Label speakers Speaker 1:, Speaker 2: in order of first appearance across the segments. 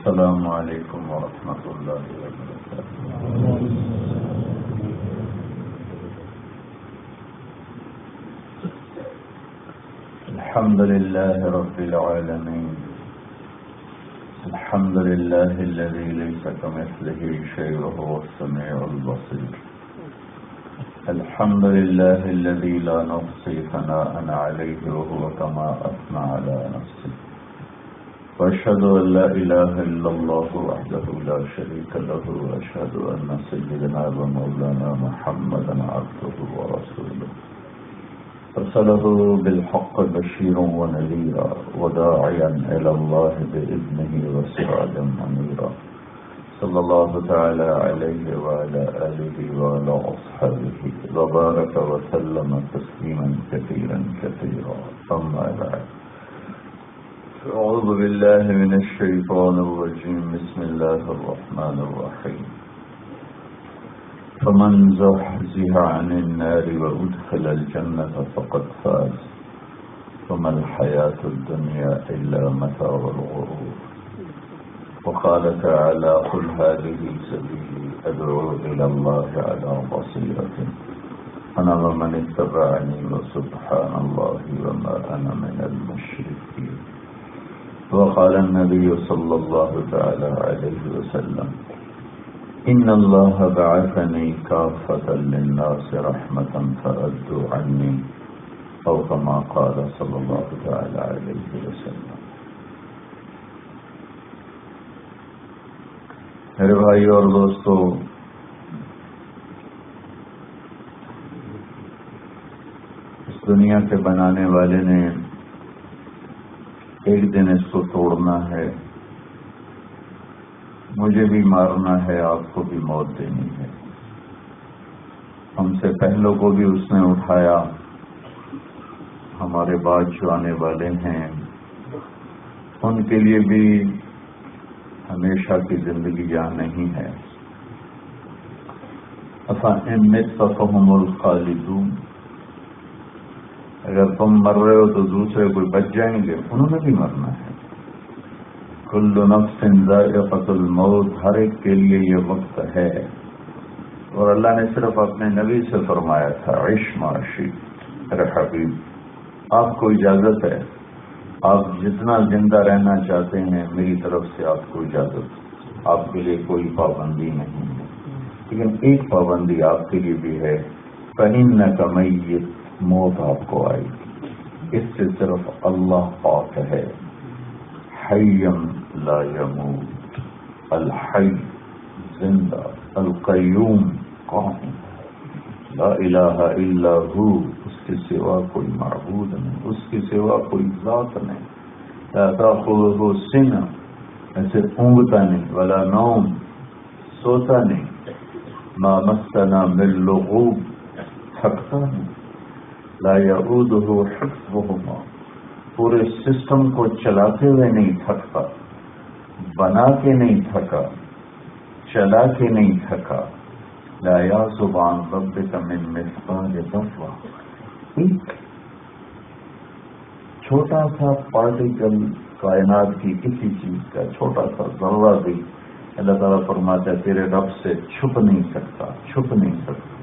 Speaker 1: السلام علیکم ورحمۃ اللہ وبرکاتہ۔ الحمد للہ رب العالمین، الحمد للہ الذی لیس کمثلہ شیء وہو السمیع البصیر، الحمد للہ الذی لا نحصی ثناء علیہ وہو کما اثنى علی نفسہ، واشهد ان لا اله الا الله وحده لا شريك له، واشهد ان سيدنا ومولانا محمدا عبده ورسوله، ارسله بالحق بشيرا ونذيرا وداعيا الى الله باذنه وسراجا منيرا، صلى الله تعالى عليه وعلى اله وعلى اصحابه وبارك وسلم تسليما كثيرا كثيرا، اما بعد، اعوذ باللہ من الشیطان الرجیم، بسم اللہ الرحمن الرحیم، فمن زحزح عن النار وادخل الجنة فقد فاز وما الحياة الدنيا إلا متاع الغرور، وقال تعالى قل هذه سبيلي أدعو إلى الله على بصيرة أنا ومن اتبعني وسبحان الله وما أنا من المشركين، وقال النبي صلى الله تعالى عليه وسلم إن الله بعثني كافة للناس رحمة فأدوا عني، أو كما قال صلى الله تعالى عليه وسلم۔ میرے بھائی اور دوستو، اس دنیا کے بنانے والے نے ایک دن اس کو توڑنا ہے، مجھے بھی مارنا ہے، آپ کو بھی موت دینی ہے۔ ہم سے پہلوں کو بھی اس نے اٹھایا، ہمارے بعد جو آنے والے ہیں ان کے لیے بھی ہمیشہ کی زندگی یہاں نہیں ہے۔ افإن مت فهم الخالدون، اگر تم مر رہے ہو تو دوسرے کوئی بچ جائیں گے، انہوں نے بھی مرنا ہے۔ کل نفس ذائقۃ الموت، ہر ایک کے لیے یہ وقت ہے، اور اللہ نے صرف اپنے نبی سے فرمایا تھا عش ما شئت، میرے حبیب آپ کو اجازت ہے، آپ جتنا زندہ رہنا چاہتے ہیں میری طرف سے آپ کو اجازت، آپ کے لیے کوئی پابندی نہیں ہے، لیکن ایک پابندی آپ کے لیے بھی ہے، فإنک میت، موت آپ کو آئے گی۔ اس سے صرف اللہ پاک ہے، حی لا یموت، الحی زندہ، القیوم قائم، لا الہ الا ہو، اس کے سوا کوئی معبود نہیں، اس کے سوا کوئی ذات نہیں، لا تأخذہ سنہ، ایسے اونگتا نہیں، ولا نوم، سوتا نہیں، ما مسنا من لغوب، تھکتا نہیں، لا یعودہ حفظہما، پورے سسٹم کو چلاتے ہوئے نہیں تھکتا، بنا کے نہیں تھکا، چلا کے نہیں تھکا، لا یعزب عن ربک من مثقال ذرہ، ایک چھوٹا سا پارٹیکل کائنات کی کسی چیز کا چھوٹا سا ذرہ بھی اللہ تعالیٰ فرماتا ہے تیرے رب سے چھپ نہیں سکتا، چھپ نہیں سکتا۔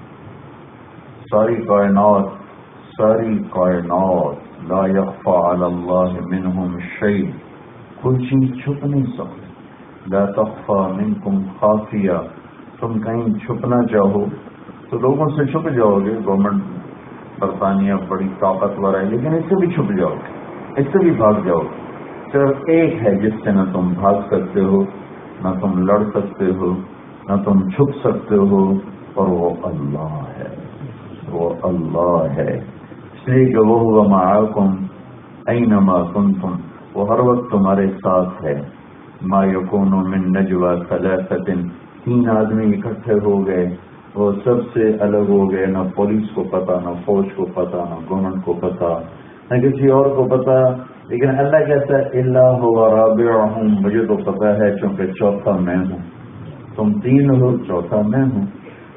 Speaker 1: ساری کائنات لا یخفی علی اللہ منہم شیء، کوئی چیز چھپ نہیں سکتی، لا تخفی منکم خافیہ، تم کہیں چھپنا چاہو تو لوگوں سے چھپ جاؤ گے، گورنمنٹ برطانیہ بڑی طاقتور ہے لیکن اس سے بھی چھپ جاؤ گے، اس سے بھی بھاگ جاؤ گے، صرف ایک ہے جس سے نہ تم بھاگ سکتے ہو، نہ تم لڑ سکتے ہو، نہ تم چھپ سکتے ہو، اور وہ اللہ ہے، وہ اللہ ہے، اس لیے کہ وہ معاکم اینما کنتم، وہ ہر وقت تمہارے ساتھ ہے. ما یکون من نجوا ثلاثۃ، 3 آدمی اکٹھے ہو گئے، وہ سب سے الگ ہو گئے، نہ پولیس کو پتا، نہ فوج کو پتا، نہ گورنمنٹ کو پتا، نہ کسی اور کو پتا، لیکن اللہ کہتا ہے الا هو رابعهم، مجھے تو پتا ہے چونکہ چوتھا میں ہوں. تم 3 ہو، چوتھا میں ہوں.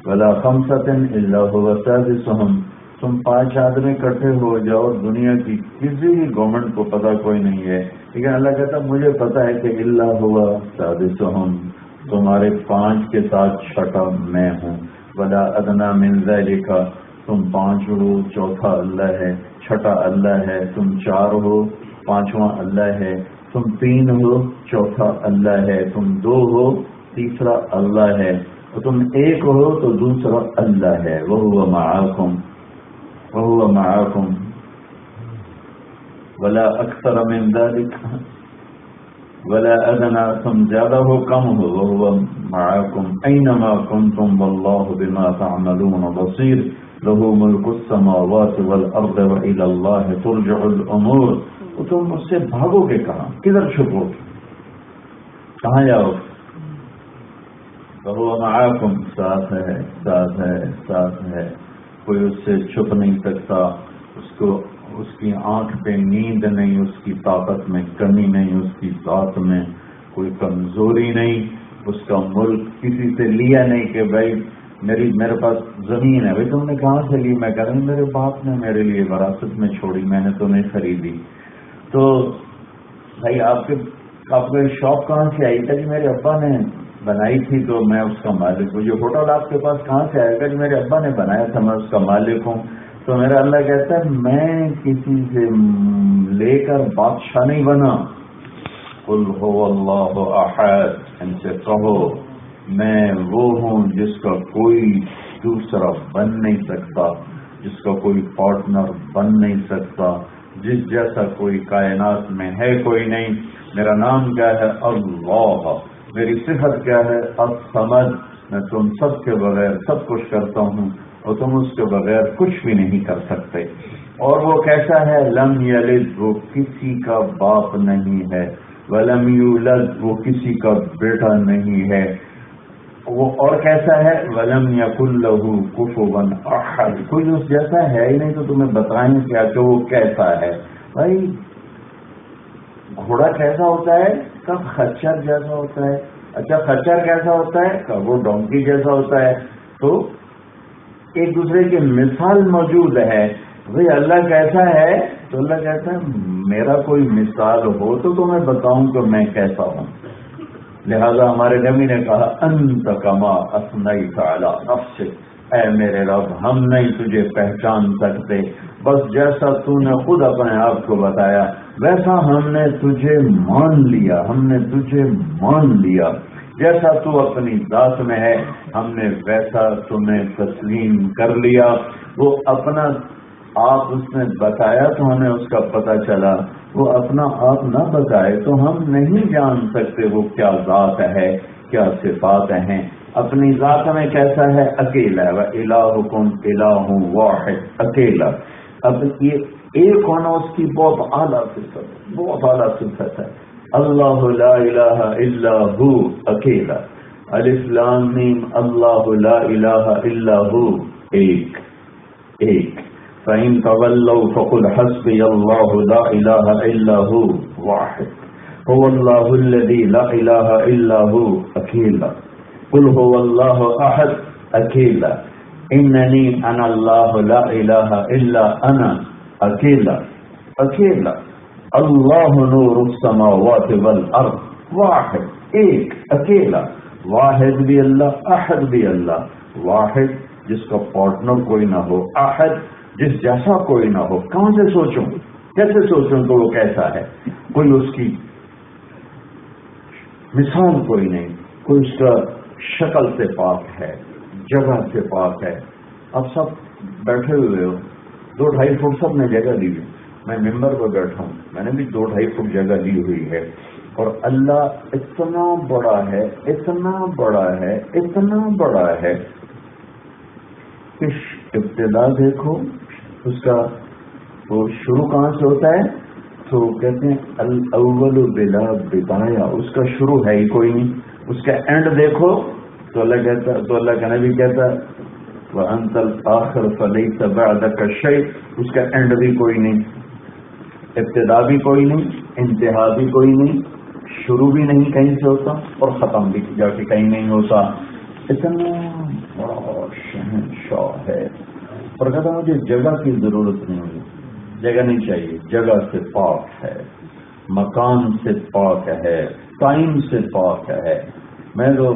Speaker 1: ولا خمسۃ الا هو سادسهم، تم 5 آدمی اکٹھے ہو جاؤ، دنیا کی کسی بھی گورنمنٹ کو پتا کوئی نہیں ہے، لیکن اللہ کہتا مجھے پتا ہے کہ الا هو سادسهم، تمہارے 5 کے ساتھ چھٹا میں ہوں. ولا ادنی من ذلک، تم 5 ہو، چوتھا اللہ ہے، چھٹا اللہ ہے. تم 4 ہو، 5واں اللہ ہے. تم 3 ہو، چوتھا اللہ ہے. تم 2 ہو، تیسرا اللہ ہے. اور تم 1 ہو تو دوسرا اللہ ہے. وَهُوَ مَعَكُمْ وَلَا أَكْثَرَ مِنْ ذَلِكَ ولا ادنى، تم زیادہ ہو کم ہو. وَهُوَ مَعَكُمْ أَيْنَمَا كُنْتُمْ وَاللَّهُ بِمَا تَعْمَلُونَ بَصِيرٌ لَهُ مُلْكُ السَّمَاوَاتِ وَالْأَرْضِ وَإِلَى اللَّهِ تُرْجَعُ الْأُمُورُ. تو تم مجھ سے بھاگو گے کہاں؟ کدھر چھپو گے؟ کہاں جاؤ؟ وَهُوَ مَعَكُمْ، ساتھ ہے، ساتھ ہے، ساتھ ہے. کوئی اس سے چھپ نہیں سکتا. اس کی آنکھ پہ نیند نہیں، اس کی طاقت میں کمی نہیں، اس کی ذات میں کوئی کمزوری نہیں. اس کا ملک کسی سے لیا نہیں کہ بھائی میرے پاس زمین ہے، بھائی تم نے کہاں سے لی؟ میں کہہ رہا ہوں میرے باپ نے میرے لیے وراثت میں چھوڑی، میں نے تو نہیں خریدی. تو بھائی آپ کو شاپ کہاں سے آئی تھا؟ کہ میرے ابا نے بنائی تھی تو میں اس کا مالک ہوں. یہ ہوٹل آپ کے پاس کہاں سے آئے گا؟ کہ میرے ابا نے بنایا تھا، میں اس کا مالک ہوں. تو میرا اللہ کہتا ہے میں کسی سے لے کر بادشاہ نہیں بنا. قل هو اللہ احد، ان سے کہو میں وہ ہوں جس کا کوئی دوسرا بن نہیں سکتا، جس کا کوئی پارٹنر بن نہیں سکتا، جس جیسا کوئی کائنات میں ہے کوئی نہیں. میرا نام کیا ہے؟ اللہ. میری صفت کیا ہے؟ الصمد. میں تم سب کے بغیر سب کچھ کرتا ہوں اور تم اس کے بغیر کچھ بھی نہیں کر سکتے. اور وہ کیسا ہے؟ لم یلد، وہ کسی کا باپ نہیں ہے. ولم یولد، وہ کسی کا بیٹا نہیں ہے. وہ اور کیسا ہے؟ ولم یکن لہ کفوا احد، کوئی اس جیسا ہے ہی نہیں. تو تمہیں بتائیں کیا کہ وہ کیسا ہے. بھائی گھوڑا کیسا ہوتا ہے؟ کب خچر جیسا ہوتا ہے. اچھا خچر کیسا ہوتا ہے؟ کب وہ ڈونکی جیسا ہوتا ہے. تو ایک دوسرے کی مثال موجود ہے. بھائی اللہ کیسا ہے؟ تو اللہ کہتا ہے میرا کوئی مثال ہو تو میں بتاؤں کہ میں کیسا ہوں. لہذا ہمارے نبی نے کہا انت کما اثنیت علی نفسک، اے میرے رب ہم نہیں تجھے پہچان سکتے، بس جیسا تو نے خود اپنے آپ کو بتایا ویسا ہم نے تجھے مان لیا. ہم نے تجھے مان لیا جیسا تو اپنی ذات میں ہے، ہم نے ویسا تمہیں تسلیم کر لیا. وہ اپنا آپ اس نے بتایا تو ہمیں اس کا پتہ چلا، وہ اپنا آپ نہ بتائے تو ہم نہیں جان سکتے وہ کیا ذات ہے، کیا صفات ہیں. اپنی ذات میں کیسا ہے؟ اکیلا. وَإِلَٰهُكُمْ إِلَٰهٌ وَاحِدٌ، اکیلا. اب یہ ایک ہونا اس کی بہت اعلیٰ صفت ہے، بہت اعلیٰ صفت ہے. اللہ لا الہ الا ہو، اکیلا. الف لام میم، اللہ لا الہ الا ہو، ایک. فَإِن تَوَلَّوْا فَقُلْ حَسْبِيَ اللَّهُ لَا إِلَٰهَ إِلَّا هُوَ وَاحِدٌ هُوَ اللَّهُ الَّذِي لَا إِلَٰهَ إِلَّا هُوَ أَكِيلًا قُلْ هُوَ اللَّهُ أَحَدٌ أَكِيلًا إِنَّنِي أَنَا اللَّهُ لَا إِلَٰهَ إِلَّا أَنَا أَكِيلًا اللَّهُ نُورُ السَّمَاوَاتِ وَالْأَرْضِ واحد، ایک، اکیلا. واحد بھی اللہ، احد بھی اللہ. واحد جس کا پارٹنر کوئی نہ ہو، احد جس جیسا کوئی نہ ہو. کہاں سے سوچوں، کیسے سوچوں تو وہ کیسا ہے؟ کوئی اس کی مثال کوئی نہیں، کوئی اس کا شکل سے پاک ہے، جگہ سے پاک ہے. اب سب بیٹھے ہوئے ہو، 2-2.5 فٹ سب نے جگہ لی ہوئی. میں ممبر پر بیٹھا ہوں، میں نے بھی 2-2.5 فٹ جگہ لی ہوئی ہے. اور اللہ اتنا بڑا ہے، اتنا بڑا ہے، اتنا بڑا ہے کہ ابتدا دیکھو اس کا وہ شروع کہاں سے ہوتا ہے؟ تو کہتے ہیں الاول بلا بدایا، اس کا شروع ہے ہی کوئی نہیں، اس کا اینڈ دیکھو تو اللہ کہتا، تو اللہ کا نبی کہتا وانت الاخر فلیس بعدک شیء، اس کا اینڈ بھی کوئی نہیں، ابتدا بھی کوئی نہیں، انتہا بھی کوئی نہیں، شروع بھی نہیں کہیں سے ہوتا اور ختم بھی جا کے کہیں نہیں ہوتا، اتنا بڑا شہنشاہ ہے۔ اور کہتا مجھے جگہ کی ضرورت نہیں ہوئی، جگہ نہیں چاہیے، جگہ سے پاک ہے، مکان سے پاک ہے، ٹائم سے پاک ہے۔ میں تو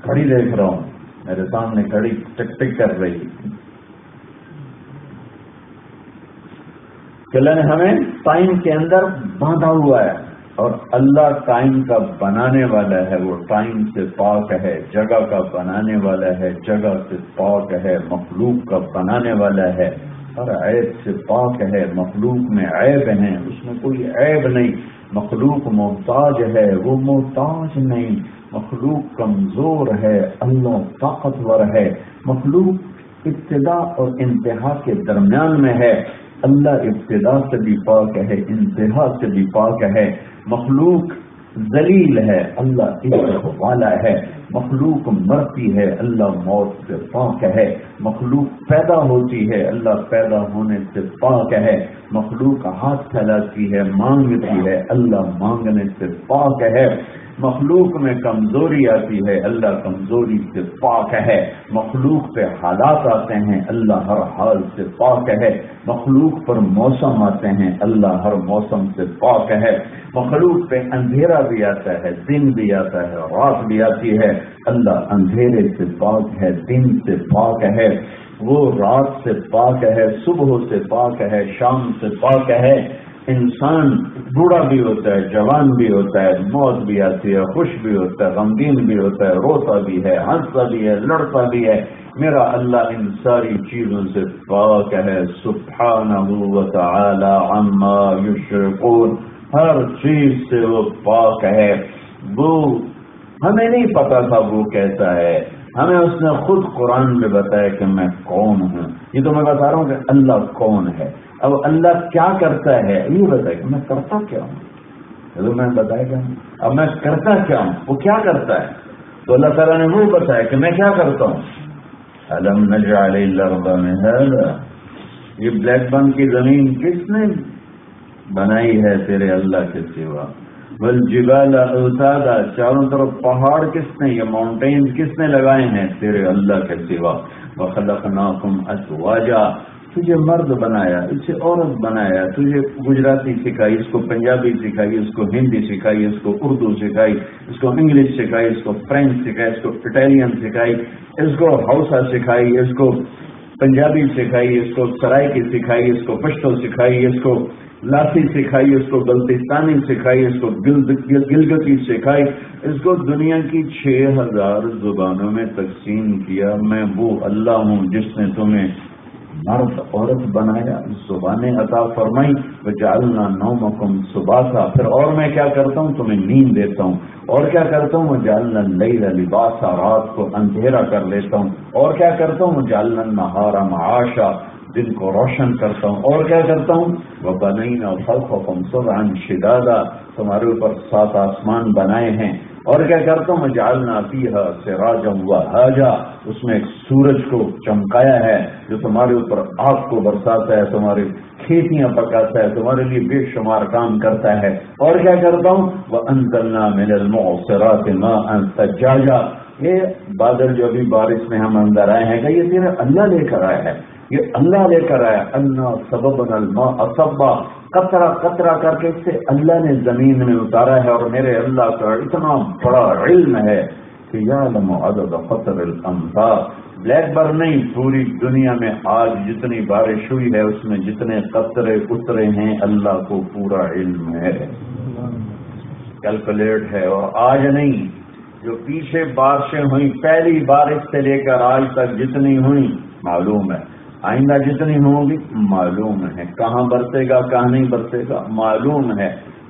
Speaker 1: گھڑی دیکھ رہا ہوں، میرے سامنے گھڑی ٹک ٹک کر رہی، کہ اللہ نے ہمیں ٹائم کے اندر باندھا ہوا ہے، اور اللہ ٹائم کا بنانے والا ہے، وہ ٹائم سے پاک ہے، جگہ کا بنانے والا ہے، جگہ سے پاک ہے، مخلوق کا بنانے والا ہے، ہر عیب سے پاک ہے، مخلوق میں عیب ہیں، اس میں کوئی عیب نہیں، مخلوق محتاج ہے، وہ محتاج نہیں، مخلوق کمزور ہے، اللہ طاقتور ہے، مخلوق ابتدا اور انتہا کے درمیان میں ہے، اللہ ابتدا سے بھی پاک ہے، انتہا سے بھی پاک ہے، مخلوق ذلیل ہے، اللہ عزت والا ہے، مخلوق مرتی ہے، اللہ موت سے پاک ہے، مخلوق پیدا ہوتی ہے، اللہ پیدا ہونے سے پاک ہے، مخلوق ہاتھ پھیلاتی ہے، مانگتی ہے، اللہ مانگنے سے پاک ہے، مخلوق میں کمزوری آتی ہے، اللہ کمزوری سے پاک ہے، مخلوق پہ حالات آتے ہیں، اللہ ہر حال سے پاک ہے، مخلوق پر موسم آتے ہیں، اللہ ہر موسم سے پاک ہے، مخلوق پہ اندھیرا بھی آتا ہے، دن بھی آتا ہے، رات بھی آتی ہے، اللہ اندھیرے سے پاک ہے، دن سے پاک ہے، وہ رات سے پاک ہے، صبح سے پاک ہے، شام سے پاک ہے، انسان بوڑھا بھی ہوتا ہے، جوان بھی ہوتا ہے، موت بھی آتی ہے، خوش بھی ہوتا ہے، غمگین بھی ہوتا ہے، روتا بھی ہے، ہنستا بھی ہے، لڑتا بھی ہے، میرا اللہ ان ساری چیزوں سے پاک ہے، سبحانہ و تعالی عما یشرکون، ہر چیز سے وہ پاک ہے، وہ ہمیں نہیں پتا تھا وہ کیسا ہے، ہمیں اس نے خود قرآن میں بتایا کہ میں کون ہوں، یہ تو میں بتا رہا ہوں کہ اللہ کون ہے، اب اللہ کیا کرتا ہے یہ بتائے کہ میں کرتا کیا ہوں، تو میں بتایا گا اب میں کرتا کیا ہوں، وہ کیا کرتا ہے، تو اللہ تعالیٰ نے وہ بتایا کہ میں کیا کرتا ہوں، الم نجعل الارض مہادا، یہ بلیک بن کی زمین کس نے بنائی ہے تیرے اللہ کے سوا، والجبال اوتادا، چاروں طرف پہاڑ کس نے، یہ ماؤنٹینز کس نے لگائے ہیں تیرے اللہ کے سوا، وخلقناکم ازواجا، تجھے مرد بنایا، اسے عورت بنایا، تجھے گجراتی سکھائی، اس کو پنجابی سکھائی، اس کو ہندی سکھائی، اس کو اردو سکھائی، اس کو انگلش سکھائی، اس کو فرینچ سکھائی، اس کو اٹالین سکھائی، اس کو ہاؤسا سکھائی، اس کو پنجابی سکھائی، اس کو سرائکی سکھائی، اس کو پشتو سکھائی، اس کو لاسی سکھائی، اس کو بلتستانی سکھائی، اس کو گلگتی سکھائی، اس کو دنیا کی 6000 زبانوں میں تقسیم کیا، میں وہ اللہ ہوں جس نے تمہیں مرد عورت بنایا، زبانیں عطا فرمائی، وجعلنا نومکم سباتا، پھر اور میں کیا کرتا ہوں تمہیں نیند دیتا ہوں، اور کیا کرتا ہوں وجعلنا اللیل لباسا، رات کو اندھیرا کر لیتا ہوں، اور کیا کرتا ہوں وجعلنا النہار معاشا، دن کو روشن کرتا ہوں، اور کیا کرتا ہوں وبنینا فوقکم سبعا شدادا، تمہارے اوپر 7 آسمان بنائے ہیں، اور کیا کرتا ہوں وجعلنا فیہا سراجا وہاجا، اس میں ایک سورج کو چمکایا ہے جو تمہارے اوپر آگ کو برساتا ہے، تمہاری کھیتیاں پکاتا ہے، تمہارے لیے بے شمار کام کرتا ہے، اور کیا کرتا ہوں وانزلنا من المعصرات ماء ثجاجا، یہ بادل جو ابھی بارش میں ہم اندر آئے ہیں کہ یہ تیرا اللہ لے کر آیا ہے، یہ اللہ لے کر آیا، انا سببنا الماء صبا، قطرہ قطرہ کر کے سے اللہ نے زمین میں اتارا ہے، اور میرے اللہ کا اتنا بڑا علم ہے کہ یعلم عدد قطر الامطار، بلیک برن نہیں، پوری دنیا میں آج جتنی بارش ہوئی ہے اس میں جتنے قطرے اترے ہیں اللہ کو پورا علم ہے، کیلکولیٹ ہے، اور آج نہیں، جو پیچھے بارشیں ہوئیں پہلی بارش سے لے کر آج تک جتنی ہوئیں معلوم ہے، آئندہ جتنی ہوں گی معلوم ہے، کہاں برسے گا کہاں نہیں برسے گا معلوم ہے،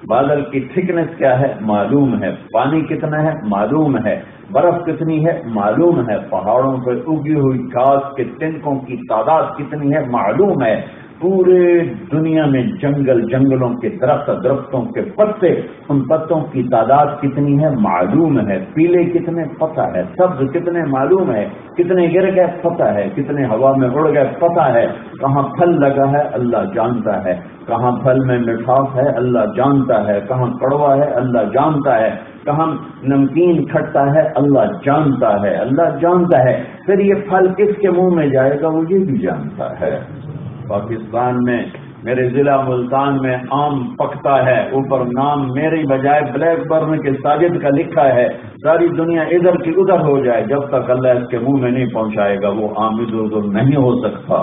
Speaker 1: بادل کی تھکنس کیا ہے معلوم ہے، پانی کتنا ہے معلوم ہے، برف کتنی ہے معلوم ہے، پہاڑوں پر اگی ہوئی گھاس کے تنکوں کی تعداد کتنی ہے معلوم ہے، پورے دنیا میں جنگلوں کے درختوں کے پتے، ان پتوں کی تعداد کتنی ہے معلوم ہے، پیلے کتنے پتہ ہے، سبز کتنے معلوم ہے، کتنے گر گئے پتہ ہے، کتنے ہوا میں اڑ گئے پتہ ہے، کہاں پھل لگا ہے اللہ جانتا ہے، کہاں پھل میں مٹھاس ہے اللہ جانتا ہے، کہاں کڑوا ہے اللہ جانتا ہے، کہاں نمکین کھٹا ہے اللہ جانتا ہے، اللہ جانتا ہے۔ پھر یہ پھل کس کے منہ میں جائے گا وہ یہ بھی جانتا ہے۔ پاکستان میں میرے ضلع ملتان میں آم پکتا ہے، اوپر نام میری بجائے بلیک برن کے ساجد کا لکھا ہے، ساری دنیا ادھر کی ادھر ہو جائے، جب تک اللہ اس کے منہ میں نہیں پہنچائے گا وہ آم ادھر ادھر نہیں ہو سکتا۔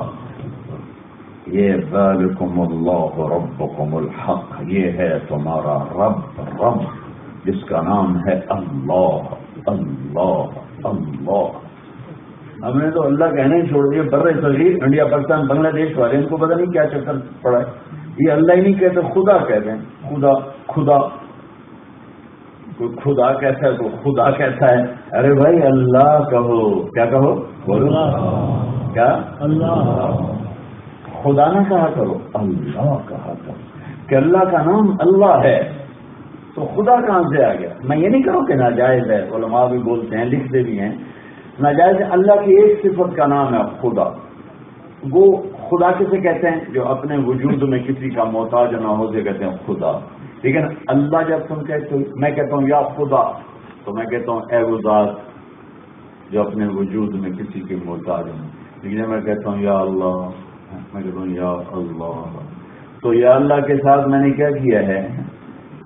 Speaker 1: یہ ذالکم اللہ ربکم الحق، یہ ہے تمہارا رب جس کا نام ہے اللہ اللہ اللہ۔ ہم نے تو اللہ کہنے ہی چھوڑ دیا، بر صغیر انڈیا پاکستان بنگلہ دیش والے ان کو پتہ نہیں کیا چکر پڑا ہے، یہ اللہ ہی نہیں کہتے خدا کہتے ہیں، خدا کوئی خدا کہتا ہے تو خدا کہتا ہے، ارے بھائی اللہ کہو، کیا کہو بولو کیا اللہ، خدا نہ کہا کرو اللہ کہا کرو، کہ اللہ کا نام اللہ ہے تو خدا کہاں سے آ گیا؟ میں یہ نہیں کہوں کہ ناجائز ہے، علماء بھی بولتے ہیں لکھتے بھی ہیں ناجائز ہے، اللہ کی ایک صفت کا نام ہے خدا۔ وہ خدا کسے کہتے ہیں؟ جو اپنے وجود میں کسی کا محتاج نہ ہو سے کہتے ہیں خدا۔ لیکن اللہ جب تم کہتے ہو، میں کہتا ہوں یا خدا تو میں کہتا ہوں اے وہ ذات جو اپنے وجود میں کسی کے محتاج ہوں، لیکن میں کہتا ہوں یا اللہ، میں کہتا ہوں یا اللہ، تو یا اللہ کے ساتھ میں نے کیا کیا ہے؟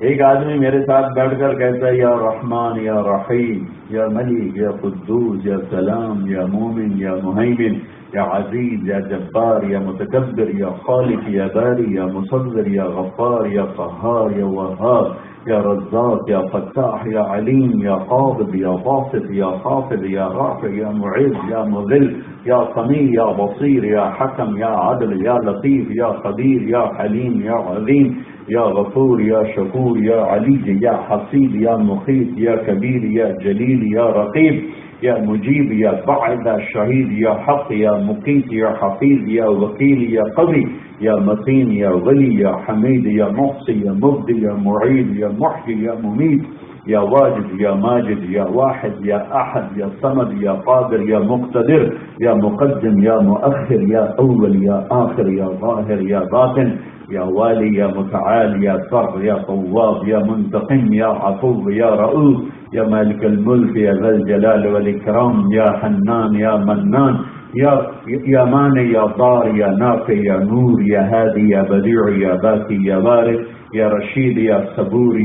Speaker 1: ایک آدمی میرے ساتھ بیٹھ کر کہتا ہے یا رحمان یا رحیم یا ملک یا قدوس یا سلام یا مومن یا مہیمن یا عزیز یا جبار یا متکبر یا خالق یا باری یا مصور یا غفار یا قہار یا وہاب یا رزاق یا فتاح یا علیم یا قابض یا باسط یا خافض یا رافع یا معز یا مذل یا سمیع یا بصیر یا حکم یا عدل یا لطیف یا خبیر یا حلیم یا عظیم یا غفور یا شکور یا علی یا حسیب یا مخیط یا کبیر یا جلیل یا رقیب یا مجیب یا بعد شہید یا حق یا مقیت یا حفیظ یا وکیل یا قوی یا متین یا ولی یا حمید یا محصی یا مبدی یا معید یا محی یا ممیت یا واجد یا ماجد یا واحد یا احد یا صمد یا قادر یا مقتدر یا مقدم یا مؤخر یا اول یا آخر یا ظاہر یا باطن یا والی یا متعال یا صرف یا طواب یا منتقم یا عفو یا رؤوف یا مالک الملک یا ذا الجلال والاکرام یا حنان یا منان یا مانع یا ضار یا نافع یا نور یا ہادی یا بدیع یا باقی یا وارث یا رشید یا صبور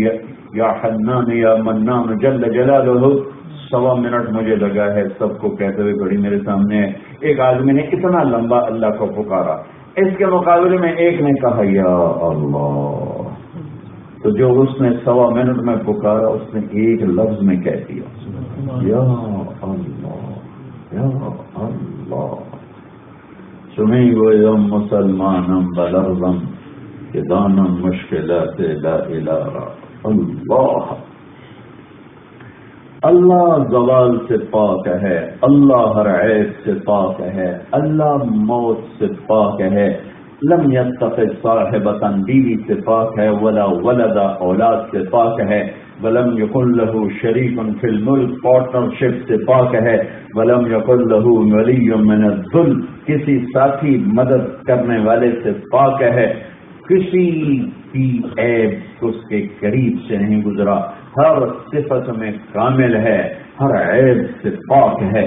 Speaker 1: یا حنان یا منان جل جلالہ۔ 1.25 منٹ مجھے لگا ہے سب کو کہتے ہوئے بڑی میرے سامنے ایک آدمی نے اتنا لمبا اللہ کو پکارا، اس کے مقابلے میں ایک نے کہا یا اللہ، تو جو اس نے 1.25 منٹ میں پکارا اس نے ایک لفظ میں کہہ دیا یا اللہ یا اللہ۔ سنی گویم مسلمانم بلرزم کہ دانم مشکلات لا الہ اللہ۔ اللہ زوال سے پاک ہے، اللہ ہر عیب سے پاک ہے، اللہ موت سے پاک ہے، لم یتخذ صاحبۃ بیوی سے پاک ہے، ولا ولد اولاد سے پاک ہے، ولم یکن لہ شریک فی الملک پارٹنرشپ سے پاک ہے، ولم یکن لہ ولی من الذل کسی ساتھی مدد کرنے والے سے پاک ہے، کسی کی عیب اس کے قریب سے نہیں گزرا، ہر صفت میں کامل ہے، ہر عیب سے پاک ہے۔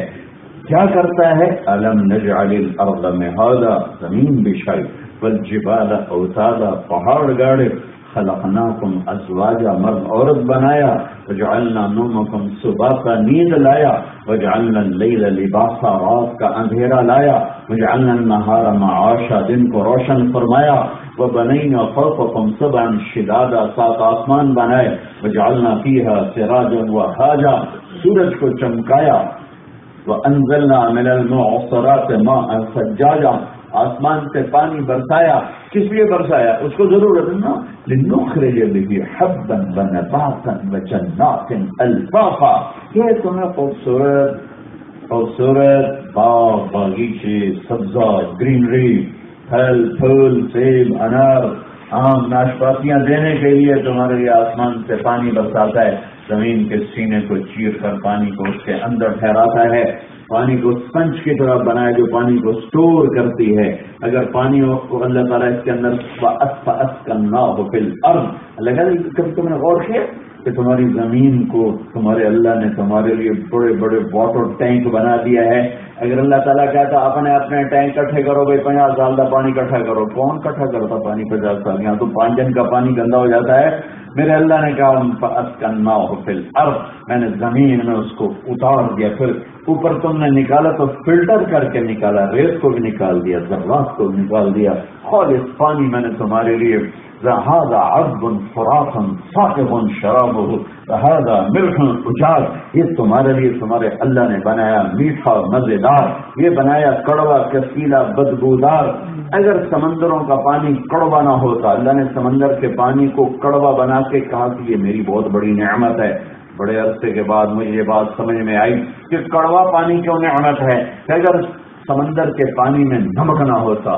Speaker 1: کیا کرتا ہے؟ الم نجعل الارض مہادا، زمین بچھائی، والجبال اوتادا، پہاڑ گاڑے، خلقناکم ازواجا، مرد عورت بنایا، وجعلنا نومکم سباتا، نیند لایا، وجعلنا اللیل لباسا، رات کا اندھیرا لایا، وجعلنا النہار معاشا، دن کو روشن فرمایا، وبنینا فوقکم سبعا شدادا، 7 آسمان بنائے، وجعلنا فیہا سراجا وہاجا، سورج کو چمکایا، وانزلنا من المعصرات ماء ثجاجا، آسمان سے پانی برسایا، کس لیے برسایا؟ اس کو ضرورت ہے نا، لنخرج به حبا ونباتا وجنات الفافا، یہ تمہیں خوبصورت باغ، باغیچے، سبزہ، گرینری پھل پھول سیب انار آم ناشپاتیاں دینے کے لیے تمہارے لیے آسمان سے پانی برساتا ہے، زمین کے سینے کو چیر کر پانی کو اس کے اندر ٹھہراتا ہے، پانی کو سپنج کی طرح بنایا جو پانی کو سٹور کرتی ہے۔ اگر پانی کو اللہ تعالیٰ اس کے اندر فَأَسْكَنَّاهُ فِي الْأَرْضِ، اللہ کہتے کبھی تم نے غور کیا کہ تمہاری زمین کو تمہارے اللہ نے تمہارے لیے بڑے بڑے واٹر ٹینک بنا دیا ہے۔ اگر اللہ تعالیٰ کہتا اپنے اپنے ٹینک کٹھے کرو بھائی 50 سال کا پانی کٹھا کرو، کون کٹھا کرتا پانی 50 سال؟ یہاں تو 5 دن کا پانی گندا ہو جاتا ہے۔ میرے اللہ نے کہا فَأَسْكَنَّاهُ فِي الْأَرْضِ، میں نے زمین میں اس کو اتار دیا، پھر اوپر تم نے نکالا تو فلٹر کر کے نکالا، ریت کو بھی نکال دیا، ذرات کو بھی نکال دیا، خالص پانی میں نے تمہارے لیے هذا عذب فراخ ساقب شرابه هذا ملح اجاج، یہ تمہارے لیے تمہارے اللہ نے بنایا میٹھا مزیدار، یہ بنایا کڑوا کسیلا بدبودار۔ اگر سمندروں کا پانی کڑوا نہ ہوتا، اللہ نے سمندر کے پانی کو کڑوا بنا کے کہا کہ یہ میری بہت بڑی نعمت ہے۔ بڑے عرصے کے بعد مجھے یہ بات سمجھ میں آئی کہ کڑوا پانی کیوں نعمت ہے، کہ اگر سمندر کے پانی میں نمک نہ ہوتا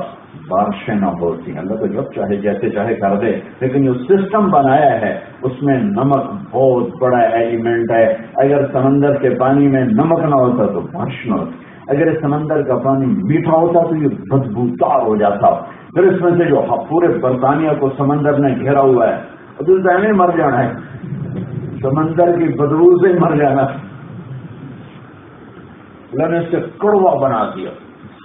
Speaker 1: بارشیں نہ ہوتی۔ اللہ تو جب چاہے جیسے چاہے کر دے، لیکن جو سسٹم بنایا ہے اس میں نمک بہت بڑا ایلیمنٹ ہے۔ اگر سمندر کے پانی میں نمک نہ ہوتا تو بارش نہ ہوتی، اگر سمندر کا پانی میٹھا ہوتا تو یہ بدبودار ہو جاتا۔ پھر اس میں سے جو پورے برطانیہ کو سمندر نے گھیرا ہوا ہے، عبد الرحمن مر جانا ہے، سمندر کی بدبو سے مر جانا۔ اللہ نے اس سے کڑوا بنا دیا،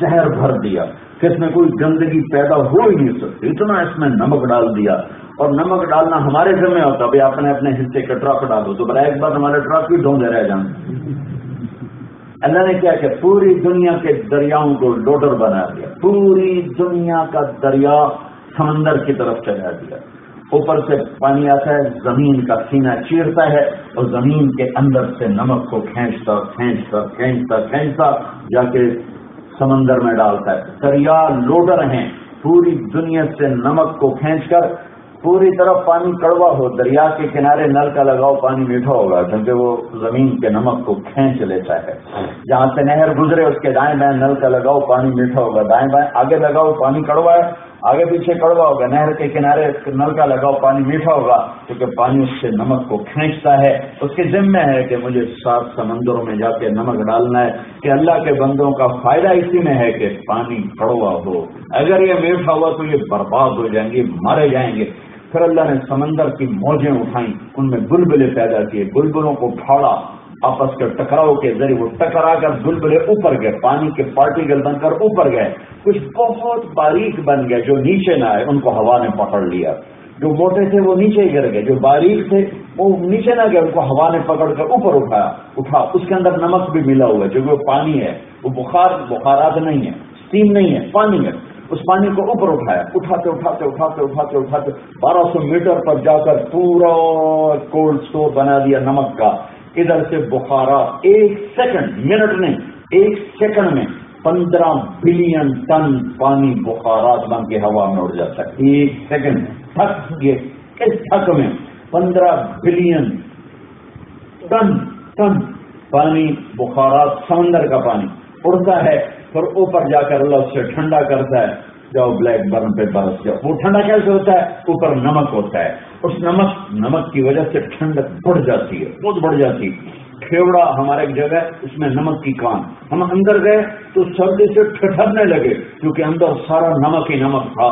Speaker 1: زہر بھر دیا کہ اس میں کوئی گندگی پیدا ہو ہی نہیں سکتی، اتنا اس میں نمک ڈال دیا۔ اور نمک ڈالنا ہمارے ذمہ ہوتا، بھائی اپنے اپنے حصے کا ٹرک ڈالو تو بڑا ایک بار ہمارے ٹرک بھی ڈھونڈے رہ جائیں۔ اللہ نے کیا کہ پوری دنیا کے دریاؤں کو لوڈر بنا دیا، پوری دنیا کا دریا سمندر کی طرف چلا دیا۔ اوپر سے پانی آتا ہے، زمین کا سینہ چیرتا ہے اور زمین کے اندر سے نمک کو کھینچتا کھینچتا کھینچتا کھینچتا جا کے سمندر میں ڈالتا ہے۔ دریا لوڈر ہیں، پوری دنیا سے نمک کو کھینچ کر پوری طرف پانی کڑوا ہو، دریا کے کنارے نل کا لگاؤ پانی میٹھا ہوگا کیونکہ وہ زمین کے نمک کو کھینچ لیتا ہے۔ جہاں سے نہر گزرے اس کے دائیں بائیں نل کا لگاؤ پانی میٹھا ہوگا، دائیں بائیں آگے لگاؤ پانی کڑوا ہے، آگے پیچھے کڑوا ہوگا، نہر کے کنارے نل کا لگاؤ پانی میٹھا ہوگا کیونکہ پانی اس سے نمک کو کھینچتا ہے۔ اس کے ذمہ ہے کہ مجھے 7 سمندروں میں جا کے نمک ڈالنا ہے کہ اللہ کے بندوں کا فائدہ اسی میں ہے کہ پانی کڑوا ہو، اگر یہ میٹھا ہوا تو یہ برباد ہو جائیں گے، مارے جائیں گے۔ پھر اللہ نے سمندر کی موجیں اٹھائیں، ان میں بلبلے پیدا کیے، بلبلوں کو پھاڑا، آپس کے ٹکراؤ کے ذریعے وہ ٹکرا کر بلبلے اوپر گئے، پانی کے پارٹیکل بن کر اوپر گئے، کچھ بہت باریک بن گئے جو نیچے نہ آئے ان کو ہوا نے پکڑ لیا، جو موٹے تھے وہ نیچے گر گئے، جو باریک تھے وہ نیچے نہ گئے، ان کو ہوا نے پکڑ کر اوپر اٹھا۔ اس کے اندر نمک بھی ملا ہوا ہے جو وہ پانی ہے، وہ بخارات نہیں ہے، اسٹیم نہیں ہے، پانی ہے۔ اس پانی کو اوپر اٹھایا، اٹھاتے اٹھاتے اٹھاتے اٹھاتے اٹھاتے 1200 میٹر پر جا کر پورا کولڈ سٹور بنا دیا نمک کا۔ ادھر سے بخارات 1 سیکنڈ، منٹ نہیں، 1 سیکنڈ میں 15 بلین ٹن پانی بخارات بن کے ہوا میں اڑ جاتا ہے۔ 1 سیکنڈ اس تھک میں 15 بلین ٹن پانی بخارات سمندر کا پانی اڑتا ہے، پھر اوپر جا کر اللہ اس سے ٹھنڈا کرتا ہے، جاؤ بلیک برن پہ برس جاؤ۔ وہ ٹھنڈا کیسے ہوتا ہے؟ اوپر نمک ہوتا ہے، اس نمک کی وجہ سے ٹھنڈک بڑھ جاتی ہے، بہت بڑھ جاتی ہے۔ کھیوڑا ہمارے ایک جگہ اس میں نمک کی کان، ہم اندر گئے تو سردی سے ٹھٹھرنے لگے کیونکہ اندر سارا نمک ہی نمک تھا،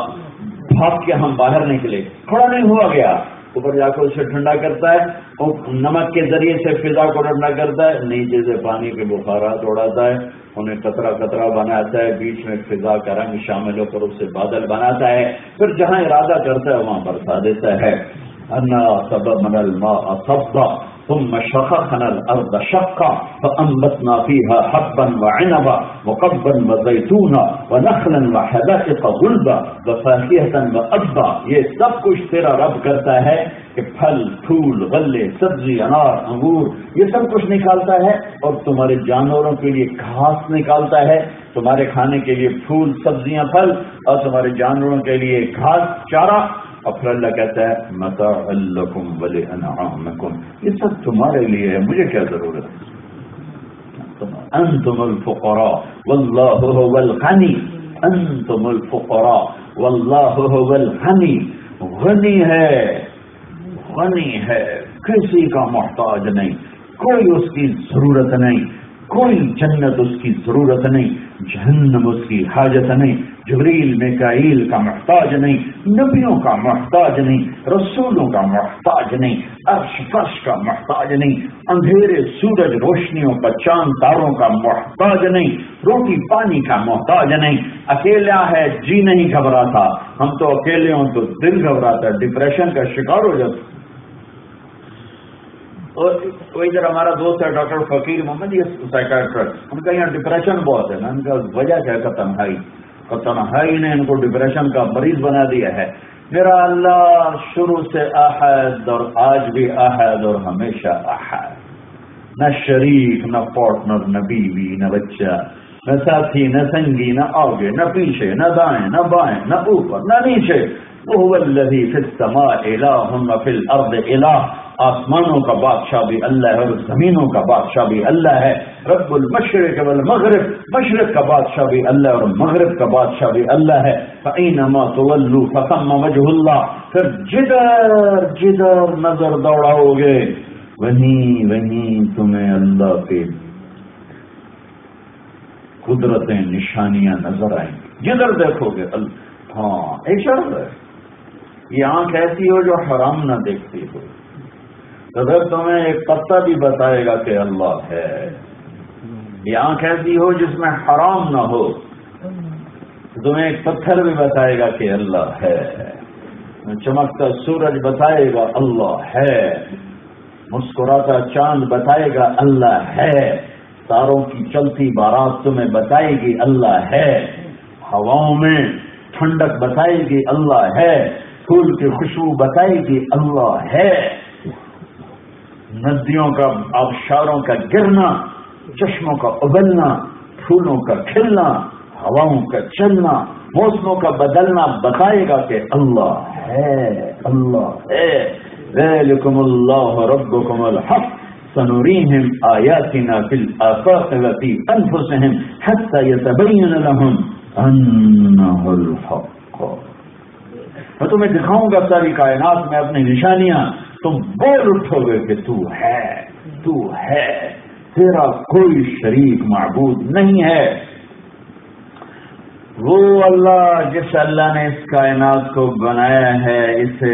Speaker 1: بھاگ کے ہم باہر نکلے، کھڑا نہیں ہوا گیا۔ اوپر جا کر اسے ٹھنڈا کرتا ہے اور نمک کے ذریعے سے فضا کو ٹھنڈا کرتا ہے، نیچے سے پانی کے بخارات اڑاتا ہے، انہیں قطرہ قطرہ بناتا ہے، بیچ میں فضا کا رنگ شامل ہو کر اس سے بادل بناتا ہے، پھر جہاں ارادہ کرتا ہے وہاں برسا دیتا ہے۔ انا صببنا الماء صبا ثم شققنا الارض شقا فانبتنا فيها حبا وعنبا وقضبا وزيتونا ونخلا وحدائق غلبا وفاكهة وابا۔ یہ سب کچھ تیرا رب کرتا ہے کہ پھل پھول غلے سبزی انار انگور یہ سب کچھ نکالتا ہے، اور تمہارے جانوروں کے لیے گھاس نکالتا ہے، تمہارے کھانے کے لیے پھول سبزیاں پھل، اور تمہارے جانوروں کے لیے گھاس چارہ۔ اور پھر اللہ کہتا ہے متاعا لکم ولانعامکم، یہ سب تمہارے لیے ہے، مجھے کیا ضرورت ہے؟ انتم الفقراء واللہ هو الغنی، انتم الفقراء واللہ هو الغنی، غنی ہے، کسی کا محتاج نہیں، کوئی اس کی ضرورت نہیں، کوئی جنت اس کی ضرورت نہیں، جہنم اس کی حاجت نہیں، جبریل میکائیل کا محتاج نہیں، نبیوں کا محتاج نہیں، رسولوں کا محتاج نہیں، عرش فرش کا محتاج نہیں، اندھیرے سورج روشنیوں کا چاند تاروں کا محتاج نہیں، روٹی پانی کا محتاج نہیں، اکیلا ہے جی نہیں گھبراتا، ہم تو اکیلے ہوں تو دل گھبراتا ہے، ڈپریشن کا شکار ہو جاتا۔ اور ادھر ہمارا دوست ہے ڈاکٹر فقیر محمد، یہ سائیکیٹرسٹ، ان کا یہاں ڈپریشن بہت ہے نا، ان کا وجہ کیا ہے؟ تنہائی نے ان کو ڈپریشن کا مریض بنا دیا ہے۔ میرا اللہ شروع سے احد اور آج بھی احد اور ہمیشہ احد، نہ شریک، نہ پارٹنر، نہ بیوی، نہ بچہ، نہ ساتھی، نہ سنگی، نہ آگے، نہ پیچھے، نہ دائیں، نہ بائیں، نہ اوپر، نہ نیچے۔ وَهُوَ الَّذِي فِي السَّمَاءِ إِلَٰهٌ وَفِي الْأَرْضِ إِلَٰهٌ، آسمانوں کا بادشاہ بھی اللہ ہے اور زمینوں کا بادشاہ بھی اللہ ہے۔ رب المشرق والمغرب، مشرق کا بادشاہ بھی اللہ اور مغرب کا بادشاہ بھی اللہ ہے۔ فَأَيْنَمَا تُوَلُّوا فَثَمَّ وَجْهُ اللَّهِ، پھر جدھر نظر دوڑاؤ گے وہیں تمہیں اللہ کے قدرتیں، نشانیاں نظر آئیں گی، جدھر دیکھو گے اللہ۔ ہاں ایک شرط ہے، یہ آنکھ ایسی ہو جو حرام نہ دیکھتی ہو، تو پھر تمہیں ایک پتا بھی بتائے گا کہ اللہ ہے۔ یہ آنکھ ایسی ہو جس میں حرام نہ ہو، تو تمہیں ایک پتھر بھی بتائے گا کہ اللہ ہے، چمکتا سورج بتائے گا اللہ ہے، مسکراتا چاند بتائے گا اللہ ہے، تاروں کی چلتی بارات تمہیں بتائے گی اللہ ہے، ہواؤں میں ٹھنڈک بتائے گی اللہ ہے، پھول کی خوشبو بتائے گی اللہ ہے، ندیوں کا، آبشاروں کا گرنا، چشموں کا ابلنا، پھولوں کا کھلنا، ہواؤں کا چلنا، موسموں کا بدلنا بتائے گا کہ اللہ ہے، اللہ ہے۔ ذالکم اللہ ربکم الحق سنریہم آیاتنا فی الآفاق وفی انفسہم حتی یتبین لہم انہ الحق۔ میں تمہیں دکھاؤں گا ساری کائنات میں اپنی نشانیاں، تم بول اٹھو گے کہ تو ہے، تیرا کوئی شریک معبود نہیں ہے۔ وہ اللہ جس اللہ نے اس کائنات کو بنایا ہے، اسے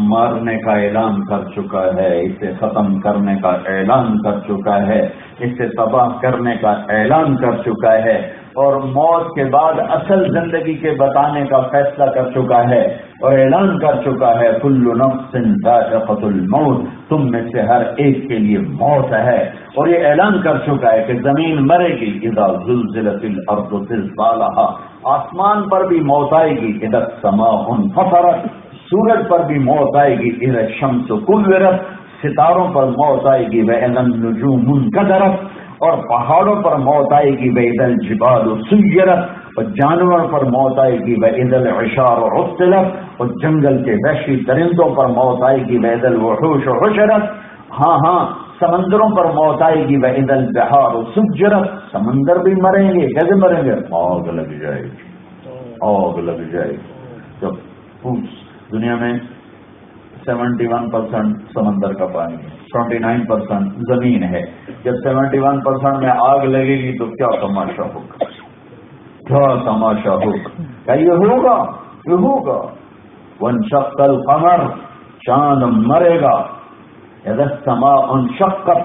Speaker 1: مارنے کا اعلان کر چکا ہے، اسے ختم کرنے کا اعلان کر چکا ہے، اسے تباہ کرنے کا اعلان کر چکا ہے، اور موت کے بعد اصل زندگی کے بتانے کا فیصلہ کر چکا ہے اور اعلان کر چکا ہے کل نفس ذائقۃ الموت، تم میں سے ہر ایک کے لیے موت ہے، اور یہ اعلان کر چکا ہے کہ زمین مرے گی، اذا زلزلت الارض زلزالها، آسمان پر بھی موت آئے گی، اذا السماء انفطرت، سورج پر بھی موت آئے گی، اذا الشمس کورت، ستاروں پر موت آئے گی، واذا النجوم انکدرت، اور پہاڑوں پر موت آئے گی، واذا الجبال سیرت، اور جانور پر موت آئے گی، واذا العشار عطلت، اور جنگل کے وحشی درندوں پر موت آئے گی، واذا الوحوش حشرت، ہاں سمندروں پر موت آئے گی، واذا البحار سجرت، سمندر بھی مریں گے، کیسے مریں گے؟ آگ لگ جائے گی۔ جب دنیا میں 71% سمندر کا پانی ہے، 29% زمین ہے، جب 71% میں آگ لگے گی تو کیا تماشا ہوگا، کیا یہ ہوگا؟ وانشق القمر، چاند مرے گا، اذا السماء انشقت،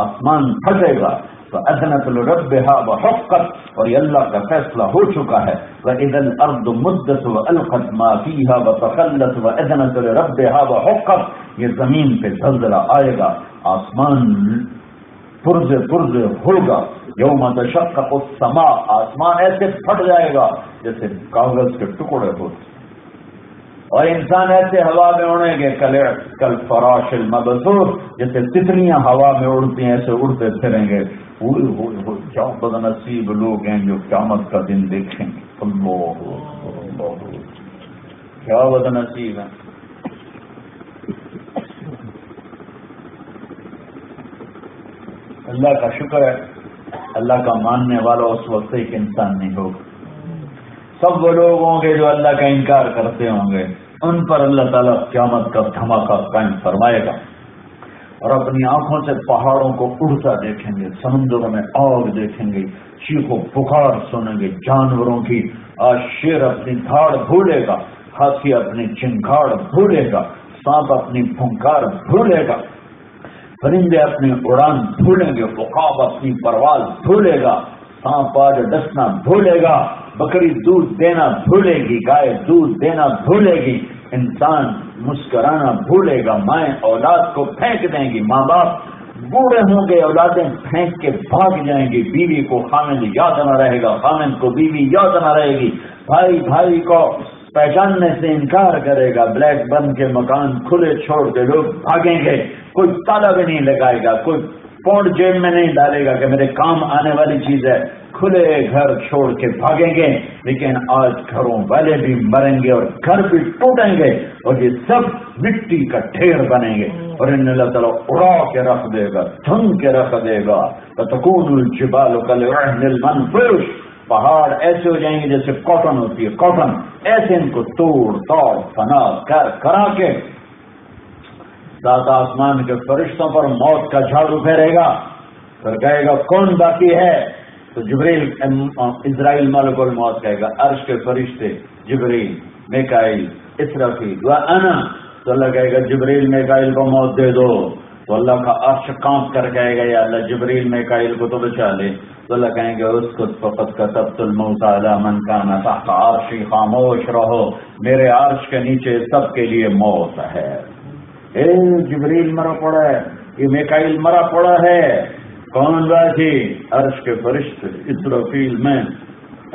Speaker 1: آسمان پھٹے گا، فأذنت لربها وحقت، اور یہ اللہ کا فیصلہ ہو چکا ہے، وإذا الأرض مدت وألقت ما فيها وتخلت وأذنت لربها وحقت، یہ زمین پہ زلزلہ آئے گا، آسمان پرزے ہوگا، یوم تشقق السماء، آسمان ایسے پھٹ جائے گا جیسے کاغذ کے ٹکڑے ہوتے، اور انسان ایسے ہوا میں اڑیں گے کل فراش المبثوث، جیسے تتلیاں ہوا میں اڑتی ہیں ایسے اڑتے پھریں گے۔ کیا بد نصیب لوگ ہیں جو قیامت کا دن دیکھیں گے، اللہ کیا بد نصیب ہے۔ اللہ کا شکر ہے، اللہ کا ماننے والا اس وقت ایک انسان نہیں ہوگا، سب وہ لوگ ہوں گے جو اللہ کا انکار کرتے ہوں گے، ان پر اللہ تعالیٰ قیامت کا دھماکہ قائم فرمائے گا، اور اپنی آنکھوں سے پہاڑوں کو اڑتا دیکھیں گے، سمندروں میں آگ دیکھیں گے، چیخ و پکار سنیں گے جانوروں کی۔ آج شیر اپنی دھاڑ بھولے گا، ہاتھی اپنی چنگھاڑ بھولے گا، سانپ اپنی پھنکار بھولے گا، پرندے اپنی اڑان بھولیں گے، عقاب اپنی پرواز بھولے گا، سانپ آج ڈسنا بھولے گا، بکری دودھ دینا بھولے گی، گائے دودھ دینا بھولے گی، انسان مسکرانا بھولے گا، مائیں اولاد کو پھینک دیں گی، ماں باپ بوڑھے ہوں گے، اولادیں پھینک کے بھاگ جائیں گی، بیوی کو خامن یاد نہ رہے گا، خامن کو بیوی یاد نہ رہے گی، بھائی بھائی کو پہچاننے سے انکار کرے گا، بلیک بن کے مکان کھلے چھوڑ کے لوگ بھاگیں گے، کوئی تالا بھی نہیں لگائے گا، کوئی پونڈ جیب میں نہیں ڈالے گا کہ میرے کام آنے والی چیز ہے، کھلے گھر چھوڑ کے بھاگیں گے۔ لیکن آج گھروں والے بھی مریں گے اور گھر بھی ٹوٹیں گے اور یہ سب مٹی کا ڈھیر بنیں گے، اور ان اللہ تعالیٰ اڑا کے رکھ دے گا، دھن کے رکھ دے گا۔ فَتَكُونُ الْجِبَالُ كَالْعِهْنِ الْمَنْفُوشِ، پہاڑ ایسے ہو جائیں گے جیسے کاٹن ہوتی ہے، کاٹن ایسے ان کو توڑ توڑ فنا کرا کے سات آسمان کے فرشتوں پر موت کا جھاڑو پھیرے گا، پھر کہے گا کون باقی ہے؟ تو جبریل اسرائیل ملک الموت کہے گا، عرش کے فرشتے جبریل میکائیل اسرافیل وانا، تو اللہ کہے گا جبریل میکائیل کو موت دے دو، تو اللہ کا عرش کانپ کر کہے گا یا اللہ جبریل میکائیل کو تو بچا لے، تو اللہ کہیں گے اسکت فقط کتبت الموت علی من کان تحت عرشی، خاموش رہو، میرے عرش کے نیچے سب کے لیے موت ہے۔ اے جبریل مرا پڑا ہے، یہ میکائیل مرا پڑا ہے، کون باقی؟ عرش کے فرشتے، اسرافیل میں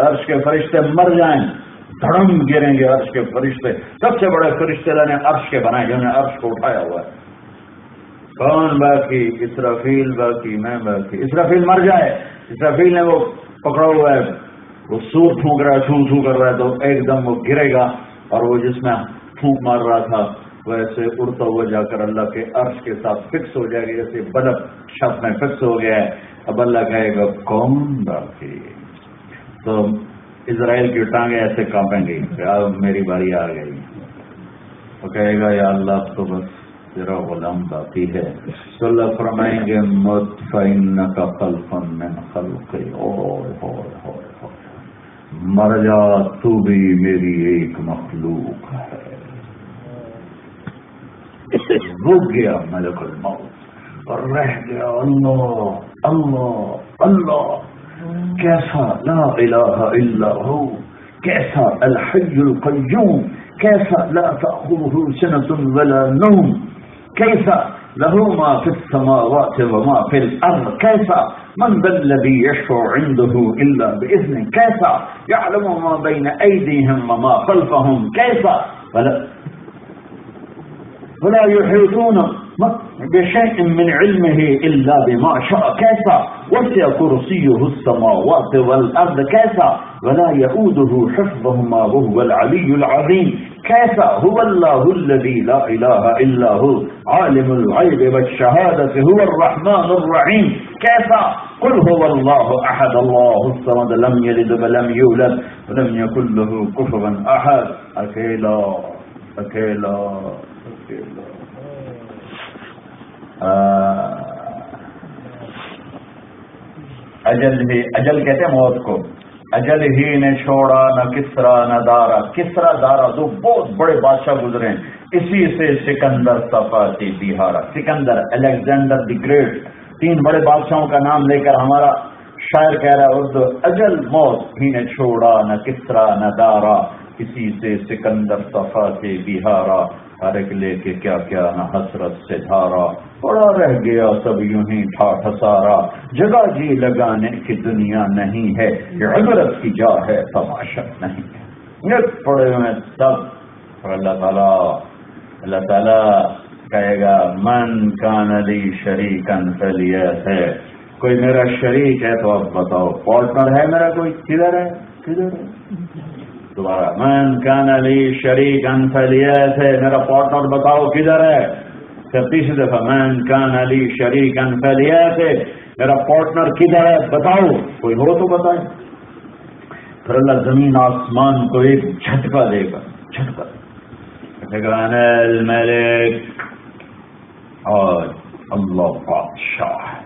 Speaker 1: عرش کے فرشتے مر جائیں، دھڑم گریں گے عرش کے فرشتے، سب سے بڑے فرشتے اللہ نے عرش کے بنائے جنہوں نے عرش کو اٹھایا ہوا ہے، کون باقی؟ اسرافیل باقی، میں باقی۔ اسرافیل مر جائے، اسرافیل نے وہ پکڑا ہوا ہے، وہ سور پھونک رہا ہے، چھو کر رہا ہے، تو ایک دم وہ گرے گا، اور وہ جس میں پھونک مار رہا تھا ویسے اڑتا ہوا جا کر اللہ کے عرش کے ساتھ فکس ہو جائے گا، جیسے بلب چھت میں فکس ہو گیا ہے۔ اب اللہ کہے گا کون باقی؟ تو اسرائیل کی ٹانگیں ایسے کانپیں گی کہ اب میری باری آ گئی، تو کہے گا یا اللہ تو بس تیرا غلام باقی ہے، تو اللہ فرمائیں گے مطمئنک خلق من خلقی، مر جا تو بھی میری ایک مخلوق ہے۔ رک گیا ملک الموت اور رہ گیا اللہ اللہ اللہ، کیسا لا الہ الا ہو، کیسا الحی القیوم، کیسا لا تأخذہ سنۃ ولا نوم، کیسا له ما في السماوات وما في الأرض، كيف من ذا الذي يشفع عنده إلا بإذنه، كيف يعلم ما بين أيديهم وما خلفهم، كيف ولا يحيطون بشيء من علمه إلا بما شاء، كيف وسع كرسيه السماوات والأرض، كيف ولا يؤوده حفظهما وهو العلي العظيم، كيف هو الله الذي لا إله إلا هو عالم الغيب والشهادة هو الرحمن الرحيم، كيف قل هو الله أحد الله الصمد لم يلد ولم يولد ولم يكن له كفوا أحد، أكيلا أكيلا أكيلا۔ اجل کہتے ہیں موت کو، اجل ہی نے چھوڑا نہ کسرا نہ دارا، کسرا دارا دو بہت بڑے بادشاہ گزرے ہیں، اسی سے سکندر صفاتی بہارا، سکندر الیگزینڈر دی گریٹ، تین بڑے بادشاہوں کا نام لے کر ہمارا شاعر کہہ رہا ہے اردو، اجل موت ہی نے چھوڑا نہ کسرا نہ دارا، اسی سے سکندر صفاتی بہارا، ہر ایک لے کے کیا کیا نہ حسرت سے دھارا، پڑا رہ گیا سب یوں ہی ٹھاٹھ سارا، جگہ جی لگانے کی دنیا نہیں ہے، یہ عبرت کی جا ہے تماشا نہیں ہے، یہ پڑے ہوئے سب۔ اور اللہ تعالیٰ کہے گا من کان لی شریکن فلیت ہے، کوئی میرا شریک ہے تو اب بتاؤ، پارٹنر ہے میرا کوئی، کدھر ہے کدھر ہے؟ دوبارہ من کان لی شریکن فلیت ہے، میرا پارٹنر بتاؤ کدھر ہے؟ پھر تیسری دفعہ من کان لی شریکن فلیت ہے، میرا پارٹنر کدھر ہے بتاؤ، کوئی ہو تو بتائے۔ پھر اللہ زمین آسمان کو ایک جھٹکا دے گا، جھٹکا کہے گا انا الملک، اور اللہ بادشاہ ہے.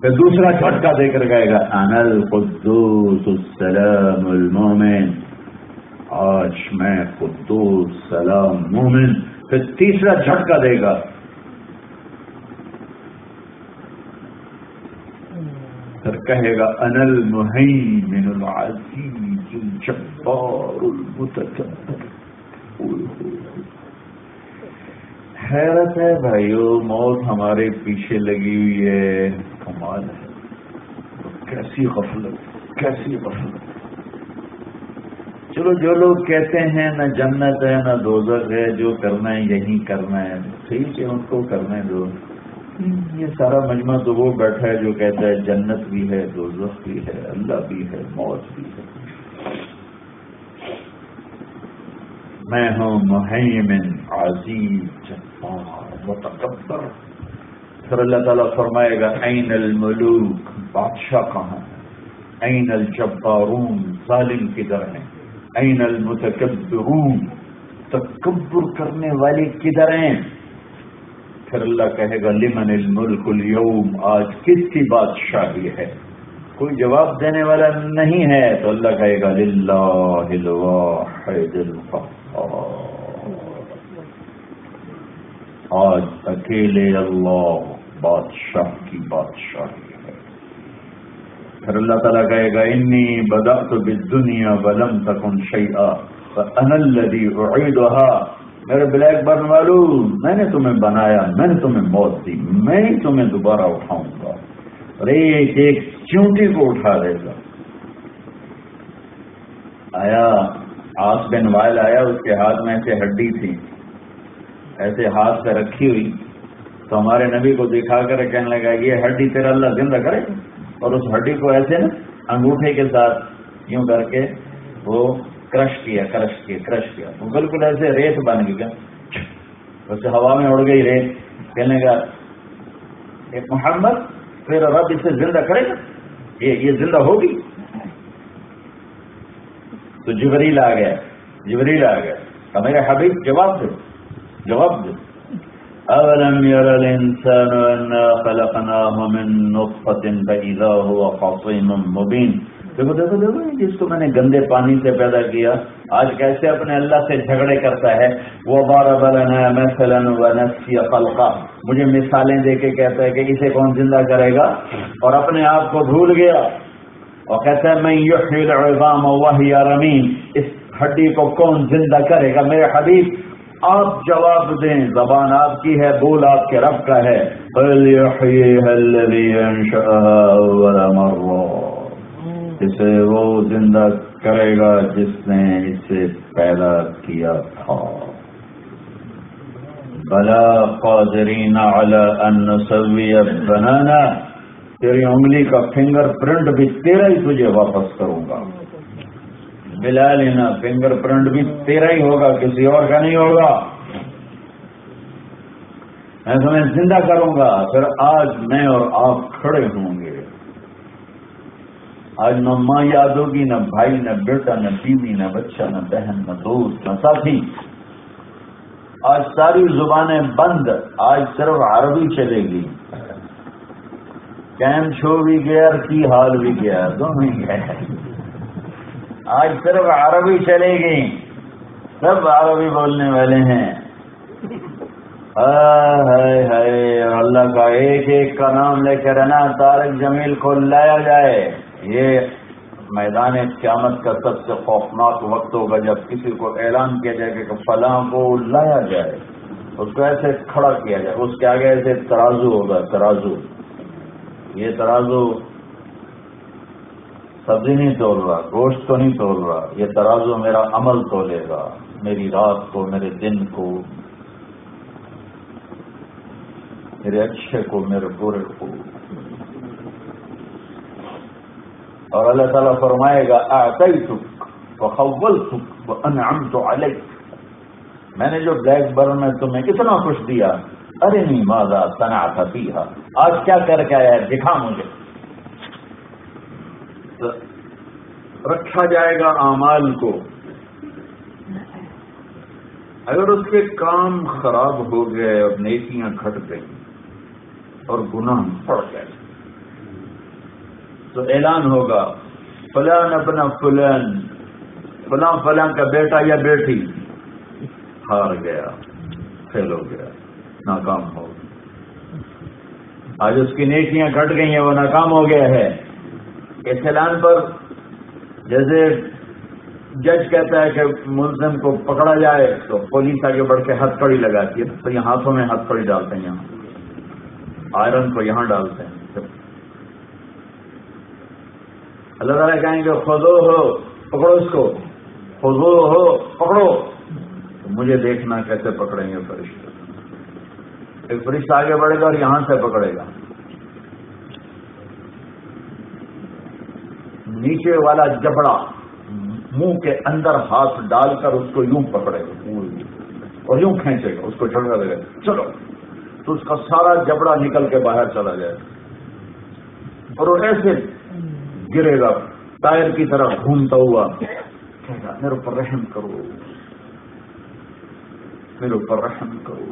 Speaker 1: پھر دوسرا جھٹکا دے کر کہے گا انا القدوس السلام المومن، آج میں قدوس سلام مومن. پھر تیسرا جھٹکا دے گا، پھر کہے گا انا المہیمن العزیز الجبار المتکبر. حیرت ہے بھائیو، موت ہمارے پیچھے لگی ہوئی ہے، کمال ہے. کیسی غفلت، کیسی غفلت. چلو جو لوگ کہتے ہیں نہ جنت ہے نہ دوزخ ہے، جو کرنا ہے یہی کرنا ہے، ٹھیک ہے ان کو کرنے دو. یہ سارا مجمع تو وہ بیٹھا ہے جو کہتا ہے جنت بھی ہے، دوزخ بھی ہے، اللہ بھی ہے، موت بھی ہے. میں ہوں مہیمن عزیز جبار متکبر. پھر اللہ تعالیٰ فرمائے گا این الملوک، بادشاہ کہاں ہے؟ این الجبارون، ظالم کدھر ہیں؟ این المتکبرون، تکبر کرنے والے کدھر ہیں؟ پھر اللہ کہے گا لمن الملک اليوم، آج کس کی بادشاہی ہے؟ کوئی جواب دینے والا نہیں ہے. تو اللہ کہے گا للہ الواحد القہار، آج اکیلے اللہ بادشاہ کی بادشاہی ہے. پھر اللہ تعالیٰ کہے گا انی بدأت بالدنیا ولم تکن شیئا فانا الذی اعیدها. میرے بلیک برن والو، میں نے تمہیں بنایا، میں نے تمہیں موت دی، میں ہی تمہیں دوبارہ اٹھاؤں گا. اور ایک ایک چونٹی کو اٹھا دے گا. آیا عاص بن وائل آیا، اس کے ہاتھ میں ایسے ہڈی تھی، ایسے ہاتھ سے رکھی ہوئی. تو ہمارے نبی کو دکھا کر کہنے لگا یہ ہڈی تیرا اللہ زندہ کرے. اور اس ہڈی کو ایسے نا انگوٹھے کے ساتھ یوں کر کے وہ کرش کیا، وہ بالکل ایسے ریت بن گیا، ویسے ہوا میں اڑ گئی ریت. کہنے لگا محمد پھر رب اسے زندہ کرے گا، یہ زندہ ہوگی. تو جبریل آ گیا کہ میرے حبیب جواب دے. اولم یر الانسان انا خلقناه من نطفة فاذا هو خصيم مبين. دیکھو جس کو میں نے گندے پانی سے پیدا کیا، آج کیسے اپنے اللہ سے جھگڑے کرتا ہے. وضرب لنا مثلا ونسي خلقه، مجھے مثالیں دے کے کہتا ہے کہ اسے کون زندہ کرے گا، اور اپنے آپ کو بھول گیا. اور کہتا ہے من یحیی العظام وهي رمیم، اس ہڈی کو کون زندہ کرے گا؟ میرے حبیب آپ جواب دیں، زبان آپ کی ہے، بول آپ کے رب کا ہے. قل یحییها الذی انشأها اول مرہ، اسے وہ زندہ کرے گا جس نے اسے پیدا کیا تھا. بلا قادرین علی ان نسوی بنانا، تیری انگلی کا فنگر پرنٹ بھی تیرا ہی تجھے واپس کروں گا. ملا لینا، فنگر پرنٹ بھی تیرا ہی ہوگا، کسی اور کا نہیں ہوگا. میں تمہیں زندہ کروں گا. پھر آج میں اور آپ کھڑے ہوں گے. آج نہ ماں یاد ہوگی، نہ بھائی، نہ بیٹا، نہ بیوی، نہ بچہ، نہ بہن، نہ دوست، نہ ساتھی. آج ساری زبانیں بند، آج صرف عربی چلے گی. کیم چھو بھی گیا، کی حال بھی گیا، دونوں ہی ہے. آج صرف عربی چلے گی، سب عربی بولنے والے ہیں. ہائے اللہ کا ایک ایک کا نام لے کر نا طارق جمیل کو لایا جائے. یہ میدان قیامت کا سب سے خوفناک وقت ہوگا جب کسی کو اعلان کیا جائے کہ فلاں کو لایا جائے، اس کو ایسے کھڑا کیا جائے، اس کے آگے ایسے ترازو ہوگا. ترازو، یہ ترازو سبزی نہیں تول رہا، گوشت تو نہیں تول رہا، یہ ترازو میرا عمل تولے گا، میری رات کو، میرے دن کو، میرے اچھے کو، میرے برے کو. اور اللہ تعالیٰ فرمائے گا اعطیتک وخولتک وانعمت علیک، میں نے جو بلیک برن میں تمہیں کتنا کچھ دیا. ارنی ماذا صنعت فیہا، آج کیا کر کے آیا ہے، دکھا مجھے. رکھا جائے گا اعمال کو. اگر اس کے کام خراب ہو گئے اور نیکیاں گھٹ گئی اور گناہ بڑھ گئے تو اعلان ہوگا فلان ابن فلان، فلاں فلاں کا بیٹا یا بیٹی ہار گیا، فیل ہو گیا، ناکام ہو گیا. آج اس کی نیکیاں گھٹ گئی ہیں، وہ ناکام ہو گیا ہے. اس اعلان پر جیسے جج کہتا ہے کہ ملزم کو پکڑا جائے تو پولیس آگے بڑھ کے ہتھ کڑی لگاتی ہے، تو یہ ہاتھوں میں ہتھ کڑی ڈالتے ہیں، یہاں آئرن کو یہاں ڈالتے ہیں. اللہ تعالیٰ کہیں گے خودو ہو پکڑو اس کو، خودو ہو پکڑو. تو مجھے دیکھنا کیسے پکڑیں گے فرشتے. ایک فرشتہ آگے بڑھے گا اور یہاں سے پکڑے گا، نیچے والا جبڑا منہ کے اندر ہاتھ ڈال کر اس کو یوں پکڑے گا اور یوں کھینچے گا، اس کو جھٹکا دے گا چلو، تو اس کا سارا جبڑا نکل کے باہر چلا جائے اور وہ ایسے گرے گا ٹائر کی طرح گھومتا ہوا، کہے گا میرے اوپر رحم کرو، میرے اوپر رحم کرو.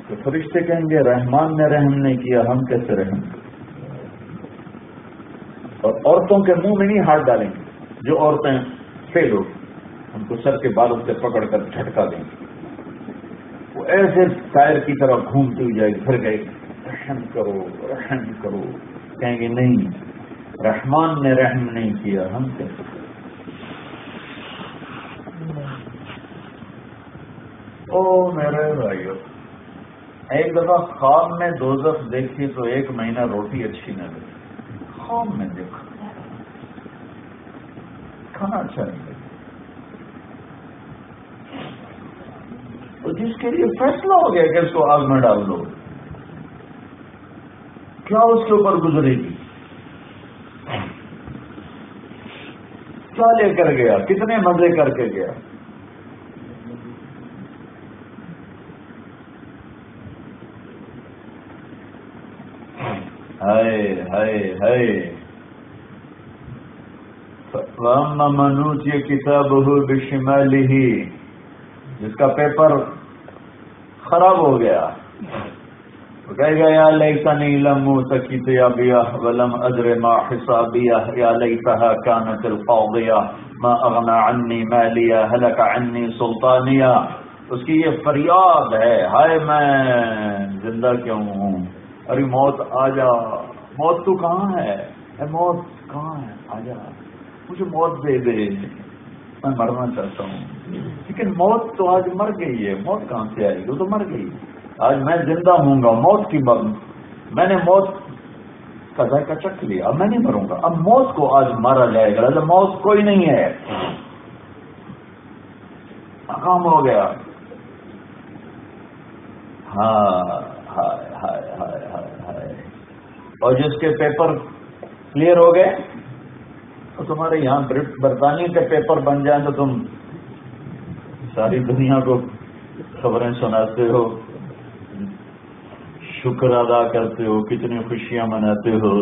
Speaker 1: تو فرشتے کہیں گے رحمان نے رحم نہیں کیا، ہم کیسے رحم کریں؟ اور عورتوں کے منہ میں نہیں ہاتھ ڈالیں گے، جو عورتیں فیل ہو ان کو سر کے بالوں سے پکڑ کر جھٹکا دیں گے، وہ ایسے ٹائر کی طرح گھومتی ہوئی جائے گی. پھر گئے رحم کرو رحم کرو، کہیں گے نہیں رحمان نے رحم نہیں کیا، ہم کیسے. او میرے بھائیو، ایک دفعہ خواب میں دوزخ دیکھی تو 1 مہینہ روٹی اچھی نہ لگی. خواب میں دیکھا کھانا اچھا نہیں لگا. تو جس کے لیے فیصلہ ہو گیا کہ اس کو آگ میں ڈال دو، کیا اس کے اوپر گزرے گی، کیا لے کر گیا، کتنے مزے کر کے گیا. ہائے ہائے ہائے. فَأَمَّا مَنْ أُوتِيَ كِتَابَهُ بِشِمَالِهِ، جس کا پیپر خراب ہو گیا تو کہے گا یا لیتنی لم اوت کتابیہ ولم ادر ما حسابیہ یا لیتہا کانت القاضیہ ما اغنى عنی مالیہ ہلک عنی سلطانیہ. اس کی یہ فریاد ہے، ہائے میں زندہ کیوں ہوں، ارے موت آ جا، موت تو کہاں ہے، اے موت کہاں ہے، آ جا مجھے موت دے دے، میں مرنا چاہتا ہوں. لیکن موت تو آج مر گئی ہے، موت کہاں سے آئے گی، وہ تو مر گئی. آج میں زندہ ہوں گا، موت کی میں نے موت کا ذائقہ چکھ لیا، اب میں نہیں مروں گا، اب موت کو آج مارا جائے گا. موت کوئی نہیں ہے، ناکام ہو گیا. ہائے ہائے ہائے ہائے ہائے. اور جس کے پیپر کلیئر ہو گئے تو تمہارے یہاں برطانیہ کے پیپر بن جائیں تو تم ساری دنیا کو خبریں سناتے ہو، شکر ادا کرتے ہو، کتنی خوشیاں مناتے ہو.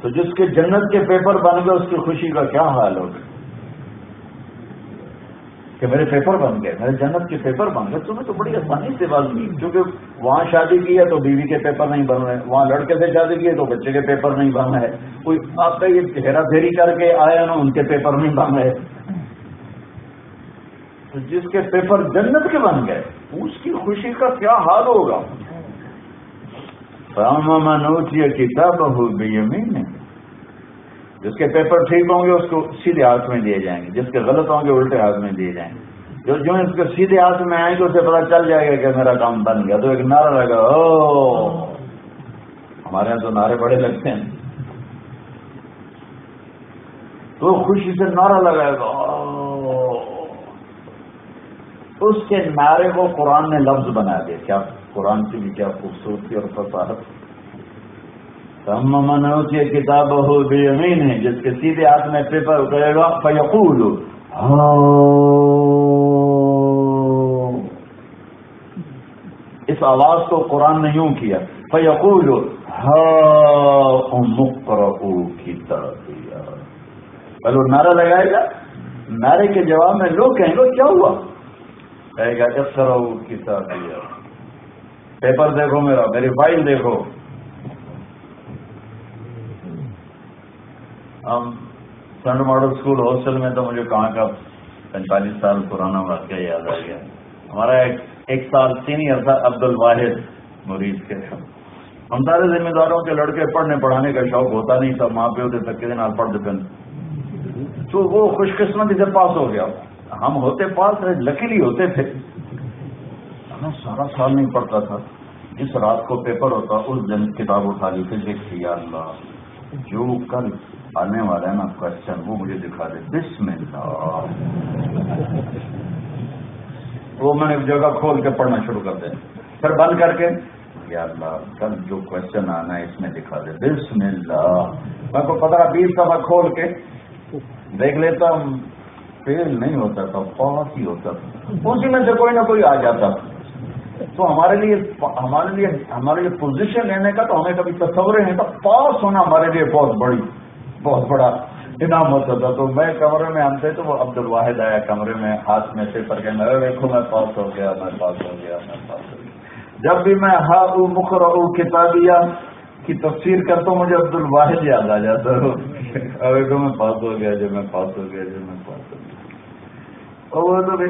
Speaker 1: تو جس کے جنت کے پیپر بن گئے اس کی خوشی کا کیا حال ہوگا کہ میرے پیپر بن گئے، میرے جنت کے پیپر بن گئے. تمہیں تو بڑی آسانی سے بات نہیں، کیونکہ وہاں شادی کی ہے تو بیوی کے پیپر نہیں بن رہے، وہاں لڑکے سے شادی کی ہے تو بچے کے پیپر نہیں بن رہے، کوئی آپ کا یہ ہیرا پھیری کر کے آیا نا ان کے پیپر نہیں بن رہے. تو جس کے پیپر جنت کے بن گئے اس کی خوشی کا کیا حال ہوگا. فَأَمَّا مَنْ أُوتِيَ كِتَابَهُ بِيَمِينِهِ، جس کے پیپر ٹھیک ہوں گے اس کو سیدھے ہاتھ میں دیے جائیں گے، جس کے غلط ہوں گے الٹے ہاتھ میں دیے جائیں گے. جو اس کے سیدھے ہاتھ میں آئیں گے اسے پتا چل جائے گا کہ میرا کام بن گیا، تو ایک نعرہ لگا. او ہمارے یہاں تو نعرے بڑے لگتے ہیں، تو خوشی سے نعرہ لگائے گا. اس کے نعرے کو قرآن نے لفظ بنا دیا. کیا قرآن کی بھی کیا خوبصورتی اور فصاحت. فَأَمَّا مَنْ أُوتِيَ كِتَابَهُ بِيَمِينِهِ، جس کے سیدھے ہاتھ میں پیپر کرے گا فَيَقُولُ اس آواز کو قرآن نے یوں کیا فَيَقُولُ اقرؤوا کتابیہ. پہلے وہ نعرہ لگائے گا، نعرے کے جواب میں لوگ کہیں گے کیا ہوا؟ کہے گا اقرؤوا کتابیہ، پیپر دیکھو میرا، میری فائل دیکھو. ہم سینٹ ماڈل اسکول ہاسٹل میں تو مجھے کہاں کا 45 سال پرانا واقعہ یاد آ گیا. ہمارا ایک سال سینئر تھا عبد الواحد مرید کے. ہم سارے ذمہ داروں کے لڑکے پڑھنے پڑھانے کا شوق ہوتا نہیں تھا، ماں پیو تک کے دن آپ پڑھ دیتے. تو وہ خوش قسمتی سے پاس ہو گیا. ہم ہوتے پاس لکیلی ہوتے تھے. ہمیں سارا سال نہیں پڑھتا تھا. جس رات کو پیپر ہوتا اس دن کتاب اٹھا لی فزکس کی. یا اللہ جو کل آنے والا ہے نا کوشچن وہ مجھے دکھا دے. بسم اللہ. وہ میں نے جگہ کھول کے پڑھنا شروع کر دے، پھر بند کر کے یا اللہ کل جو کوشچن آنا ہے اس میں دکھا دے. بسم اللہ. میں کو 15-20 دفعہ کھول کے دیکھ لیتا ہوں، فیل نہیں ہوتا تھا، پاس ہی ہوتا تھا. اسی میں سے کوئی نہ کوئی آ جاتا. تو ہمارے لیے پوزیشن لینے کا تو ہمیں کبھی تصور نہیں تھا. پاس ہونا ہمارے لیے بہت بڑا انعام ہوتا تھا. تو میں کمرے میں ہم تھے تو وہ عبد الواحد آیا کمرے میں، ہاتھ میں سے پر کے میں دیکھو میں پاس ہو گیا، میں پاس ہو گیا، میں پاس ہو گیا. جب بھی میں اقرؤوا کتابیہ کی تفسیر کرتا ہوں مجھے عبد الواحد یاد آ جاتا ہے. دیکھو میں پاس ہو گیا، جو میں پاس ہو گیا، جو میں پاس ہو گیا. اور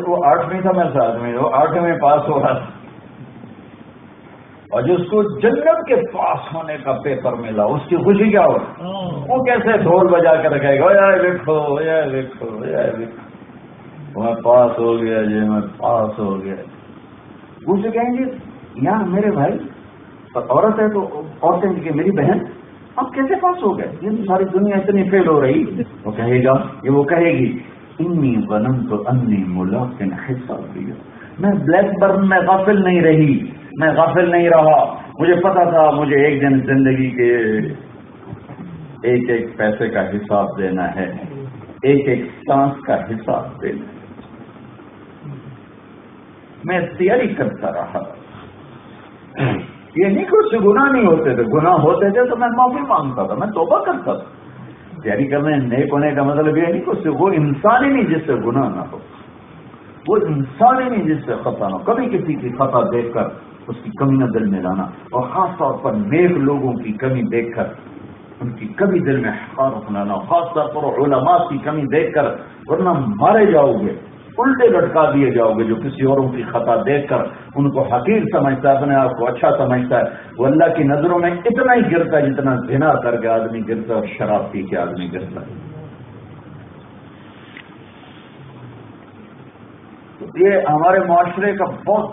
Speaker 1: وہ 8ویں تھا، میں 7ویں، وہ 8ویں میں پاس ہو رہا تھا. اور جس کو جنت کے پاس ہونے کا پیپر ملا اس کی خوشی کیا ہو؟ وہ کیسے ڈھول بجا کے رکھے گا، لکھو لکھو لکھو، میں پاس ہو گیا جی، میں پاس ہو گیا. وہ سے کہیں گے یار میرے بھائی عورت ہے تو عورتیں کہ میری بہن آپ کیسے پاس ہو گئے؟ یہ ساری دنیا اتنی فیل ہو رہی. وہ کہے گا، وہ کہے گی انی ظننت انی ملاق حسابیہ. میں بلیک برن میں غافل نہیں رہی، میں غافل نہیں رہا. مجھے پتا تھا مجھے ایک دن زندگی کے ایک ایک پیسے کا حساب دینا ہے، ایک ایک سانس کا حساب دینا ہے. میں تیاری کرتا رہا. یہ نہیں کہ اس سے گناہ نہیں ہوتے تھے، گناہ ہوتے تھے تو میں معافی مانگتا تھا، میں توبہ کرتا تھا. تیاری کرنے نیک ہونے کا مطلب یہ نہیں کہ اس سے وہ انسان ہی نہیں جس سے گناہ نہ ہو، وہ انسان ہی نہیں جس سے خطا نہ ہو. کبھی کسی کی خطا دیکھ کر اس کی کمی نہ دل میں لانا، اور خاص طور پر نیک لوگوں کی کمی دیکھ کر ان کی کمی دل میں حقارت لانا، خاص طور پر علماء کی کمی دیکھ کر، ورنہ مارے جاؤ گے، الٹے لٹکا دیے جاؤ گے. جو کسی اوروں کی خطا دیکھ کر ان کو حقیر سمجھتا ہے، اپنے آپ کو اچھا سمجھتا ہے، وہ اللہ کی نظروں میں اتنا ہی گرتا ہے جتنا زنا کر کے آدمی گرتا ہے اور شراب پی کے آدمی گرتا ہے. یہ ہمارے معاشرے کا بہت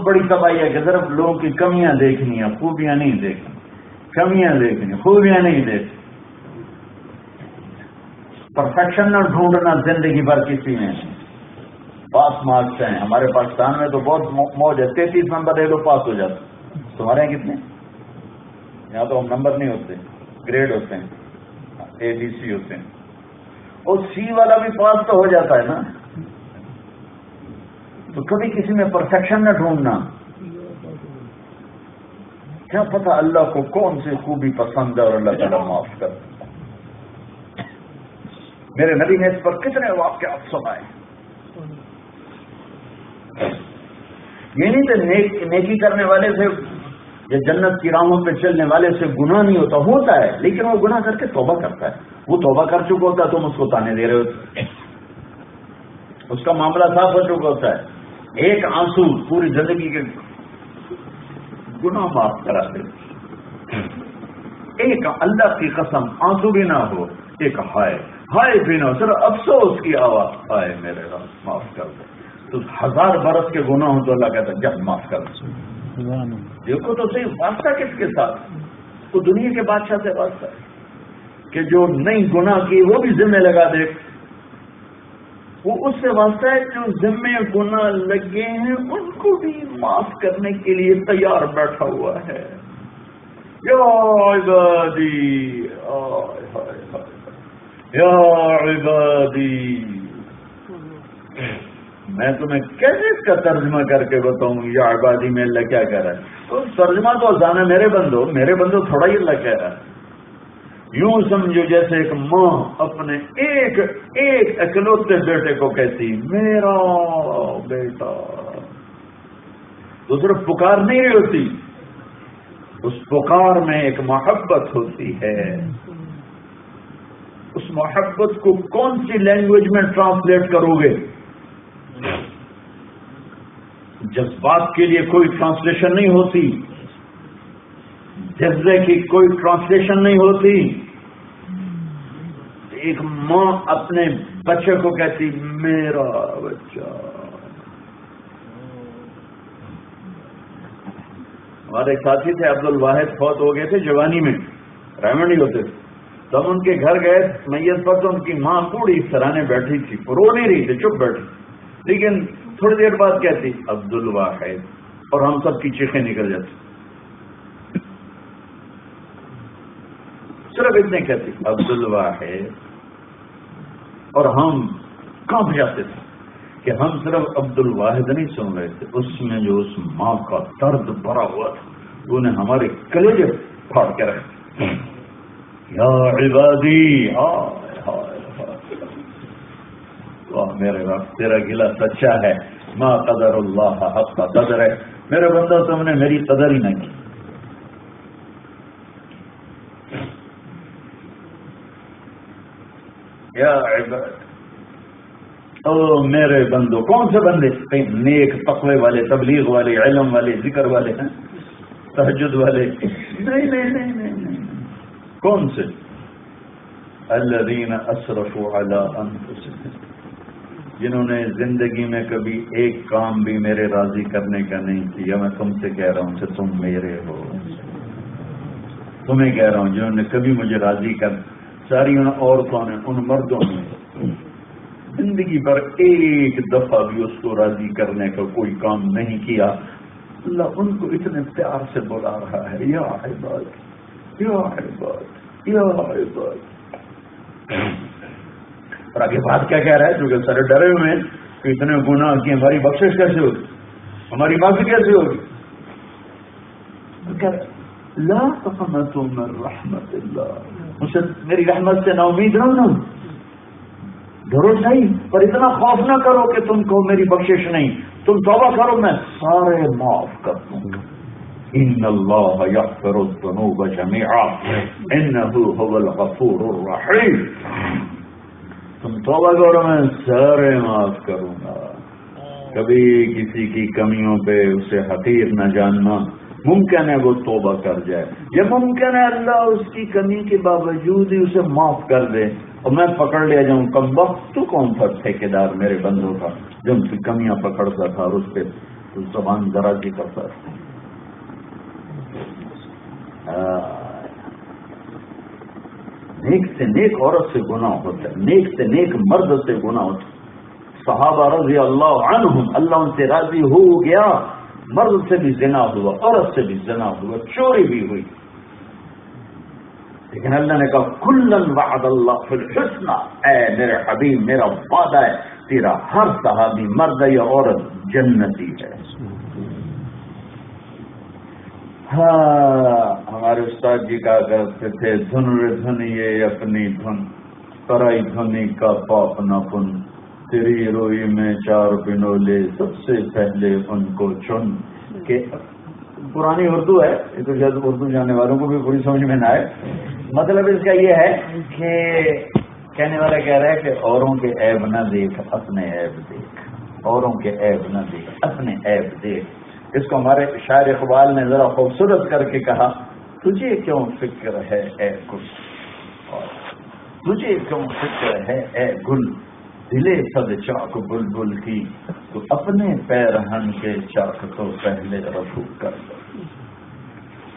Speaker 1: بڑی تباہی ہے کہ صرف لوگوں کی کمیاں دیکھنی ہیں، خوبیاں نہیں دیکھنی. کمیاں دیکھنی، خوبیاں نہیں دیکھنی. پرفیکشن نہ ڈھونڈنا زندگی بھر کسی میں. پاس مارکس ہیں ہمارے پاکستان میں تو بہت موج ہے، 33 نمبر دے دو پاس ہو جاتا. تمہارے یہاں کتنے؟ یہاں تو نمبر نہیں ہوتے، گریڈ ہوتے ہیں، ABC ہوتے ہیں. اور C والا بھی پاس تو ہو جاتا ہے نا. تو کبھی کسی میں پرفیکشن نہ ڈھونڈنا. کیا پتا اللہ کو کون سی خوبی پسند ہے اور اللہ تعالیٰ معاف کر. میرے نبی نے اس پر کتنے واقعات سنائے. یہ نہیں کہ نیکی کرنے والے سے یا جنت کی راہوں پہ چلنے والے سے گناہ نہیں ہوتا ہے، لیکن وہ گناہ کر کے توبہ کرتا ہے. وہ توبہ کر چکا ہوتا ہے، تم اس کو تانے دے رہے ہوتے، اس کا معاملہ صاف ہو چکا ہوتا ہے. ایک آنسو پوری زندگی کے گناہ معاف کرا دے. ایک اللہ کی قسم آنسو بھی نہ ہو، ایک ہائے بھی نہ ہو، صرف افسوس کی آواز، ہائے میرے رب معاف کر دے. تو 1000 برس کے گناہ ہو تو اللہ کہتا ہے جب معاف کر دے. دیکھو تو صحیح واسطہ کس کے ساتھ؟ تو دنیا کے بادشاہ سے واسطہ ہے کہ جو نئی گناہ کی وہ بھی ذمہ لگا دے. وہ اس سے واسطہ ہے جو ذمہ گناہ لگے ہیں ان کو بھی معاف کرنے کے لیے تیار بیٹھا ہوا ہے. یا عبادی یا عبادی میں تمہیں کیسے اس کا ترجمہ کر کے بتاؤں یا عبادی میں اللہ کیا کہہ رہا ہے؟ تو ترجمہ تو آسان ہے، میرے بندو تھوڑا ہی اللہ کہہ رہا ہے۔ یوں سمجھو جیسے ایک ماں اپنے ایک اکلوتے بیٹے کو کہتی میرا بیٹا، تو صرف پکار نہیں رہی ہوتی، اس پکار میں ایک محبت ہوتی ہے۔ اس محبت کو کون سی لینگویج میں ٹرانسلیٹ کرو گے؟ جذبات کے لیے کوئی ٹرانسلیشن نہیں ہوتی، جذبے کی کوئی ٹرانسلیشن نہیں ہوتی۔ ایک ماں اپنے بچے کو کہتی میرا بچہ۔ ہمارے ساتھی تھے عبد الواحد، فوت ہو گئے تھے جوانی میں، رائمنڈ ہی ہوتے تھے۔ تو ہم ان کے گھر گئے میت پر، تو ان کی ماں بوڑھی سرانے بیٹھی تھی، رو نہیں رہی تھی، چپ بیٹھی، لیکن تھوڑی دیر بعد کہتی عبد الواحد، اور ہم سب کی چیخیں نکل جاتی، صرف اتنے کہتی عبد الواحد، اور ہم کانپ جاتے تھے کہ ہم صرف عبد الواحد نہیں سن رہے تھے، اس میں جو اس ماں کا درد بھرا ہوا تھا انہیں ہمارے کلیجے پھاڑ کے رکھے۔ یا عبادی، میرے رب تیرا گلا سچا ہے، ما قدر اللہ حق قدر ہے، میرے بندہ تم نے میری قدر ہی نہ کی۔ یا عباد، او میرے بندو، کون سے بندے؟ نیک تقوی والے، تبلیغ والے، علم والے، ذکر والے ہیں، تہجد والے؟ نہیں، کون سے؟ الذین اسرفوا علی انفسہم، جنہوں نے زندگی میں کبھی ایک کام بھی میرے راضی کرنے کا نہیں کیا۔ میں تم سے کہہ رہا ہوں کہ تم میرے ہو، تمہیں کہہ رہا ہوں جنہوں نے کبھی مجھے راضی کر، ساری ان عورتوں نے، ان مردوں نے زندگی پر ایک دفعہ بھی اس کو راضی کرنے کا کوئی کام نہیں کیا، اللہ ان کو اتنے پیار سے بلا رہا ہے، یا عباد، یا عباد، یا عباد۔ اور آگے بات کیا کہہ رہا ہے؟ کیونکہ سارے ڈرے ہوئے ہیں کہ اتنے گناہ کی ہماری بخشش کیسے ہوگی، ہماری معافی کیسے ہوگی؟ لا تقنطوا من رحمت اللہ، مجھے میری رحمت سے نا امید نہ ہونا، ڈرو نہیں، پر اتنا خوف نہ کرو کہ تم کو میری بخشش نہیں، تم توبہ کرو میں سارے معاف کر دوں گا۔ ان اللہ یغفر الذنوب جميعا انہ هو الغفور الرحیم، تم توبہ کرو میں سارے معاف کروں گا۔ کبھی کسی کی کمیوں پہ اسے حقیر نہ جاننا، ممکن ہے وہ توبہ کر جائے، یا ممکن ہے اللہ اس کی کمی کے باوجود ہی اسے معاف کر دے اور میں پکڑ لیا جاؤں کم وقت۔ تو کون تھا ٹھیکیدار میرے بندوں کا جو ان کی کمیاں پکڑتا تھا اور اس پہ زبان درازی کرتا تھا؟ نیک سے نیک عورت سے گناہ ہوتا ہے، نیک سے نیک مرد سے گناہ ہوتا ہے۔ صحابہ رضی اللہ عنہم، اللہ ان سے راضی ہو گیا، مرد سے بھی زنا ہوا، عورت سے بھی زنا ہوا، چوری بھی ہوئی، لیکن اللہ نے کہا کلن وعد اللہ فی الحسنى، اے میرے حبیب میرا وعدہ ہے تیرا ہر صحابی مرد یا عورت جنتی ہے۔ ہاں، ہمارے استاد جی کہا کرتے تھے دھن رے دھن یہ اپنی دھن، پرائی دھنی کا پاپ نہ پن، تیری روئی میں چار پنولے سب سے پہلے ان کو چن۔ کہ پرانی اردو ہے، یہ تو شاید اردو جاننے والوں کو بھی پوری سمجھ میں نہ آئے، مطلب اس کا یہ ہے کہ کہنے والا کہہ رہا ہے کہ اوروں کے عیب نہ دیکھ اپنے عیب دیکھ، اوروں کے عیب نہ دیکھ اپنے عیب دیکھ۔ اس کو ہمارے شاعر اقبال نے ذرا خوبصورت کر کے کہا تجھے کیوں فکر ہے اے گل، تجھے کیوں فکر ہے اے گل، دلے صد چاک بلبل کی، تو اپنے پیرہن کے چاک تو پہلے رفو کر دو۔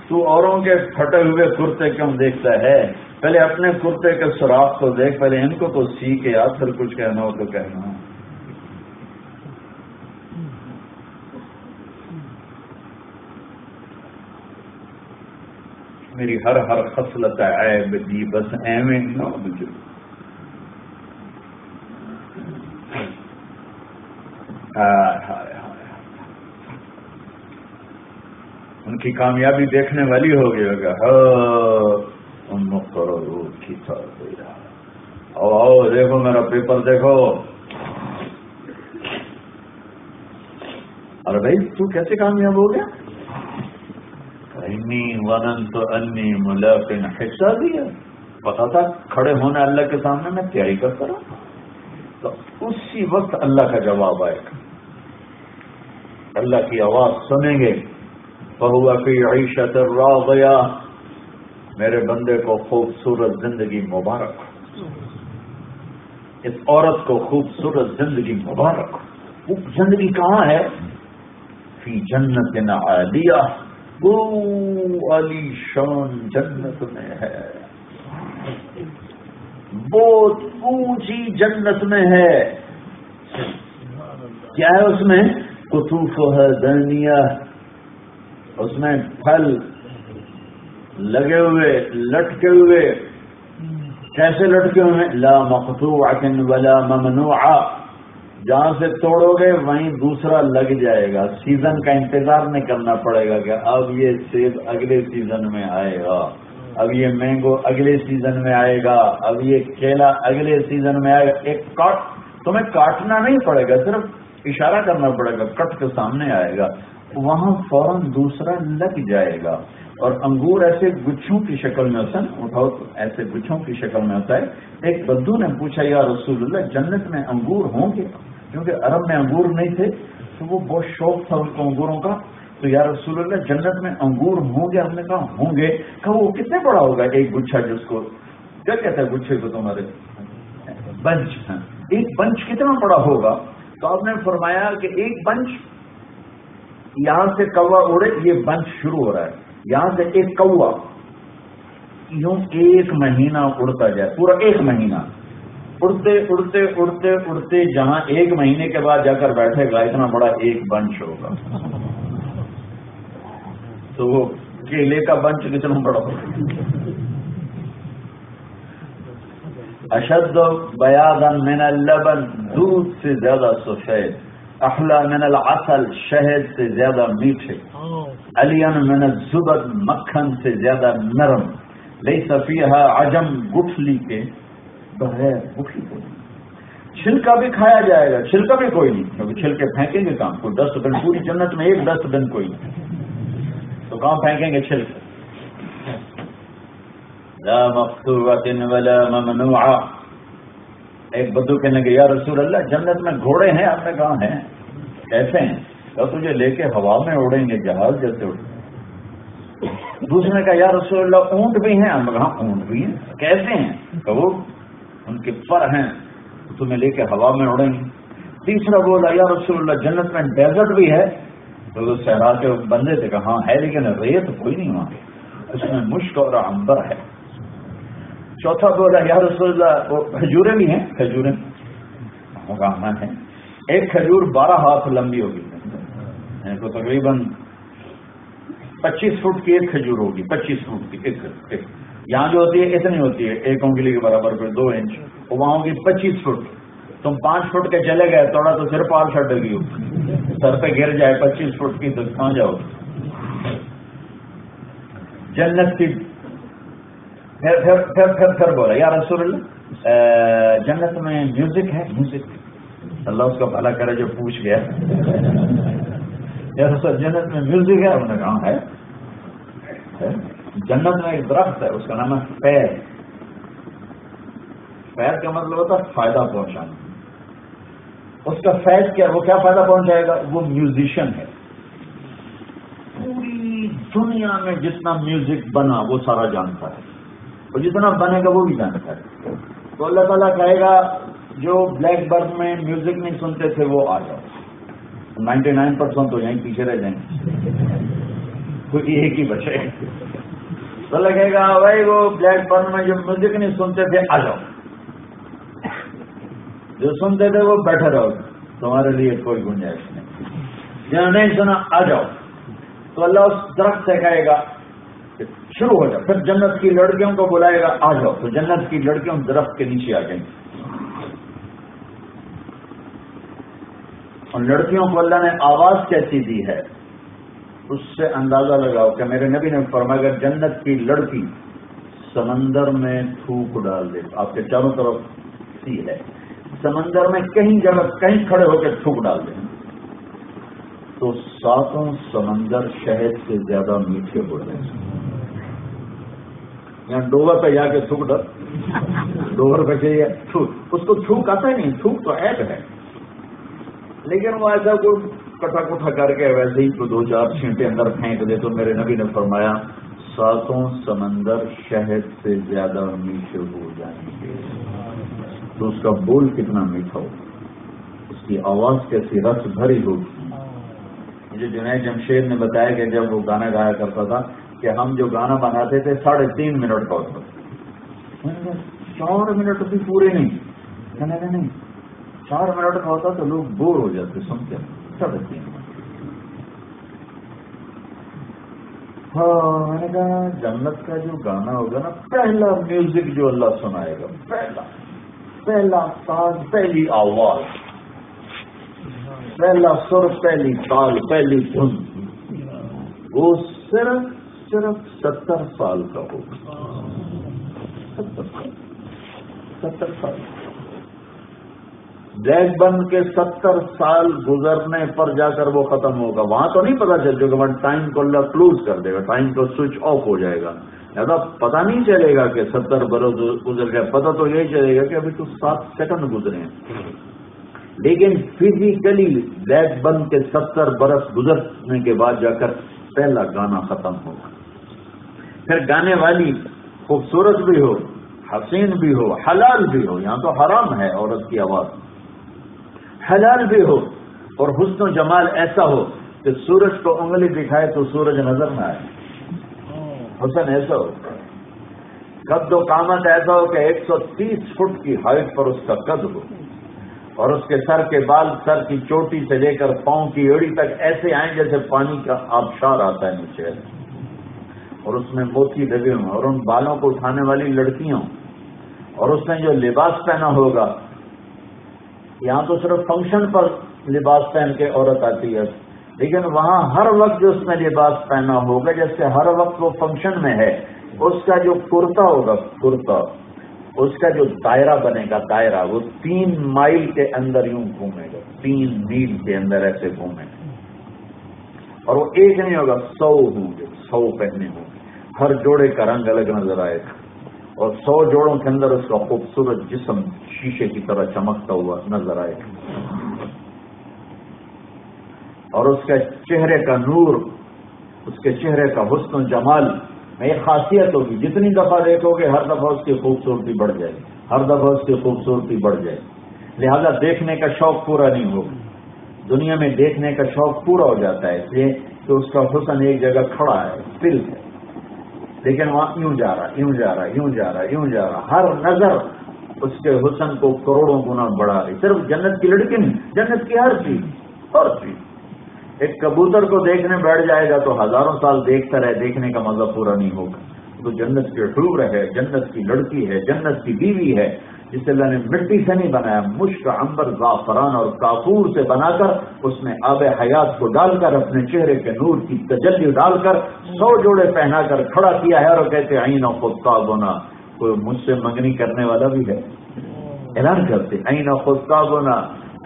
Speaker 1: تو اوروں کے پھٹے ہوئے کرتے کیوں دیکھتا ہے؟ پہلے اپنے کرتے کے سوراخ کو دیکھ، پہلے ان کو تو سی کے آ، پھر کچھ کہنا ہو تو کہنا۔ میری ہر خصلت عیب دی بس ایویں نہ مجھے، ان کی کامیابی دیکھنے والی ہوگی ہوگا کرو او دیکھو میرا پیپر دیکھو. ارے بھائی تو کیسے کامیاب ہو گیا؟ انی ظننت انی ملاق حسابی ہے، پتا تھا کھڑے ہونے اللہ کے سامنے میں تیاری کرتا رہا. تو اسی وقت اللہ کا جواب آئے گا، اللہ کی آواز سنیں گے. فَهُوَ فِي عِيشَةٍ رَاضِيَةٍ، میرے بندے کو خوبصورت زندگی مبارک، اس عورت کو خوبصورت زندگی مبارک. وہ زندگی کہاں ہے؟ فی جنت عالیہ، وہ عالی شان جنت میں ہے، بہت اونچی جنت میں ہے. کیا ہے اس میں؟ قطوفها دانیہ، اس میں پھل لگے ہوئے لٹکے ہوئے. کیسے لٹکے ہوئے؟ لا مقطوعۃ ولا ممنوعہ، جہاں سے توڑو گے وہیں دوسرا لگ جائے گا. سیزن کا انتظار نہیں کرنا پڑے گا کہ اب یہ سیب اگلے سیزن میں آئے گا، اب یہ مینگو اگلے سیزن میں آئے گا، اب یہ کیلا اگلے سیزن میں آئے گا. تمہیں کاٹنا نہیں پڑے گا، صرف اشارہ کرنا پڑے گا، کٹ کے سامنے آئے گا، وہاں فوراً دوسرا لگ جائے گا. اور انگور ایسے گچھوں کی شکل میں ہوتا ہے، اٹھاؤ تو ایسے گچھوں کی شکل میں ہوتا ہے. ایک بدو نے پوچھا یا رسول اللہ جنت میں انگور ہوں گے؟ کیونکہ عرب میں انگور نہیں تھے تو وہ بہت شوق تھا ان کو انگوروں کا. تو یا رسول اللہ جنت میں انگور ہوں گے؟ ہم نے کہا ہوں گے. کہا وہ کتنے بڑا ہوگا ایک گچھا؟ جس کو کیا کہتا ہے گچھے کو تمہارے؟ بنچ. ایک بنچ کتنا بڑا ہوگا؟ تو آپ نے فرمایا کہ ایک بنچ یہاں سے کوا اڑے، یہ بنچ شروع ہو رہا ہے یہاں سے، ایک کوا یوں 1 مہینہ اڑتا جائے، پورا 1 مہینہ اڑتے اڑتے اڑتے اڑتے جہاں 1 مہینے کے بعد جا کر بیٹھے گا اتنا بڑا ایک بنچ ہوگا. تو وہ کیلے کا بنچ کتنا بڑا ہوگا؟ اشد بیاضا من اللبن، دودھ سے زیادہ سفید. احلا من العسل، شہد سے زیادہ میٹھے. الین من الزبد، مکھن سے زیادہ نرم. لیس فیہا عجم، گٹھلی کے بغیر گٹھلی کوئی نہیں. چھلکا بھی کھایا جائے گا، چھلکا بھی کوئی نہیں، کیونکہ چھلکے پھینکیں گے کہاں؟ کوئی ڈسٹ بن پوری جنت میں ایک ڈسٹ بن کوئی نہیں، تو کہاں پھینکیں گے چھلکے؟ لا مقطوعۃ ولا ممنوعہ. ایک بدو کہنے لگے یا رسول اللہ جنت میں گھوڑے ہیں؟ آپ نے کہا ہیں. کیسے ہیں؟ تو تجھے لے کے ہوا میں اڑیں گے جہاز جیسے اڑیں. دوسرے نے کہا یا رسول اللہ اونٹ بھی ہیں؟ ہم نے کہا اونٹ بھی ہیں. کیسے ہیں؟ کہ وہ ان کے پر ہیں، تمہیں لے کے ہوا میں اڑیں گے. تیسرا بولا یا رسول اللہ جنت میں ڈیزرٹ بھی ہے؟ تو وہ صحرا کے بندے تھے، کہا ہاں ہے لیکن ریت کوئی نہیں وہاں، اس میں مشک اور عنبر ہے. چوتھا بولا یا رسول اللہ وہ کھجوریں بھی ہیں؟ کھجوریں ہوگا ہے. ایک کھجور 12 ہاتھ لمبی ہوگی، تو تقریباً 25 فٹ کی ایک کھجور ہوگی، 25 فٹ کی ایک. یہاں جو ہوتی ہے اتنی ہوتی ہے 1 انگلی کے برابر، کوئی 2 انچ، وہاں ہوگی 25 فٹ. تم 5 فٹ کے چلے گئے تھوڑا تو صرف پال چھٹ گئی، سر پہ گر جائے 25 فٹ کی تو کہاں جاؤ؟ جنت کی. پھر بولا یا رسول اللہ جنت میں میوزک ہے؟ میوزک. اللہ اس کا بھلا کرے جو پوچھ گیا یا رسول جنت میں میوزک ہے؟ انہوں نے کہا ہے. جنت میں ایک درخت ہے اس کا نام ہے فیض. فیض کا مطلب ہوتا ہے فائدہ پہنچانا. اس کا فیض کیا؟ وہ کیا فائدہ پہنچائے گا؟ وہ میوزیشین ہے. پوری دنیا میں جتنا میوزک بنا وہ سارا جانتا ہے، اور جتنا بنے گا وہ بھی جانتا ہے. تو اللہ تعالیٰ کہے گا جو بلیک برڈ میں میوزک نہیں سنتے تھے وہ آ جاؤ. 99% تو یہیں پیچھے رہ جائیں گے، کوئی ایک ہی بچے. تو اللہ کہے گا بھائی وہ بلیک برڈ میں جو میوزک نہیں سنتے تھے آ جاؤ، جو سنتے تھے وہ بیٹھے رہو، تمہارے لیے کوئی گنجائش نہیں. جہاں نہیں سنا آ جاؤ. تو اللہ اس درخت سے کہے گا شروع ہو جاؤ. پھر جنت کی لڑکیوں کو بلائے گا آ جاؤ، تو جنت کی لڑکیوں درخت کے نیچے آ جائیں گی. ان لڑکیوں کو اللہ نے آواز کیسی دی ہے اس سے اندازہ لگاؤ کہ میرے نبی نے فرمایا اگر جنت کی لڑکی سمندر میں تھوک ڈال دے، آپ کے چاروں طرف سی ہے، سمندر میں کہیں جگہ کہیں کھڑے ہو کے تھوک ڈال دیں تو 7 سمندر شہد سے زیادہ میٹھے ہو جائیں۔ یہاں ڈوبر پہ جا کے تھوک ڈال، ڈوبر پہ چاہیے تھوک، اس کو تھوک آتا ہی نہیں، تھوک تو عیب ہے، لیکن وہ ایسا کوئی کٹا کٹا کر کے ویسے ہی تو 2-4 چھینٹے اندر پھینک دے تو میرے نبی نے فرمایا 7 سمندر شہد سے زیادہ میٹھے ہو جائیں گے۔ تو اس کا بول کتنا میٹھا ہو، اس کی آواز کیسی رس بھری ہوگی۔ مجھے جنید جمشید نے بتایا کہ جب وہ گانا گایا کرتا تھا کہ ہم جو گانا بناتے تھے 3.5 منٹ کا ہوتا تھا، 4 منٹ بھی پورے نہیں، کہنے کا نہیں 4 منٹ کا ہوتا تو لوگ بور ہو جاتے سنتے، 3.5 منٹ۔ ہاں میں نے کہا جنت کا جو گانا ہوگا نا، پہلا میوزک جو اللہ سنائے گا، پہلا ساز، پہلی آواز، پہلا سر، پہلی تال، پہلی دھن، وہ صرف 70 سال کا ہوگا، 70 سال۔ بلیک بن کے 70 سال گزرنے پر جا کر وہ ختم ہوگا، وہاں تو نہیں پتا چل جائے گا، ٹائم کو اللہ کلوز کر دے گا، ٹائم کو سوئچ آف ہو جائے گا، لہذا پتا نہیں چلے گا کہ 70 برس گزر گئے، پتا تو یہی چلے گا کہ ابھی تو 7 سیکنڈ گزرے ہیں، لیکن فزیکلی بلیک بن کے 70 برس گزرنے کے بعد جا کر پہلا گانا ختم ہوگا۔ پھر گانے والی خوبصورت بھی ہو، حسین بھی ہو، حلال بھی ہو، یہاں تو حرام ہے عورت کی آواز، حلال بھی ہو، اور حسن و جمال ایسا ہو کہ سورج کو انگلی دکھائے تو سورج نظر نہ آئے، حسن ایسا ہو، قد و قامت ایسا ہو کہ 130 فٹ کی ہائٹ پر اس کا قد ہو، اور اس کے سر کے بال، سر کی چوٹی سے لے کر پاؤں کی ایڑی تک ایسے آئیں جیسے پانی کا آبشار آتا ہے نیچے، اور اس میں موتی لگے ہوں، اور ان بالوں کو اٹھانے والی لڑکیاں، اور اس نے جو لباس پہنا ہوگا، یہاں تو صرف فنکشن پر لباس پہن کے عورت آتی ہے، لیکن وہاں ہر وقت جو اس نے لباس پہنا ہوگا، جیسے ہر وقت وہ فنکشن میں ہے، اس کا جو کرتا ہوگا، کرتا، اس کا جو دائرہ بنے گا، دائرہ وہ 3 مائل کے اندر یوں گھومے گا، 3 میل کے اندر ایسے گھومے گا، اور وہ ایک نہیں ہوگا، 100 ہوں گے، 100 پہنے ہوں گے، ہر جوڑے کا رنگ الگ نظر آئے گا، اور 100 جوڑوں کے اندر اس کا خوبصورت جسم شیشے کی طرح چمکتا ہوا نظر آئے گا، اور اس کے چہرے کا نور، اس کے چہرے کا حسن و جمال میں ایک خاصیت ہوگی، جتنی دفعہ دیکھو گے ہر دفعہ اس کی خوبصورتی بڑھ جائے گی، ہر دفعہ اس کی خوبصورتی بڑھ جائے گی، لہذا دیکھنے کا شوق پورا نہیں ہوگا، دنیا میں دیکھنے کا شوق پورا ہو جاتا ہے، اس لیے کہ اس کا حسن ایک جگہ کھڑا ہے، اسٹل ہے، لیکن وہاں یوں جا رہا، یوں جا رہا، یوں جا رہا، یوں جا رہا، ہر نظر اس کے حسن کو کروڑوں گنا بڑھا رہی، صرف جنت کی لڑکی نہیں، جنت کی ہر چیز۔ ایک کبوتر کو دیکھنے بیٹھ جائے گا تو ہزاروں سال دیکھتا رہے، دیکھنے کا مزہ پورا نہیں ہوگا، تو جنت کے حور ہے، جنت کی لڑکی ہے، جنت کی بیوی ہے، جسے اللہ نے مٹی سے نہیں بنایا، مشک، عنبر، زعفران اور کافور سے بنا کر اس میں آب حیات کو ڈال کر اپنے چہرے کے نور کی تجلی ڈال کر 100 جوڑے پہنا کر کھڑا کیا ہے، اور کہتے عین خطابنا، کوئی مجھ سے منگنی کرنے والا بھی ہے، اعلان کرتے عین خطابنا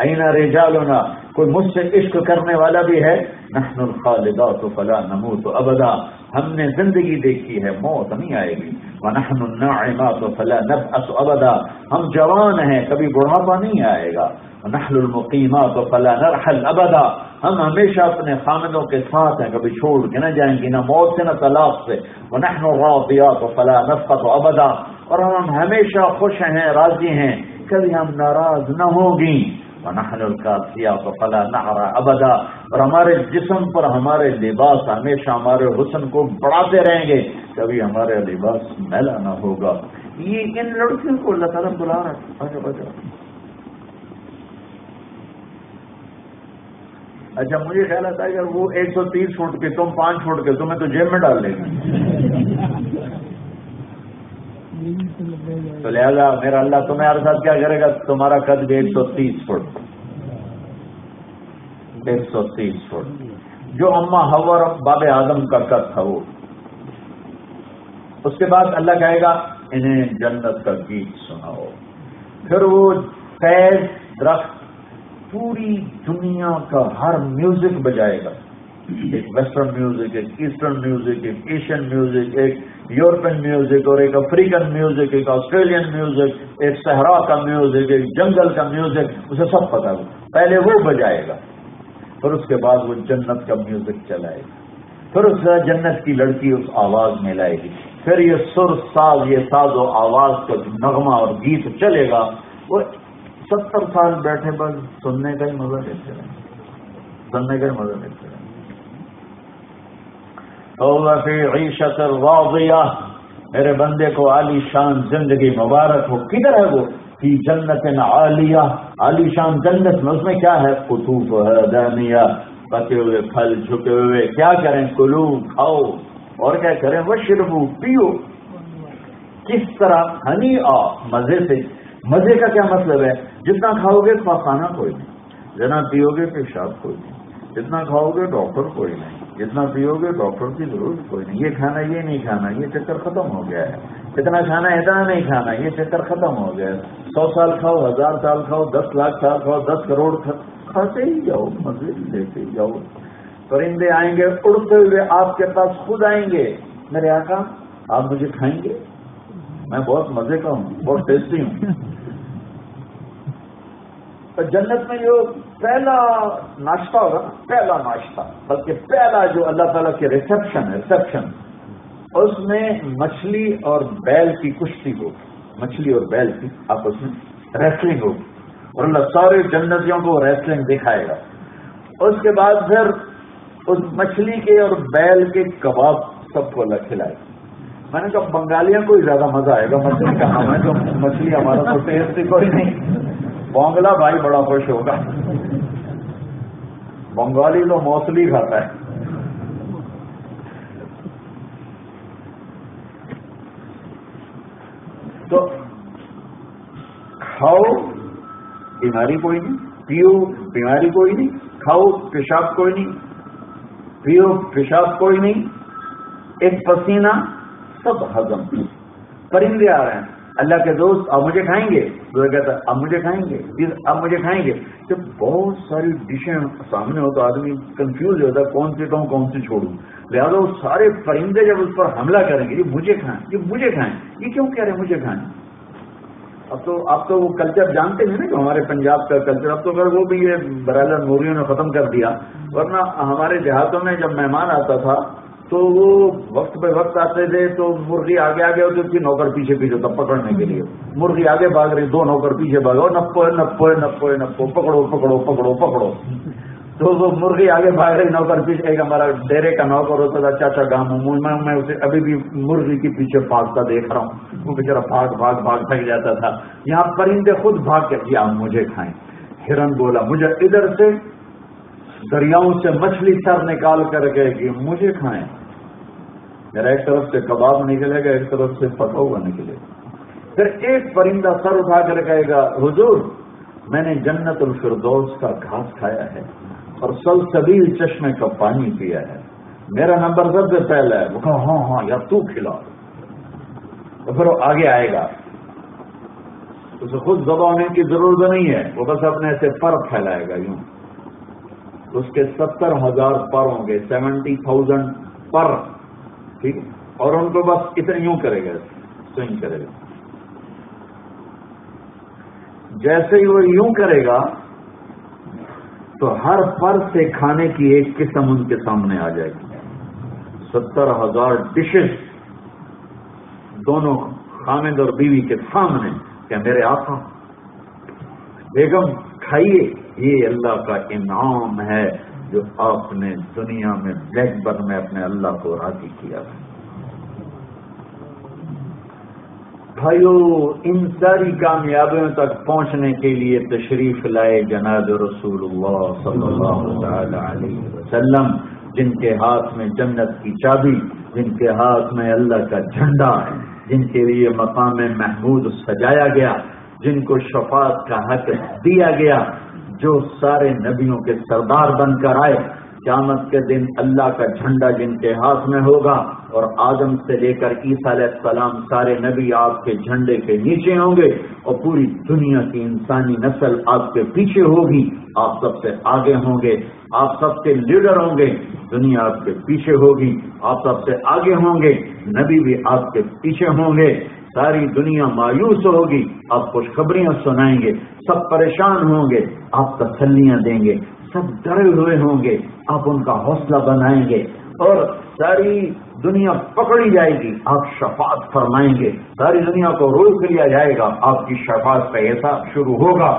Speaker 1: عین رجالنا، کوئی مجھ سے عشق کرنے والا بھی ہے، نحن الخالدات فلا نموت ابدا، ہم نے زندگی دیکھی ہے، موت نہیں آئے گی، ونحن الناعمات فلا نبأس ابدا، ہم جوان ہیں، کبھی بڑھاپا نہیں آئے گا، ونحن المقیمات فلا نرحل ابدا، ہم ہمیشہ اپنے خامدوں کے ساتھ ہیں، کبھی چھوڑ کے نہ جائیں گے، نہ موت سے نہ طلاق سے، ونحن الراضیات فلا نسقط ابدا، اور ہم ہمیشہ خوش ہیں، راضی ہیں، کبھی ہم ناراض نہ ہوں گی، ونحن الکاسیات فلا نعرى ابدا، اور ہمارے جسم پر ہمارے لباس ہمیشہ ہمارے حسن کو بڑھاتے رہیں گے، کبھی ہمارے لباس میلا نہ ہوگا۔ یہ ان لڑکیوں کو اللہ تعالیٰ بلا رہا ہے۔ اچھا مجھے خیال آتا ہے اگر وہ 130 فٹ کے، تم 5 فٹ کے، تمہیں تو جیب میں ڈال لیں گے، تو لہذا میرا اللہ تمہیں ہر ساتھ کیا کرے گا، تمہارا قد بھی 130 فٹ، 130 فٹ، جو اما حوا اور باب آدم کا قد تھا وہ. اس کے بعد اللہ کہے گا انہیں جنت کا گیت سناؤ. پھر وہ فیض درخت پوری دنیا کا ہر میوزک بجائے گا. ایک ویسٹرن میوزک، ایک ایسٹرن میوزک، ایک ایشین میوزک، ایک یورپین میوزک، اور ایک افریقن میوزک، ایک آسٹریلین میوزک، ایک صحرا کا میوزک، ایک جنگل کا میوزک، اسے سب پتا ہو. پہلے وہ بجائے گا، پھر اس کے بعد وہ جنت کا میوزک چلائے گا، پھر اس جنت کی لڑکی اس آواز میں لائے گی، پھر یہ سر ساز، یہ ساز و آواز کا نغمہ اور گیت چلے گا. وہ 70 سال بیٹھے بس سننے کا ہی مزہ لیتے رہیں، سننے کا ہی مزہ لیتے رہیں. فی عیشت راضیہ، میرے بندے کو عالی شان زندگی مبارک ہو. کدھر ہے وہ؟ فی جنت عالیہ، عالی شان جنت میں. اس میں کیا ہے؟ قطوفها دانیہ، پکے ہوئے پھل جھکے ہوئے. کیا کریں؟ کلو، کھاؤ، اور کیا کریں؟ وشربو، پیو. کس طرح؟ ہنی مزے سے. مزے کا کیا مطلب ہے؟ جتنا کھاؤ گے پاخانہ کوئی نہیں، جتنا پیو گے پیشاب کوئی نہیں، جتنا کھاؤ گے ڈاکٹر کوئی نہیں، جتنا پیو گے ڈاکٹر کی ضرورت کوئی نہیں. یہ کھانا یہ نہیں کھانا، یہ چکر ختم ہو گیا ہے. اتنا کھانا اتنا نہیں کھانا، یہ چکر ختم ہو گیا ہے. 100 سال کھاؤ، 1000 سال کھاؤ، 10 لاکھ سال کھاؤ، 10 کروڑ کھاتے ہی جاؤ، مزے لیتے ہی جاؤ. پرندے آئیں گے اڑتے ہوئے آپ کے پاس خود آئیں گے، میرے آقا آپ مجھے کھائیں گے؟ میں بہت مزے کا ہوں، بہت ٹیسٹی ہوں. تو جنت میں جو پہلا ناشتہ ہوگا، پہلا ناشتہ، بلکہ پہلا جو اللہ تعالیٰ کے ریسپشن ہے، ریسپشن، اس میں مچھلی اور بیل کی کشتی ہوگی. مچھلی اور بیل کی آپس میں ریسلنگ ہوگی، اور اللہ سارے جنتیوں کو ریسلنگ دکھائے گا. اس کے بعد پھر اس مچھلی کے اور بیل کے کباب سب کو اللہ کھلائے گا. میں نے کہا بنگالیوں کو ہی زیادہ مزہ آئے گا مچھلی کا. ہمیں تو مچھلی ہمارا تو ٹیسٹ کوئی نہیں. بنگلہ بھائی بڑا خوش ہوگا، بنگالی تو موصلی کھاتا ہے. تو کھاؤ بیماری کوئی نہیں، پیو بیماری کوئی نہیں، کھاؤ پیشاب کوئی نہیں، پیو پیشاب کوئی نہیں، ایک پسینہ، سب ہضم. پرندے آ رہے ہیں، اللہ کے دوست آپ مجھے کھائیں گے؟ تو کہتا ہے آپ مجھے کھائیں گے، آپ مجھے کھائیں گے. جب بہت ساری ڈشیں سامنے ہو تو آدمی کنفیوز ہوتا ہے کون سی کھاؤں کون سی چھوڑوں. لہٰذا وہ سارے پرندے جب اس پر حملہ کریں گے، یہ مجھے کھائیں، یہ مجھے کھائیں، یہ کیوں کہہ رہے ہیں مجھے کھائیں؟ اب تو آپ تو وہ کلچر جانتے ہیں نا کہ ہمارے پنجاب کا کلچر، اب تو اگر وہ بھی یہ برائلر موریوں نے ختم کر دیا. ورنہ ہمارے دیہاتوں میں جب مہمان آتا تھا تو وہ وقت پہ وقت آتے تھے تو مرغی آگے آگے ہوتی تھی، نوکر پیچھے پیچھے تب پکڑنے کے لیے. مرغی آگے بھاگ رہی، 2 نوکر پیچھے بھاگو، نپو نپو نپو نپو، پکڑو پکڑو پکڑو پکڑو. تو وہ مرغی آگے بھاگ رہی، نوکر پیچھے. ایک ہمارا ڈیرے کا نوکر ہوتا تھا، چاچا گام میں اسے ابھی بھی مرغی کے پیچھے بھاگتا دیکھ رہا ہوں. وہ بیچارہ بھاگ بھاگ بھاگ تھک جاتا تھا. یہاں پرندے خود بھاگ کے کیا مجھے کھائیں. ہرن بولا مجھے ادھر سے دریاؤں سے مچھلی سر نکال کر کے کہ مجھے کھائیں. میرا ایک طرف سے کباب نکلے گا، ایک طرف سے پکا ہوا نکلے گا. پھر ایک پرندہ سر اٹھا کر کہے گا حضور میں نے جنت الفردوس کا گھاس کھایا ہے اور سلسبیل چشمے کا پانی پیا ہے، میرا نمبر سب سے پہلا ہے. وہ کہا ہاں ہاں یا تو کھلا. تو پھر وہ آگے آئے گا، اسے خود ذبح ہونے کی ضرورت نہیں ہے، وہ بس اپنے ایسے پر پھیلائے گا یوں. اس کے 70,000 پر ہوں گے، 70,000 پر، ٹھیک ہے. اور ان کو بس اتنے یوں کرے گا، سوئنگ کرے گا. جیسے ہی وہ یوں کرے گا تو ہر پر سے کھانے کی ایک قسم ان کے سامنے آ جائے گی. 70,000 ڈشز دونوں خامد اور بیوی کے سامنے کہ میرے آقا بیگم کھائیے، یہ اللہ کا انعام ہے جو آپ نے دنیا میں بلیک برن میں اپنے اللہ کو راضی کیا. بھائیو ان ساری کامیابیوں تک پہنچنے کے لیے تشریف لائے جناب رسول اللہ صلی اللہ علیہ وسلم، جن کے ہاتھ میں جنت کی چابی، جن کے ہاتھ میں اللہ کا جھنڈا ہے، جن کے لیے مقام محمود سجایا گیا، جن کو شفاعت کا حق دیا گیا، جو سارے نبیوں کے سردار بن کر آئے، قیامت کے دن اللہ کا جھنڈا جن کے ہاتھ میں ہوگا، اور آدم سے لے کر عیسیٰ علیہ السلام سارے نبی آپ کے جھنڈے کے نیچے ہوں گے، اور پوری دنیا کی انسانی نسل آپ کے پیچھے ہوگی، آپ سب سے آگے ہوں گے، آپ سب کے لیڈر ہوں گے، دنیا آپ کے پیچھے ہوگی، آپ سب سے آگے ہوں گے، نبی بھی آپ کے پیچھے ہوں گے، ساری دنیا مایوس ہوگی، آپ خوشخبریاں سنائیں گے، سب پریشان ہوں گے، آپ تسلیاں دیں گے، سب ڈرے ہوئے ہوں گے، آپ ان کا حوصلہ بنائیں گے، اور ساری دنیا پکڑی جائے گی، آپ شفاعت فرمائیں گے، ساری دنیا کو روک لیا جائے گا، آپ کی شفاعت کا حساب شروع ہوگا،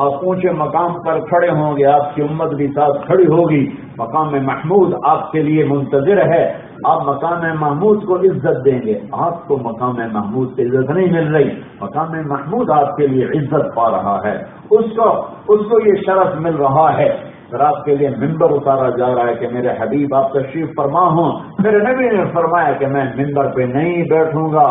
Speaker 1: آپ اونچے مقام پر کھڑے ہوں گے، آپ کی امت بھی ساتھ کھڑی ہوگی، مقام محمود آپ کے لیے منتظر ہے، آپ مقام محمود کو عزت دیں گے، آپ کو مقام محمود سے عزت نہیں مل رہی، مقام محمود آپ کے لیے عزت پا رہا ہے، اس کو یہ شرف مل رہا ہے، پھر آپ کے لیے ممبر اتارا جا رہا ہے کہ میرے حبیب آپ تشریف فرما ہوں، میرے نبی نے فرمایا کہ میں ممبر پہ نہیں بیٹھوں گا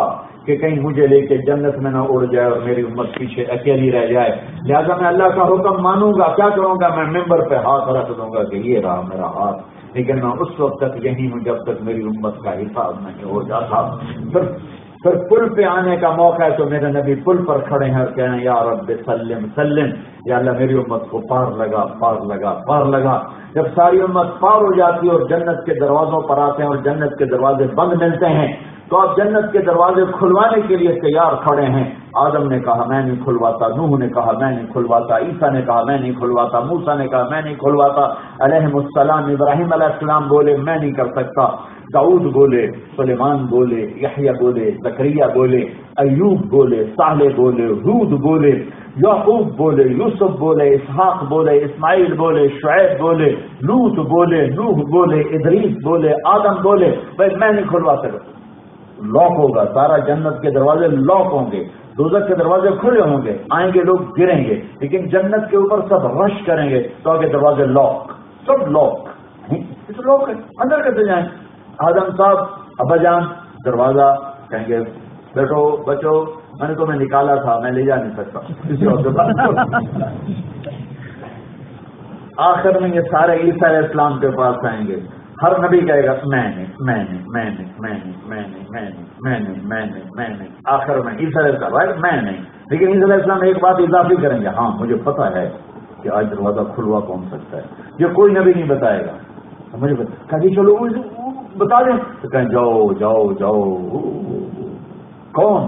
Speaker 1: کہ کہیں مجھے لے کے جنت میں نہ اڑ جائے اور میری امت پیچھے اکیلی رہ جائے، لہٰذا میں اللہ کا حکم مانوں گا، کیا کروں گا، میں ممبر پہ ہاتھ رکھ دوں گا کہ یہ رہا میرا ہاتھ، لیکن میں اس وقت تک یہی ہوں جب تک میری امت کا حساب نہیں ہو جاتا۔ پھر پل پہ آنے کا موقع ہے تو میرے نبی پل پر کھڑے ہیں اور کہہ رہے ہیں یا رب سلم سلم، یا اللہ میری امت کو پار لگا پار لگا پار لگا۔ جب ساری امت پار ہو جاتی ہے اور جنت کے دروازوں پر آتے ہیں اور جنت کے دروازے بند ملتے ہیں تو آپ جنت کے دروازے کھلوانے کے لیے تیار کھڑے ہیں۔ آدم نے کہا میں نہیں کھلواتا، نوح نے کہا میں نہیں کھلواتا، عیسیٰ نے کہا میں نہیں کھلواتا، موسیٰ نے کہا میں نہیں کھلواتا، علیہ السلام، ابراہیم علیہ السلام بولے میں نہیں کر سکتا، داؤد بولے، سلیمان بولے، یحییٰ بولے، زکریا بولے، ایوب بولے، صالح بولے، ہود بولے، یعقوب بولے، یوسف بولے، اسحاق بولے، اسماعیل بولے، شعیب بولے، لوط بولے، نوح بولے، ادریس بولے، آدم بولے، بھائی میں نہیں کھلوا سکتا۔ لاک ہوگا، سارا جنت کے دروازے لاک ہوں گے، دوزخ کے دروازے کھلے ہوں گے، آئیں گے لوگ گریں گے، لیکن جنت کے اوپر سب رش کریں گے تو آگے دروازے لاک، سب لاک، لاک ہے، اندر کیسے جائیں؟ آدم صاحب، ابا جان، دروازہ کہیں گے بیٹھو بچو میں نے تمہیں نکالا تھا، میں لے جا نہیں سکتا کسی اور کے پاس۔ آخر میں یہ سارے عیسیٰ علیہ السلام کے پاس آئیں گے، ہر نبی کہے گا میں نہیں میں نہیں میں نہیں میں نہیں میں نہیں میں نہیں میں نہیں میں نہیں میں نہیں، آخر میں عیسیٰ علیہ السلام میں نہیں، لیکن عیسیٰ علیہ السلام ایک بات اضافی کریں گے، ہاں مجھے پتا ہے کہ آج دروازہ کھلوا کون سکتا ہے، یہ کوئی نبی نہیں بتائے گا، مجھے کہیں چلو بتا دیں تو کہیں جاؤ جاؤ جاؤ، کون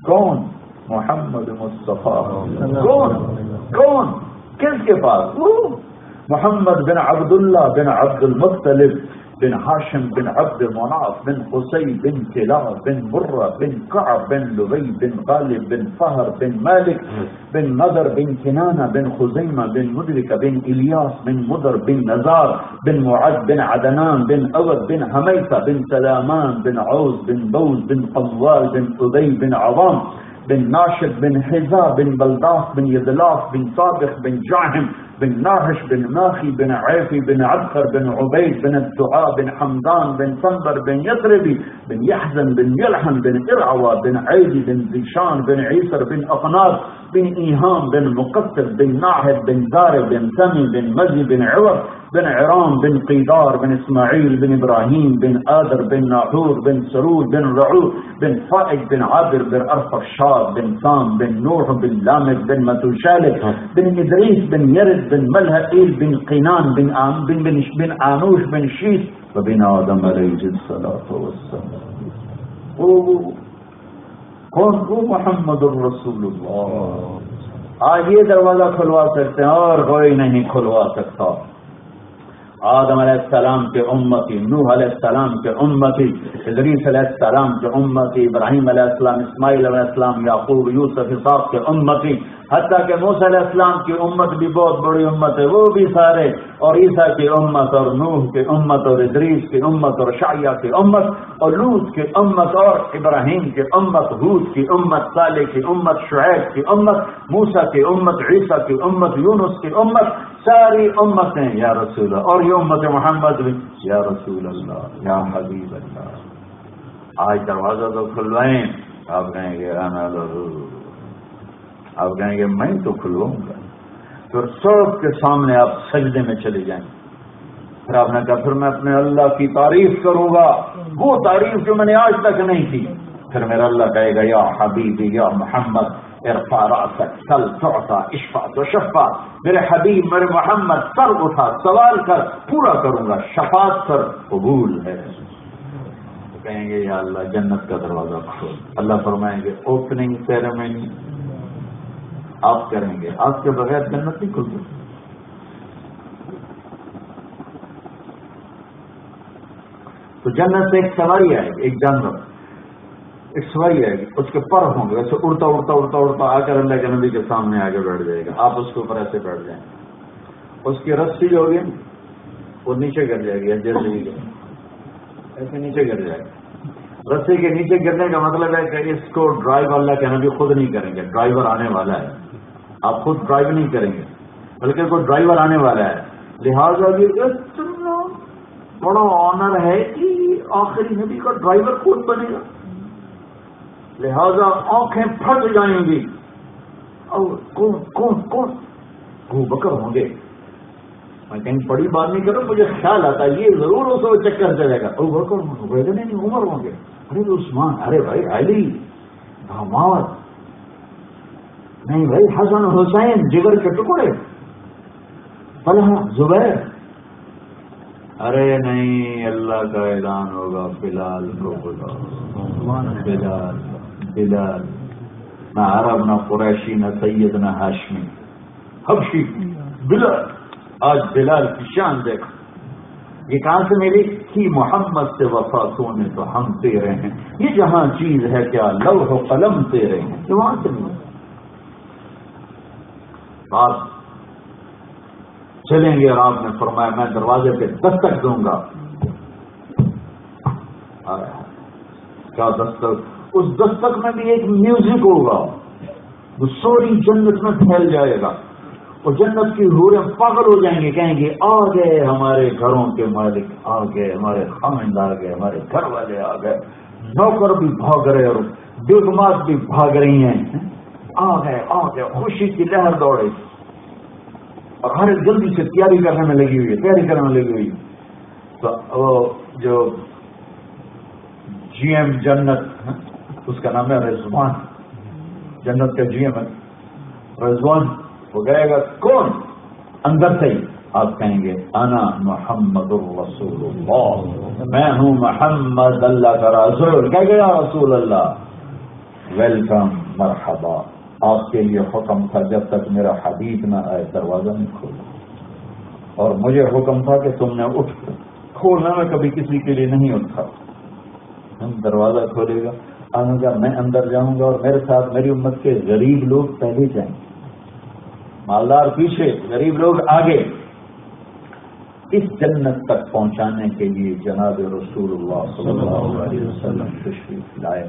Speaker 1: کون؟ محمد مصطفیٰ، کون کون کس کے پاس؟ محمد بن عبداللہ بن عبد المطلب بن ہاشم بن عبد مناف بن قصی بن کلاب بن مرہ بن کعب بن لبی بن غالب بن فہر بن مالک بن نضر بن کنانہ بن خزیمہ بن مدرکہ بن الیاس بن مدر بن نزار بن معد بن عدنان بن عود بن حمیثہ بن سلامان بن عوز بن بوز بن قوال بن قدی بن عوام بن ناشد بن حزا بن بلداس بن یدلاف بن صابخ بن جاہم بن ناحش بن ماخی بن عیفی بن عبقر بن عبید بن الدعاء بن حمدان بن صنبر بن یثربی بن یحزن بن یلحن بن ارعوا بن عیدی بن ذیشان بن عیسر بن اقناط بن ایہام بن مقتل بن ناحد بن زار بن سمی بن مزی بن عوض بن عرام بن قیدار بن اسماعیل بن ابراہیم بن آدر بن ناحور بن سرور بن رعو بن فائق بن عابر بن ارفخشاد بن سام بن نوح بن لامک بن متوشالک بن ادریس بن یرد بن ملہئیل بن قینان بن آنوش بن شیس وبن آدم علیہ السلام۔ کون وہ؟ محمد الرسول اللہ۔ آج یہ دروازہ کھلوا سکتے ہیں اور کوئی نہیں کھلوا سکتا۔ آدم علیہ السلام کے امتی، نوح علیہ السلام کے امتی، ادریس علیہ السلام کے امتی، ابراہیم علیہ السلام، اسماعیل علیہ السلام، یعقوب، یوسف، اسحاق کے امتی، حتیٰ کہ موسیٰ علیہ السلام کی امت بھی بہت بڑی امت ہے، وہ بھی سارے، اور عیسیٰ کی امت اور نوح کی امت اور ادریس کی امت اور شعیہ کی امت اور لوط کی امت اور ابراہیم کی امت، ہود کی امت، صالح کی امت، شعیب کی امت، موسیٰ کی امت، عیسیٰ کی امت، یونس کی امت، ساری امتیں یا رسول اللہ، اور یہ امت محمد بھی یا رسول اللہ یا حبیب اللہ۔ آج دروازہ تو کھلوائیں، آپ کہیں گے آپ کہیں گے میں تو کھلواؤں گا، پھر سب کے سامنے آپ سجدے میں چلے جائیں. پھر آپ نے کہا پھر میں اپنے اللہ کی تعریف کروں گا، وہ تعریف جو میں نے آج تک نہیں کی. پھر میرا اللہ کہے گا یا حبیبی یا محمد ارفع رأسک سل تعطى اشفع تشفع. میرے حبیب میرے محمد سر اٹھا سوال کر پورا کروں گا، شفاعت کر قبول ہے. کہیں گے یا اللہ جنت کا دروازہ کھول. اللہ فرمائیں گے اوپننگ سیریمنی آپ کریں گے، آپ کے بغیر جنت نہیں کھلتی. تو جنت سے ایک سواری آئے گی، ایک جانور ایک سواری آئے گی، اس کے پر ہوں گے، ویسے اڑتا اڑتا اڑتا اڑتا آ کر اللہ کے نبی کے سامنے آگے بیٹھ جائے گا. آپ اس کے اوپر ایسے بیٹھ جائیں. اس کی رسی جو ہوگی وہ نیچے گر جائے گی، جیسے ہی ایسے نیچے گر جائے گا. رسی کے نیچے گرنے کا مطلب ہے کہ اس کو ڈرائیو اللہ کے نبی خود نہیں کریں گے، ڈرائیور آنے والا ہے. آپ خود ڈرائیو نہیں کریں گے بلکہ کوئی ڈرائیور آنے والا ہے. لہٰذا یہ اتنا بڑا آنر ہے کہ آخری نبی کا ڈرائیور خود بنے گا. لہذا آنکھیں پھٹ جائیں گی. اور کون کون کون ابو بکر ہوں گے. میں کہیں بڑی بات نہیں کروں، مجھے خیال آتا ہے یہ ضرور اس کو چکر چلے گا. ابو بکر ہوں گے، نہیں عمر ہوں گے. ارے عثمان، ارے بھائی علی داماد، نہیں بھائی حسن حسین جگر کے ٹکڑے، طلحہ زبیر. ارے نہیں اللہ کا اعلان ہوگا بلال کو بلاؤ. بلال بلال نہ عرب نہ قریشی نہ سید نہ ہاشمی حبشی، بلال. آج بلال کی شان دیکھو. یہ کہاں سے ملی تھی؟ محمد سے وفا سونے تو ہم تیرے ہیں. یہ جہاں چیز ہے کیا لوح و قلم تیرے ہیں. یہ وہاں سے ملی. آپ چلیں گے اور آپ نے فرمایا میں دروازے پہ دستک دوں گا. کیا دستک؟ اس دستک میں بھی ایک میوزک ہوگا، وہ سوری جنت میں پھیل جائے گا. اور جنت کی حوریں پاگل ہو جائیں گے، کہیں گے آ گئے ہمارے گھروں کے مالک، آ گئے ہمارے خاوند، آ گئے ہمارے گھر والے، آ گئے نوکر بھی بھاگ رہے اور بیگمات بھی بھاگ رہی ہیں. آ گئے خوشی کی لہر دوڑے. اور ہر ایک جلدی سے تیاری کرنے میں لگی ہوئی ہے. تو وہ جو جی ایم جنت، اس کا نام ہے رضوان، جنت کا جی ایم رضوان. وہ گئے گا کون؟ اندر سے ہی آپ کہیں گے انا محمد الرسول اللہ، میں ہوں محمد اللہ کا رسول. کہہ گیا رسول اللہ ویلکم مرحبا. آپ کے لیے حکم تھا جب تک میرا حبیب نہ آئے دروازہ نہیں کھولا، اور مجھے حکم تھا کہ تم نے اٹھ کھولنا. میں کبھی کسی کے لیے نہیں اٹھا. ہم دروازہ کھولے گا، آنے گا، میں اندر جاؤں گا اور میرے ساتھ میری امت کے غریب لوگ پہلے جائیں گے، مالدار پیچھے، غریب لوگ آگے. اس جنت تک پہنچانے کے لیے جناب رسول اللہ صلی اللہ علیہ وسلم تشریف لائے.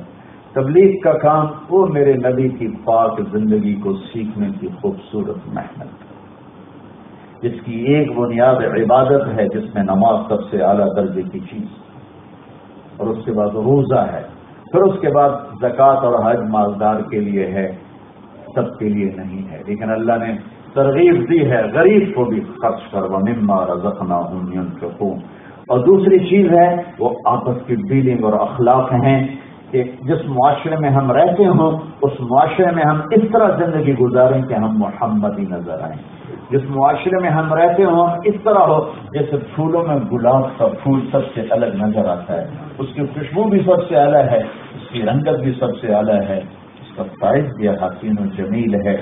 Speaker 1: تبلیغ کا کام وہ میرے نبی کی پاک زندگی کو سیکھنے کی خوبصورت محنت، جس کی ایک بنیاد عبادت ہے، جس میں نماز سب سے اعلیٰ درجے کی چیز، اور اس کے بعد روزہ ہے، پھر اس کے بعد زکوٰۃ اور حج مالدار کے لیے ہے، سب کے لیے نہیں ہے. لیکن اللہ نے ترغیب دی ہے غریب کو بھی خرچ کر وَمِمَّا رَزَقْنَاهُمْ يُنْفِقُونَ. اور دوسری چیز ہے وہ آپس کی ڈیلنگ اور اخلاق ہیں کہ جس معاشرے میں ہم رہتے ہوں اس معاشرے میں ہم اس طرح زندگی گزاریں کہ ہم محمدی نظر آئیں. جس معاشرے میں ہم رہتے ہوں اس طرح ہو جیسے پھولوں میں گلاب کا پھول سب سے الگ نظر آتا ہے، اس کی خوشبو بھی سب سے اعلیٰ ہے، اس کی رنگت بھی سب سے اعلیٰ ہے، اس کا سائز بھی حسین و جمیل ہے،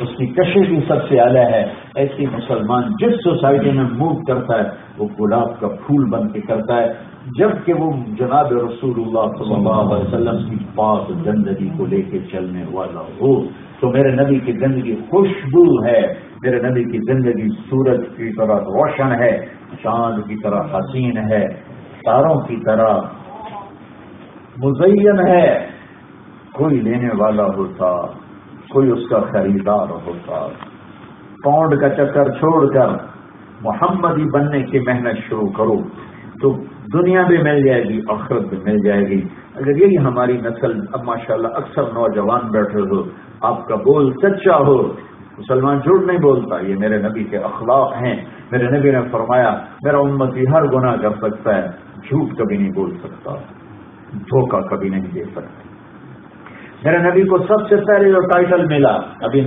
Speaker 1: اس کی کشش بھی سب سے اعلیٰ ہے. ایسی مسلمان جس سوسائٹی میں موو کرتا ہے وہ گلاب کا پھول بن کے کرتا ہے، جبکہ وہ جناب رسول اللہ صلی اللہ علیہ وسلم کی پاک زندگی کو لے کے چلنے والا ہو. تو میرے نبی کی زندگی خوشبو ہے، میرے نبی کی زندگی سورج کی طرح روشن ہے، چاند کی طرح حسین ہے، تاروں کی طرح مزین ہے. کوئی لینے والا ہوتا، کوئی اس کا خریدار ہوتا. پاؤنڈ کا چکر چھوڑ کر محمدی بننے کی محنت شروع کرو تو دنیا بھی مل جائے گی، آخرت بھی مل جائے گی. اگر یہی ہماری نسل، اب ماشاءاللہ اکثر نوجوان بیٹھے ہو، آپ کا بول سچا ہو، مسلمان جھوٹ نہیں بولتا، یہ میرے نبی کے اخلاق ہیں. میرے نبی نے فرمایا میرا امتی ہر گناہ کر سکتا ہے، جھوٹ کبھی نہیں بول سکتا، دھوکہ کبھی نہیں دے سکتا. میرے نبی کو سب سے پہلے جو ٹائٹل ملا، ابھی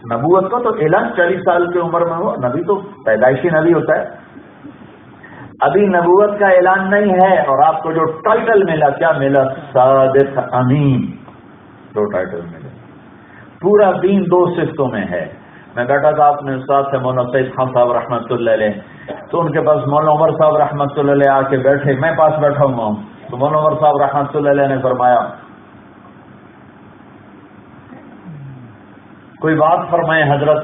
Speaker 1: نبوت کا تو اعلان 40 سال کی عمر میں ہوا، نبی تو پیدائشی نبی ہوتا ہے، ابھی نبوت کا اعلان نہیں ہے. اور آپ کو جو ٹائٹل ملا، کیا ملا؟ صادق امین. 2 ٹائٹل ملے. پورا دین 2 صفتوں میں ہے. میں بیٹھا تھا اپنے استاد سے مولانا سید خان صاحب رحمۃ اللہ علیہ، تو ان کے پاس مولانا عمر صاحب رحمۃ اللہ علیہ آ کے بیٹھے، میں پاس بیٹھا ہوا ہوں. تو مولانا عمر صاحب رحمۃ اللہ علیہ نے فرمایا کوئی بات فرمائے حضرت،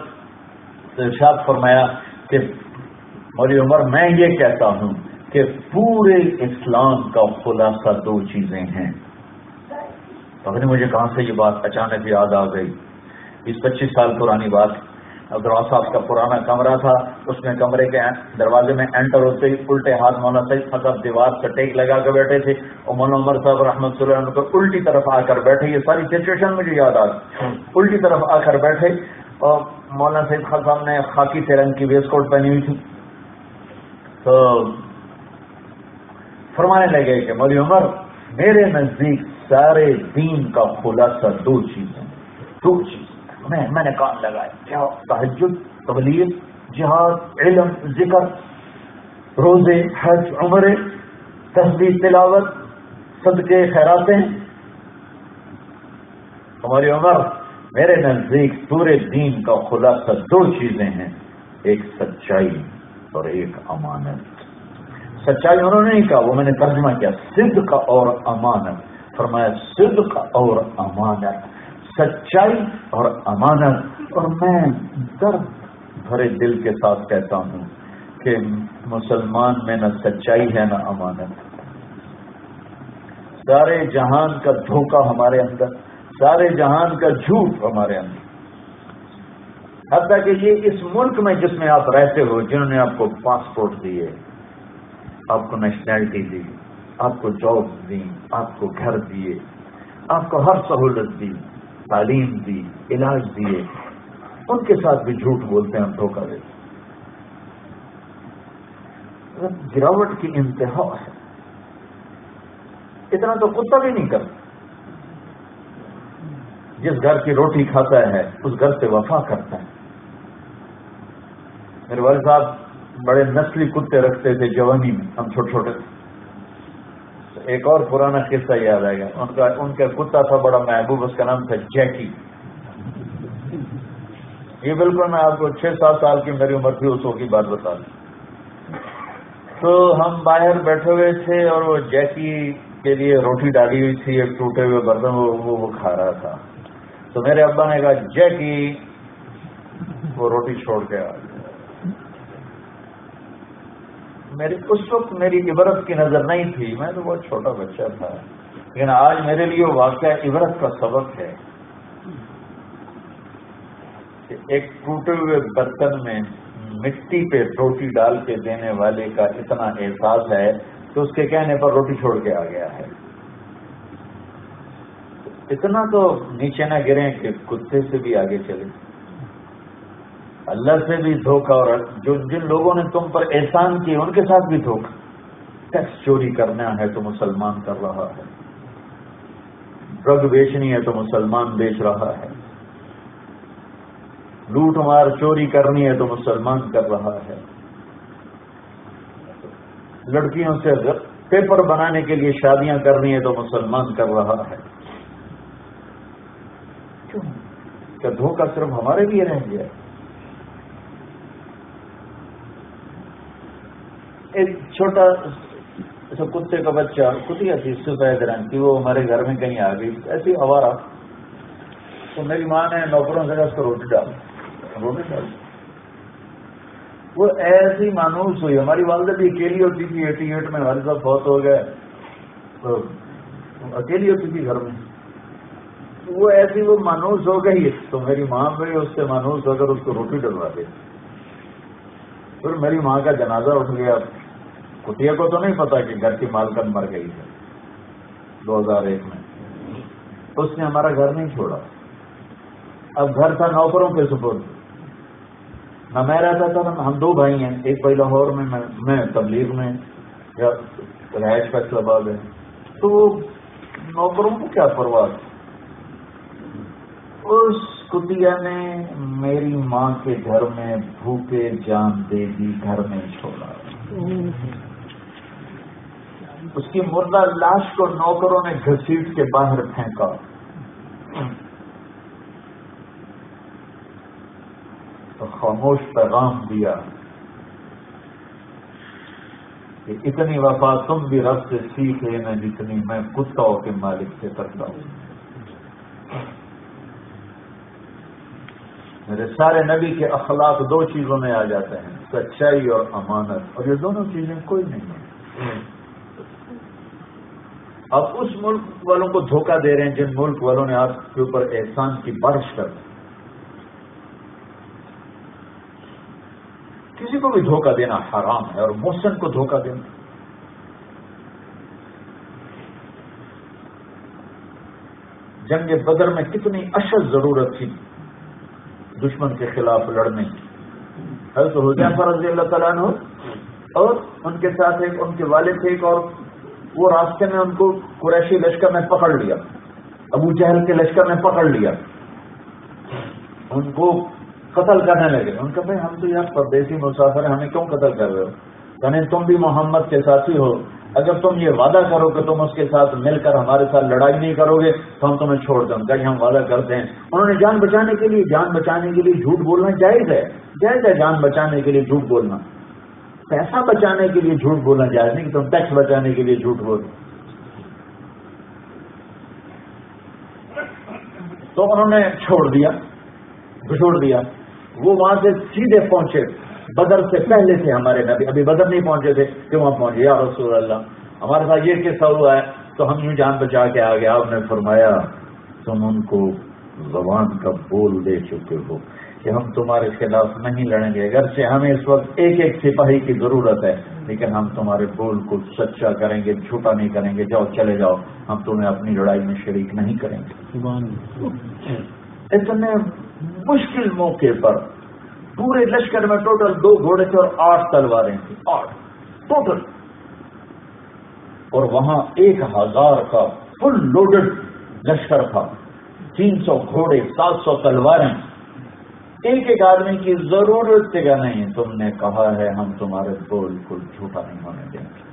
Speaker 1: تو ارشاد فرمایا کہ مولوی عمر میں یہ کہتا ہوں کہ پورے اسلام کا خلاصہ 2 چیزیں ہیں. پتہ نہیں مجھے کہاں سے یہ بات اچانک یاد آ گئی. 20-25 سال پرانی بات. عبدالرحمان صاحب کا پرانا کمرہ تھا، اس میں کمرے کے دروازے میں انٹر ہوتے ہی الٹے ہاتھ مولانا سید صاحب دیوار سے ٹیک لگا کے بیٹھے تھے، اور مولانا عمر صاحب رحمۃ اللہ علیہ کو الٹی طرف آ کر بیٹھے. یہ ساری سچویشن مجھے یاد آ گئی. الٹی طرف آ کر بیٹھے اور مولانا سید صاحب نے خاکی سے رنگ کی ویسٹ کوٹ پہنی ہوئی تھی. تو فرمانے لگے کہ مولوی عمر میرے نزدیک سارے دین کا خلاصہ 2 چیزیں. 2 چیز میں نے کان لگایا، کیا؟ تہجد، تبلیغ، جہاد، علم، ذکر، روزے، حج، عمرے، تسبیح، تلاوت، صدقے، خیراتیں. ہماری عمر میرے نزدیک پورے دین کا خلاصہ 2 چیزیں ہیں، ایک سچائی اور ایک امانت. سچائی انہوں نے نہیں کہا، وہ میں نے ترجمہ کیا، صدق اور امانت. فرمایا صدق اور امانت، سچائی اور امانت. اور میں درد بھرے دل کے ساتھ کہتا ہوں کہ مسلمان میں نہ سچائی ہے نہ امانت. سارے جہان کا دھوکہ ہمارے اندر، سارے جہان کا جھوٹ ہمارے اندر. حتیٰ کہ یہ اس ملک میں جس میں آپ رہتے ہو، جنہوں نے آپ کو پاسپورٹ دیے، آپ کو نیشنلٹی دی، آپ کو جاب دی، آپ کو گھر دیے، آپ کو ہر سہولت دی، تعلیم دی، علاج دیے، ان کے ساتھ بھی جھوٹ بولتے ہیں، دھوکہ دیتے ہیں. گراوٹ کی انتہا ہے. اتنا تو کتا بھی نہیں کرتا. جس گھر کی روٹی کھاتا ہے اس گھر سے وفا کرتا ہے. میرے والد صاحب بڑے نسلی کتے رکھتے تھے جوانی میں، ہم چھوٹے چھوٹے تھے. ایک اور پرانا قصہ یاد آئے گا. ان کا کتا تھا بڑا محبوب، اس کا نام تھا جیکی. یہ بالکل میں آپ کو 6-7 سال کی میری عمر تھی اس وقت کی بات بتا دوں. تو ہم باہر بیٹھے ہوئے تھے اور وہ جیکی کے لیے روٹی ڈالی ہوئی تھی ایک ٹوٹے ہوئے برتن، وہ کھا رہا تھا. تو میرے ابا نے کہا جیکی، وہ روٹی چھوڑ کے آ گیا. اس وقت میری عبرت کی نظر نہیں تھی، میں تو بہت چھوٹا بچہ تھا، لیکن آج میرے لیے واقعہ عبرت کا سبق ہے کہ ایک ٹوٹے ہوئے برتن میں مٹی پہ روٹی ڈال کے دینے والے کا اتنا احساس ہے کہ اس کے کہنے پر روٹی چھوڑ کے آ گیا ہے. اتنا تو نیچے نہ گریں کہ کتے سے بھی آگے چلے. اللہ سے بھی دھوکہ، اور جن لوگوں نے تم پر احسان کیے ان کے ساتھ بھی دھوکہ. ٹیکس چوری کرنا ہے تو مسلمان کر رہا ہے، ڈرگ بیچنی ہے تو مسلمان بیچ رہا ہے، لوٹ مار چوری کرنی ہے تو مسلمان کر رہا ہے، لڑکیوں سے پیپر بنانے کے لیے شادیاں کرنی ہے تو مسلمان کر رہا ہے. کیوں؟ کیا دھوکہ صرف ہمارے لیے رہ گیا؟ ایک چھوٹا کتے کا بچہ، کتیا تھی سفید رنگ کی، وہ ہمارے گھر میں کہیں آ گئی ایسی آوارہ. تو میری ماں نے نوکروں سے کہا اس کو روٹی ڈال. وہ ایسی مانوس ہوئی. ہماری والدہ بھی اکیلی ہوتی تھی، 88 میں والد صاحب بہت ہو گئے، تو اکیلی ہوتی تھی گھر میں. وہ ایسی وہ مانوس ہو گئی، تو میری ماں بھی اس سے مانوس ہو کر اس کو روٹی ڈلوا دی. پھر میری ماں کا جنازہ اٹھ گیا. کٹیا کو تو نہیں پتا کہ گھر کی مالکن مر گئی ہے 2001 میں. اس نے ہمارا گھر نہیں چھوڑا. اب گھر تھا نوکروں کے سپرد، نہ میں رہتا تھا، ہم دو بھائی ہیں، ایک بھائی لاہور میں تبلیغ میں یا رہائش فیصلہ آباد ہے، تو نوکروں کو کیا پرواہ. اس کتیا نے میری ماں کے گھر میں بھوکے جان دے دی، گھر میں چھوڑا. اس کی مردہ لاش کو نوکروں نے گھسیٹ کے باہر پھینکا. تو خاموش پیغام دیا کہ اتنی وفا تم بھی رب سے سیکھ لینا جتنی میں کتوں کے مالک سے کرتا ہوں. میرے سارے نبی کے اخلاق دو چیزوں میں آ جاتے ہیں، سچائی اور امانت، اور یہ دونوں چیزیں کوئی نہیں ہیں. آپ اس ملک والوں کو دھوکہ دے رہے ہیں جن ملک والوں نے آپ کے اوپر احسان کی بارش کر دی. کسی کو بھی دھوکہ دینا حرام ہے، اور محسن کو دھوکہ دینا. جنگ بدر میں کتنی اشد ضرورت تھی دشمن کے خلاف لڑنے کی. حضرت حذیفہ رضی اللہ تعالیٰ عنہ اور ان کے ساتھ ایک ان کے والد تھے، ایک اور، وہ راستے میں ان کو قریشی لشکر نے پکڑ لیا، ابو جہل کے لشکر نے پکڑ لیا، ان کو قتل کرنے لگے. ان کا بھائی ہم تو یہاں پردیسی مسافر ہیں، ہمیں کیوں قتل کر رہے ہو؟ یعنی تم بھی محمد کے ساتھی ہو، اگر تم یہ وعدہ کرو کہ تم اس کے ساتھ مل کر ہمارے ساتھ لڑائی نہیں کرو گے تو ہم تمہیں چھوڑ دیں گے. ہم وعدہ کرتے ہیں. انہوں نے جان بچانے کے لیے جھوٹ بولنا جائز ہے، جائز ہے جان بچانے کے لیے جھوٹ بولنا. پیسہ بچانے کے لیے جھوٹ بولنا جائز نہیں کہ تم ٹیکس بچانے کے لیے جھوٹ بولو. تو انہوں نے چھوڑ دیا. وہ وہاں سے سیدھے پہنچے، بدر سے پہلے سے ہمارے نبی ابھی بدر نہیں پہنچے تھے کہ وہاں پہنچے. یا رسول اللہ ہمارے ساتھ یہ قصہ ہوا ہے. تو ہم یوں جان بچا کے آ گیا. آپ نے فرمایا تم ان کو زبان کا بول دے چکے ہو کہ ہم تمہارے خلاف نہیں لڑیں گے، اگرچہ ہمیں اس وقت ایک ایک سپاہی کی ضرورت ہے، لیکن ہم تمہارے بول کو سچا کریں گے، جھوٹا نہیں کریں گے. جاؤ چلے جاؤ، ہم تمہیں اپنی لڑائی میں شریک نہیں کریں گے. اتنے مشکل موقع پر پورے لشکر میں ٹوٹل 2 گھوڑے تھے اور 8 تلواریں تھیں، 8 ٹوٹل. اور وہاں 1000 کا فل لوڈڈ لشکر تھا، 300 گھوڑے، 700 تلواریں. ایک ایک آدمی کی ضرورت کا نہیں. تم نے کہا ہے ہم تمہارے بول کو جھوٹا نہیں ہونے دیں گے.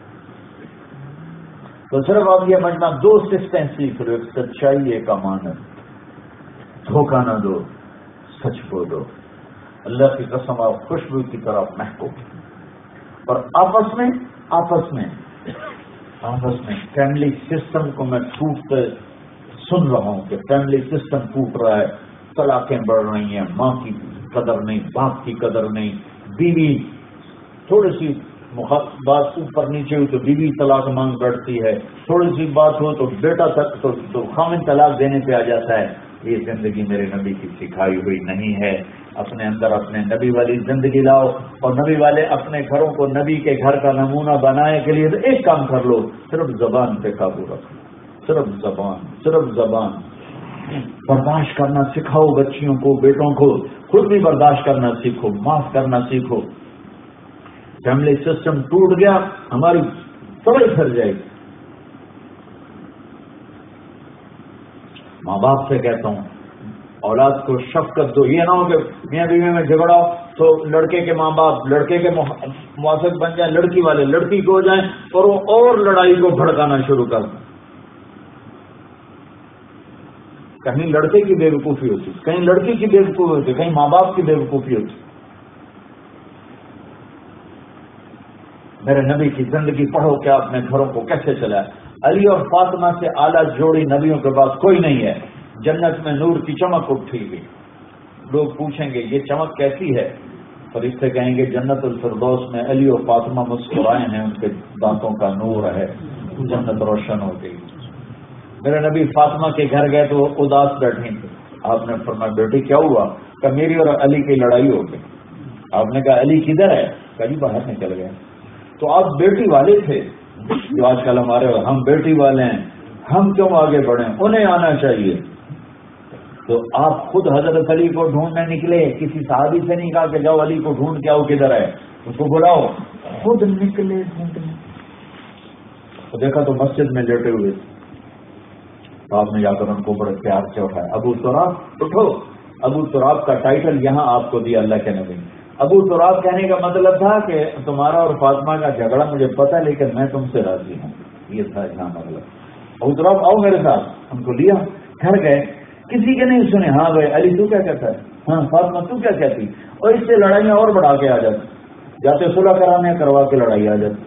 Speaker 1: تو صرف آپ یہ مجمع 2 سسٹیں سیکھ رہے، ایک سچائی، ایک امانت. دھوکہ نہ دو، سچ بولو. اللہ کی قسم آپ خوشبو کی طرح مہکو. اور آپس میں فیملی سسٹم کو میں ٹوٹتے سن رہا ہوں کہ فیملی سسٹم ٹوٹ رہا ہے. طلاقیں بڑھ رہی ہیں، ماں کی قدر نہیں، باپ کی قدر نہیں. بیوی تھوڑی سی بات اوپر نیچے ہوئی تو بیوی طلاق مانگ بیٹھتی ہے، تھوڑی سی بات ہو تو بیٹا تک تو خامن طلاق دینے پہ آ جاتا ہے. یہ زندگی میرے نبی کی سکھائی ہوئی نہیں ہے. اپنے اندر اپنے نبی والی زندگی لاؤ، اور نبی والے اپنے گھروں کو نبی کے گھر کا نمونہ بنانے کے لیے تو ایک کام کر لو، صرف زبان پہ قابو رکھو. صرف زبان. برداشت کرنا سکھاؤ بچیوں کو، بیٹوں کو. خود بھی برداشت کرنا سیکھو، معاف کرنا سیکھو. فیملی سسٹم ٹوٹ گیا، ہماری سبھی پھر جائے گی. ماں باپ سے کہتا ہوں اولاد کو شفقت دو. یہ نہ ہو کہ میاں بیوی میں جھگڑا ہو تو لڑکے کے ماں باپ لڑکے کے موافق بن جائیں، لڑکی والے لڑکی کو ہو جائیں اور وہ اور لڑائی کو بھڑکانا شروع کر دیں. کہیں لڑکے کی بے وقوفی ہوتی، کہیں لڑکی کی بے وقوفی ہوتی، کہیں ماں باپ کی بے وقوفی ہوتی. میرے نبی کی زندگی پڑھو کہ آپ نے گھروں کو کیسے چلایا. علی اور فاطمہ سے اعلیٰ جوڑی نبیوں کے پاس کوئی نہیں ہے. جنت میں نور کی چمک اٹھی گئی. لوگ پوچھیں گے یہ چمک کیسی ہے؟ فرشتے کہیں گے جنت الفردوس میں علی اور فاطمہ مسکرائے ہیں، ان کے دانتوں کا نور ہے، جنت روشن ہو گئی. میرے نبی فاطمہ کے گھر گئے تو وہ اداس بیٹھی تھی. آپ نے فرمایا بیٹی کیا ہوا؟ کہ میری اور علی کی لڑائی ہو گئی. آپ نے کہا علی کدھر ہے؟ کہیں باہر نکل گئے. تو آپ بیٹی والے تھے، جو آج کل ہمارے ہم بیٹی والے ہیں، ہم کیوں آگے بڑھیں؟ انہیں آنا چاہیے.
Speaker 2: تو آپ خود حضرت علی کو ڈھونڈنے نکلے، کسی صحابی سے نہیں کہا کہ جاؤ علی کو ڈھونڈ کے آؤ کدھر ہے، اس کو بلاؤ، خود نکلے ڈھونڈنے. تو دیکھا تو مسجد میں لیٹے ہوئے، تو آپ نے جا کر ان کو بڑے پیار سے اٹھایا، ابو تراب اٹھو. ابو تراب کا ٹائٹل یہاں آپ کو دیا اللہ کے نبی. ابو تراب کہنے کا مطلب تھا کہ تمہارا اور فاطمہ کا جھگڑا مجھے پتا ہے لیکن میں تم سے راضی ہوں، یہ تھا یہاں مطلب. ابو تراب آؤ میرے ساتھ، ان کو لیا، گھر گئے، کسی کے نہیں سنے. ہاں بھائی علی تو کیا کہتا ہے، ہاں فاطمہ تو کیا کہتی، اور اس سے لڑائیاں اور بڑھا کے آ جاتی، جاتے صلح کرانے کروا کے لڑائی آ جاتی.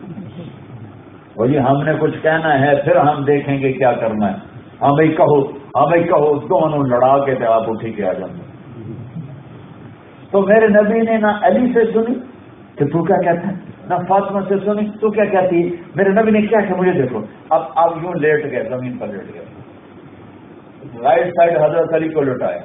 Speaker 2: وہ جی ہم نے کچھ کہنا ہے پھر ہم دیکھیں گے کیا کرنا ہے. ہاں بھائی کہو، ہاں بھائی کہو، دونوں لڑا کے تھے آپ اٹھی کے آ جاتے. تو میرے نبی نے نہ علی سے سنی کہ تو کیا کہتا ہے، نہ فاطمہ سے سنی تو کیا کہتی ہے. میرے نبی نے کیا کہ مجھے دیکھو. اب آپ یوں لیٹ گئے، زمین پر لیٹ گئے، رائٹ سائڈ حضرت علی کو لٹایا،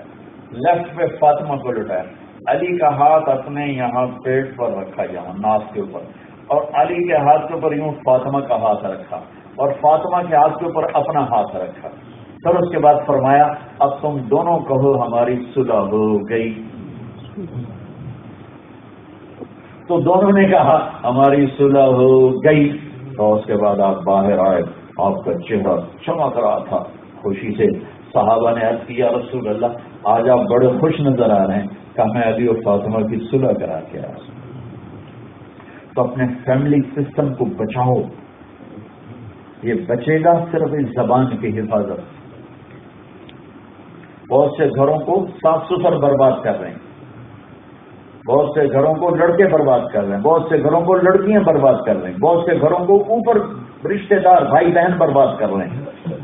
Speaker 2: لیفٹ پہ فاطمہ کو لٹایا. علی کا ہاتھ اپنے یہاں پیٹ پر رکھا، یہاں ناف کے اوپر، اور علی کے ہاتھ کے اوپر یوں فاطمہ کا ہاتھ رکھا، اور فاطمہ کے ہاتھ کے اوپر اپنا ہاتھ رکھا. پھر اس کے بعد فرمایا اب تم دونوں کہو ہماری صلح ہو گئی. تو دونوں نے کہا ہماری صلح ہو گئی. تو اس کے بعد آپ باہر آئے، آپ کا چہرہ چمک رہا تھا خوشی سے. صحابہ نے عرض کیا رسول اللہ آج آپ بڑے خوش نظر آ رہے ہیں. کہا میں علی اور فاطمہ کی صلح کرا کے آیا. تو اپنے فیملی سسٹم کو بچاؤ، یہ بچے گا صرف اس زبان کی حفاظت. بہت سے گھروں کو صاف ستھرا برباد کر رہے ہیں، بہت سے گھروں کو لڑکے برباد کر رہے ہیں، بہت سے گھروں کو لڑکیاں برباد کر رہے ہیں، بہت سے گھروں کو اوپر رشتے دار بھائی بہن برباد کر رہے ہیں.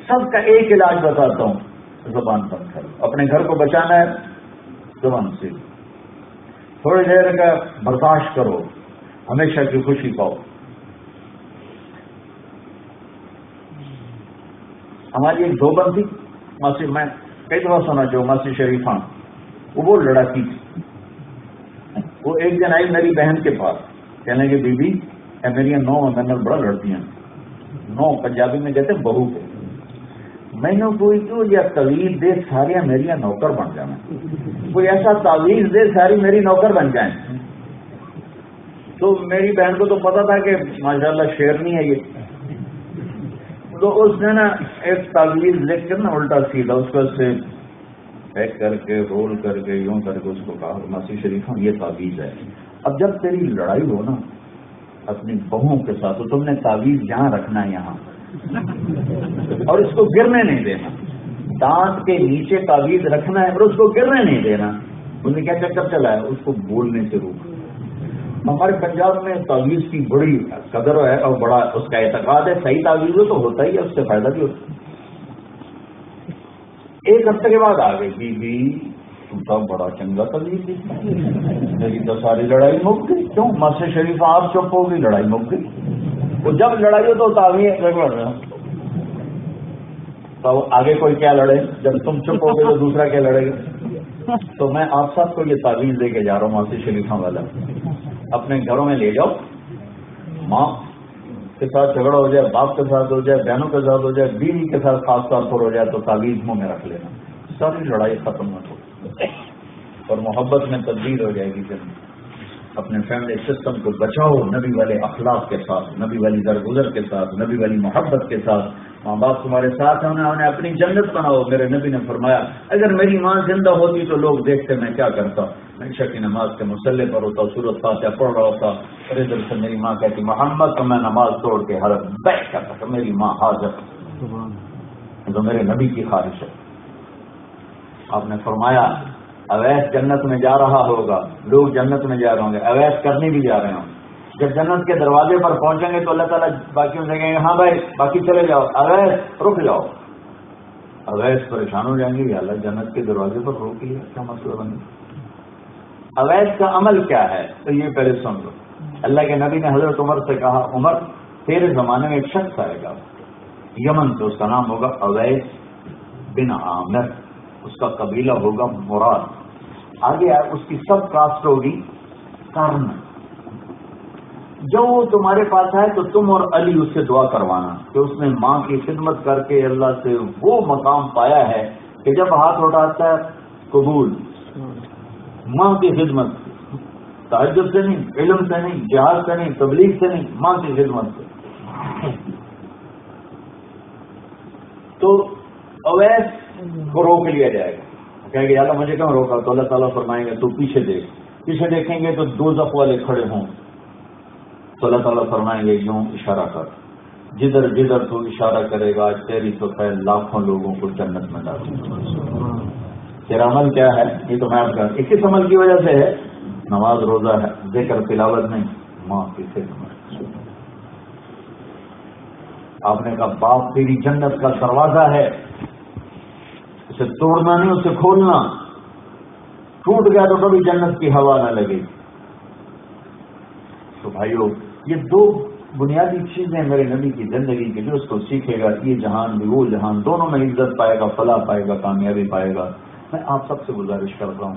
Speaker 2: سب کا ایک علاج بتاتا ہوں، زبان بند کرو. اپنے گھر کو بچانا ہے زبان سے، تھوڑی دیر کا برداشت کرو، ہمیشہ کی خوشی پاؤ. ہماری ایک دوبن تھی ماسی، میں کئی دفعہ سنا چاہوں، ماسی شریفہ، وہ لڑاکی تھی. وہ ایک دن آئی میری بہن کے پاس، کہنے لگی بی بی میری 9 منگل بڑا لڑتی ہیں. 9 پنجابی میں کہتے ہیں بہو کو. میں نے کوئی کیوں یا تعویذ دے سارے میری نوکر بن جانا، کوئی ایسا تعویذ دے ساری میری نوکر بن جائیں. تو میری بہن کو تو پتا تھا کہ ماشاءاللہ شیرنی ہے یہ. تو اس نے نا ایک تعویذ لکھ کر نا الٹا سیدھا اس کو سے پیک کر کے رول کر کے یوں کر کے اس کو کہا ماسی شریفہ یہ تعویذ ہے. اب جب تیری لڑائی ہو نا اپنی بہوؤں کے ساتھ تو تم نے تعویذ یہاں رکھنا ہے یہاں، اور اس کو گرنے نہیں دینا. دانت کے نیچے تعویذ رکھنا ہے اور اس کو گرنے نہیں دینا. انہوں نے کیا چکر چلا ہے، اس کو بولنے سے روک. ہمارے پنجاب میں تعویذ کی بڑی قدر ہے اور بڑا اس کا اعتقاد ہے. صحیح تعویذ ہو تو ہوتا ہی ہے، اس سے فائدہ بھی ہوتا ہے. ایک ہفتے کے بعد آ گئی بی بی تم تو بڑا چنگا تعویذ، میری تو ساری لڑائی مک گئی. کیوں ماسی شریف آپ چپ ہو گئی، لڑائی مک گئی. وہ جب لڑائی ہو تو تعویذ تو آگے کوئی کیا لڑے، جب تم چپ ہو گئے تو دوسرا کیا لڑے گا. تو میں آپ سب کو یہ تعویذ دے کے جا رہا ہوں ماسی شریفہ والا. اپنے گھروں میں لے جاؤ، ماں کے ساتھ جھگڑا ہو جائے، باپ کے ساتھ ہو جائے، بہنوں کے ساتھ ہو جائے، بیوی کے ساتھ خاص طور پر ہو جائے تو تعویذ منہ میں رکھ لینا، ساری لڑائی ختم نہ ہو اور محبت میں تبدیل ہو جائے گی. پھر اپنے فیملی سسٹم کو بچاؤ نبی والے اخلاق کے ساتھ، نبی والی درگزر کے ساتھ، نبی والی محبت کے ساتھ. ماں باپ تمہارے ساتھ ہیں، انہیں اپنی جنت بناؤ. میرے نبی نے فرمایا اگر میری ماں زندہ ہوتی تو لوگ دیکھتے میں کیا کرتا، میں عشاء کی نماز کے مصلی پر ہوتا، سورۃ فاتحہ پڑھ رہا ہوتا، اور ادھر سے میری ماں کہتی محمد، تو میں نماز توڑ کے حلق بیٹھ کرتا تھا میری ماں حاضر. تو میرے نبی کی خواہش ہے. آپ نے فرمایا اویس جنت میں جا رہا ہوگا، لوگ جنت میں جا رہے ہوں گے، اویس کرنے بھی جا رہے ہوں. جب جنت کے دروازے پر پہنچیں گے تو اللہ تعالیٰ باقیوں سے کہیں گے ہاں بھائی باقی چلے جاؤ، اویس رک جاؤ. اویس پریشان ہو جائیں گے، یا اللہ جنت کے دروازے پر روک لیا، کیا مسئلہ بنے. اویس کا عمل کیا ہے تو یہ پہلے سن لو. اللہ کے نبی نے حضرت عمر سے کہا عمر تیرے زمانے میں ایک شخص آئے گا یمن سے، اس کا نام ہوگا اویس بن عامر، اس کا قبیلہ ہوگا مراد. آگے اس کی سب کاسٹ ہوگی کرن. جو وہ تمہارے پاس آئے تو تم اور علی اس سے دعا کروانا کہ اس نے ماں کی خدمت کر کے اللہ سے وہ مقام پایا ہے کہ جب ہاتھ اٹھاتا ہے قبول، ماں کی خدمت، تہجد سے نہیں، علم سے نہیں، جہاد سے نہیں، تبلیغ سے نہیں، ماں کی خدمت سے. تو اویس کو روک لیا جائے گا، کہیں گے اللہ مجھے کیوں روکا؟ تو اللہ تعالیٰ فرمائیں گے تو پیچھے دیکھ. پیچھے دیکھیں گے تو دوزخ والے کھڑے ہوں، تو اللہ تعالیٰ فرمائیں گے یوں اشارہ کر، جدھر جدھر تو اشارہ کرے گا تیری تو خیر لاکھوں لوگوں کو جنت میں ڈالوں گا. تیرا عمل کیا ہے یہ تو میں آپ کا اکیس عمل کی وجہ سے ہے، نماز روزہ ہے، ذکر تلاوت نہیں، ماں کی خدمت. آپ نے کہا باپ تیری جنت کا دروازہ ہے، اسے توڑنا نہیں اسے کھولنا، ٹوٹ گیا تو کبھی جنت کی ہوا نہ لگے. تو بھائیو یہ دو بنیادی چیزیں میرے نبی کی زندگی کی جو اس کو سیکھے گا یہ جہان بھی وہ جہان دونوں میں عزت پائے گا، فلاح پائے گا، کامیابی پائے گا. میں آپ سب سے گزارش کرتا ہوں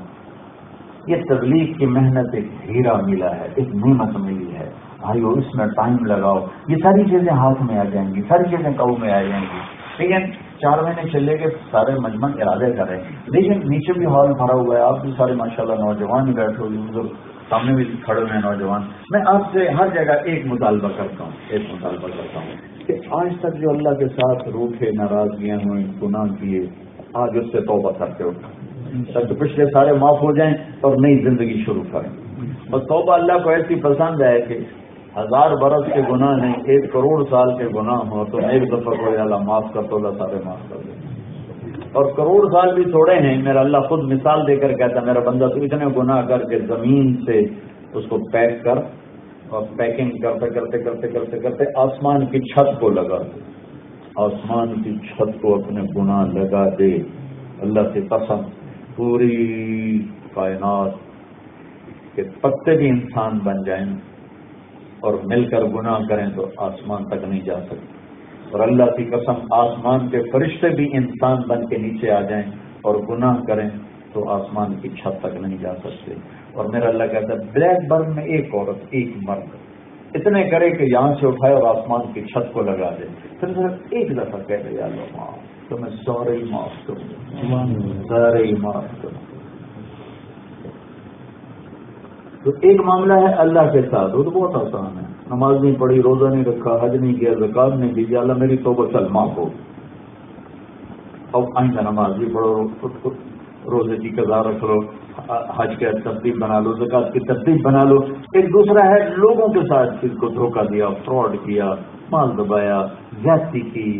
Speaker 2: یہ تبلیغ کی محنت ایک ہیرا ملا ہے، ایک نعمت ملی ہے بھائیو، اس میں ٹائم لگاؤ، یہ ساری چیزیں ہاتھ میں آ جائیں گی، ساری چیزیں قابو میں آ جائیں گی. لیکن 4 مہینے چلے گئے سارے مجمع ارادے کریں، لیکن نیچے بھی ہال بھرا ہوا ہے، آپ بھی سارے ماشاءاللہ نوجوان ہی بیٹھے ہوئے، سامنے بھی کھڑے ہوئے ہیں نوجوان. میں آپ سے ہر جگہ ایک مطالبہ کرتا ہوں کہ آج تک جو اللہ کے ساتھ روٹھے ناراضگیاں ہوئیں، گناہ کیے، آج اس سے توبہ کرتے اٹھا تاکہ پچھلے سارے معاف ہو جائیں اور نئی زندگی شروع کریں. اور توبہ اللہ کو ایسی پسند ہے کہ 1000 برس کے گناہ نہیں، 1 کروڑ سال کے گناہ ہو تو ایک دفعہ کوئی اللہ معاف کر تو اللہ سارے معاف کر دے. اور کروڑ سال بھی تھوڑے ہیں، میرا اللہ خود مثال دے کر کہتا ہے میرا بندہ تو اتنے گناہ کر کے زمین سے اس کو پیک کر، اور پیکنگ کرتے کرتے کرتے کرتے کرتے آسمان کی چھت کو لگا دے، آسمان کی چھت کو اپنے گناہ لگا دے. اللہ سے قسم پوری کائنات کے پتے بھی انسان بن جائیں اور مل کر گناہ کریں تو آسمان تک نہیں جا سکتے. اور اللہ کی قسم آسمان کے فرشتے بھی انسان بن کے نیچے آ جائیں اور گناہ کریں تو آسمان کی چھت تک نہیں جا سکتے. اور میرا اللہ کہتا ہے بلیک برن میں ایک عورت ایک مرد اتنے کرے کہ یہاں سے اٹھائے اور آسمان کی چھت کو لگا دے، پھر صرف ایک دفعہ کہہ دے اللہ معاف تو میں سارے ہی معاف کروں، سارے ہی معاف کروں. تو ایک معاملہ ہے اللہ کے ساتھ، وہ تو بہت آسان ہے، نماز نہیں پڑھی، روزہ نہیں رکھا، حج نہیں کیا، زکات نہیں دی، اللہ میری توبہ چل معاف ہو. اب آئندہ نماز بھی پڑھو، روزے کی قضا رکھ لو، حج کی ترتیب بنا لو، زکات کی ترتیب بنا لو. ایک دوسرا ہے لوگوں کے ساتھ کس کو دھوکہ دیا، فراڈ کیا، مال دبایا، زیادتی کی،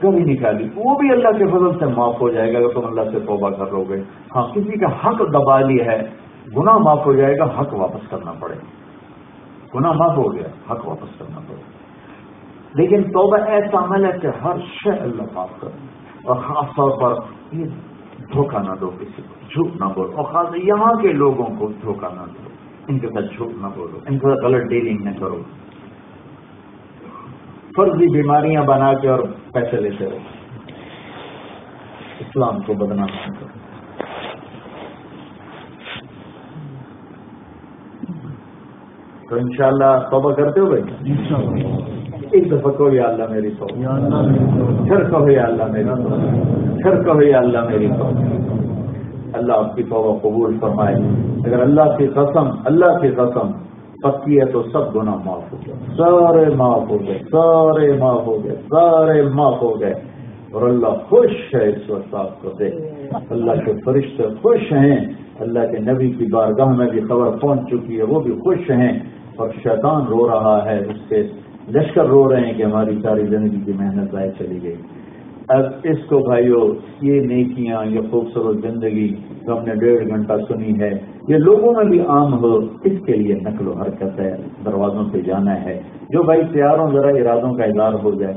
Speaker 2: کبھی نکالی، وہ بھی اللہ کے فضل سے معاف ہو جائے گا اگر تم اللہ سے توبہ کر لو گے. ہاں کسی کا حق دبا لی ہے، گناہ معاف ہو جائے گا، حق واپس کرنا پڑے گا. گناہ معاف ہو گیا، حق واپس کرنا پڑے گا. لیکن توبہ ایسا عمل ہے کہ ہر شے اللہ معاف کر، اور خاص طور پر یہ دھوکہ نہ دو کسی کو، جھوٹ نہ بولو، اور خاص یہاں کے لوگوں کو دھوکہ نہ دو، ان کے ساتھ جھوٹ نہ بولو، ان کے ساتھ غلط ڈیلنگ نہ کرو، فرضی بیماریاں بنا کے اور پیسے لیتے رہو، اسلام کو بدنام نہ کرو. تو انشاءاللہ توبہ کرتے ہو بھائی، ایک دفعہ کہو یا اللہ میری توبہ، پھر کہو یا اللہ میری توبہ، پھر کہو یا اللہ میری توبہ. اللہ آپ کی توبہ قبول فرمائے. اگر اللہ کی قسم پکی ہے تو سب گناہ معاف ہو گئے، سارے معاف ہو گئے، سارے معاف ہو گئے، سارے معاف ہو گئے. اور اللہ خوش ہے اس وقت آپ کو دیکھ، اللہ کے فرشتے خوش ہیں، اللہ کے نبی کی بارگاہ میں بھی خبر پہنچ چکی ہے، وہ بھی خوش ہیں. اور شیطان رو رہا ہے، اس کے لشکر رو رہے ہیں کہ ہماری ساری زندگی کی محنت ضائع چلی گئی. اب اس کو بھائیو یہ نیکیاں، یہ خوبصورت زندگی جو ہم نے 1.5 گھنٹہ سنی ہے، یہ لوگوں میں بھی عام ہو، اس کے لیے نقل و حرکت ہے، دروازوں پہ جانا ہے. جو بھائی تیار ہوں ذرا ارادوں کا اظہار ہو جائے.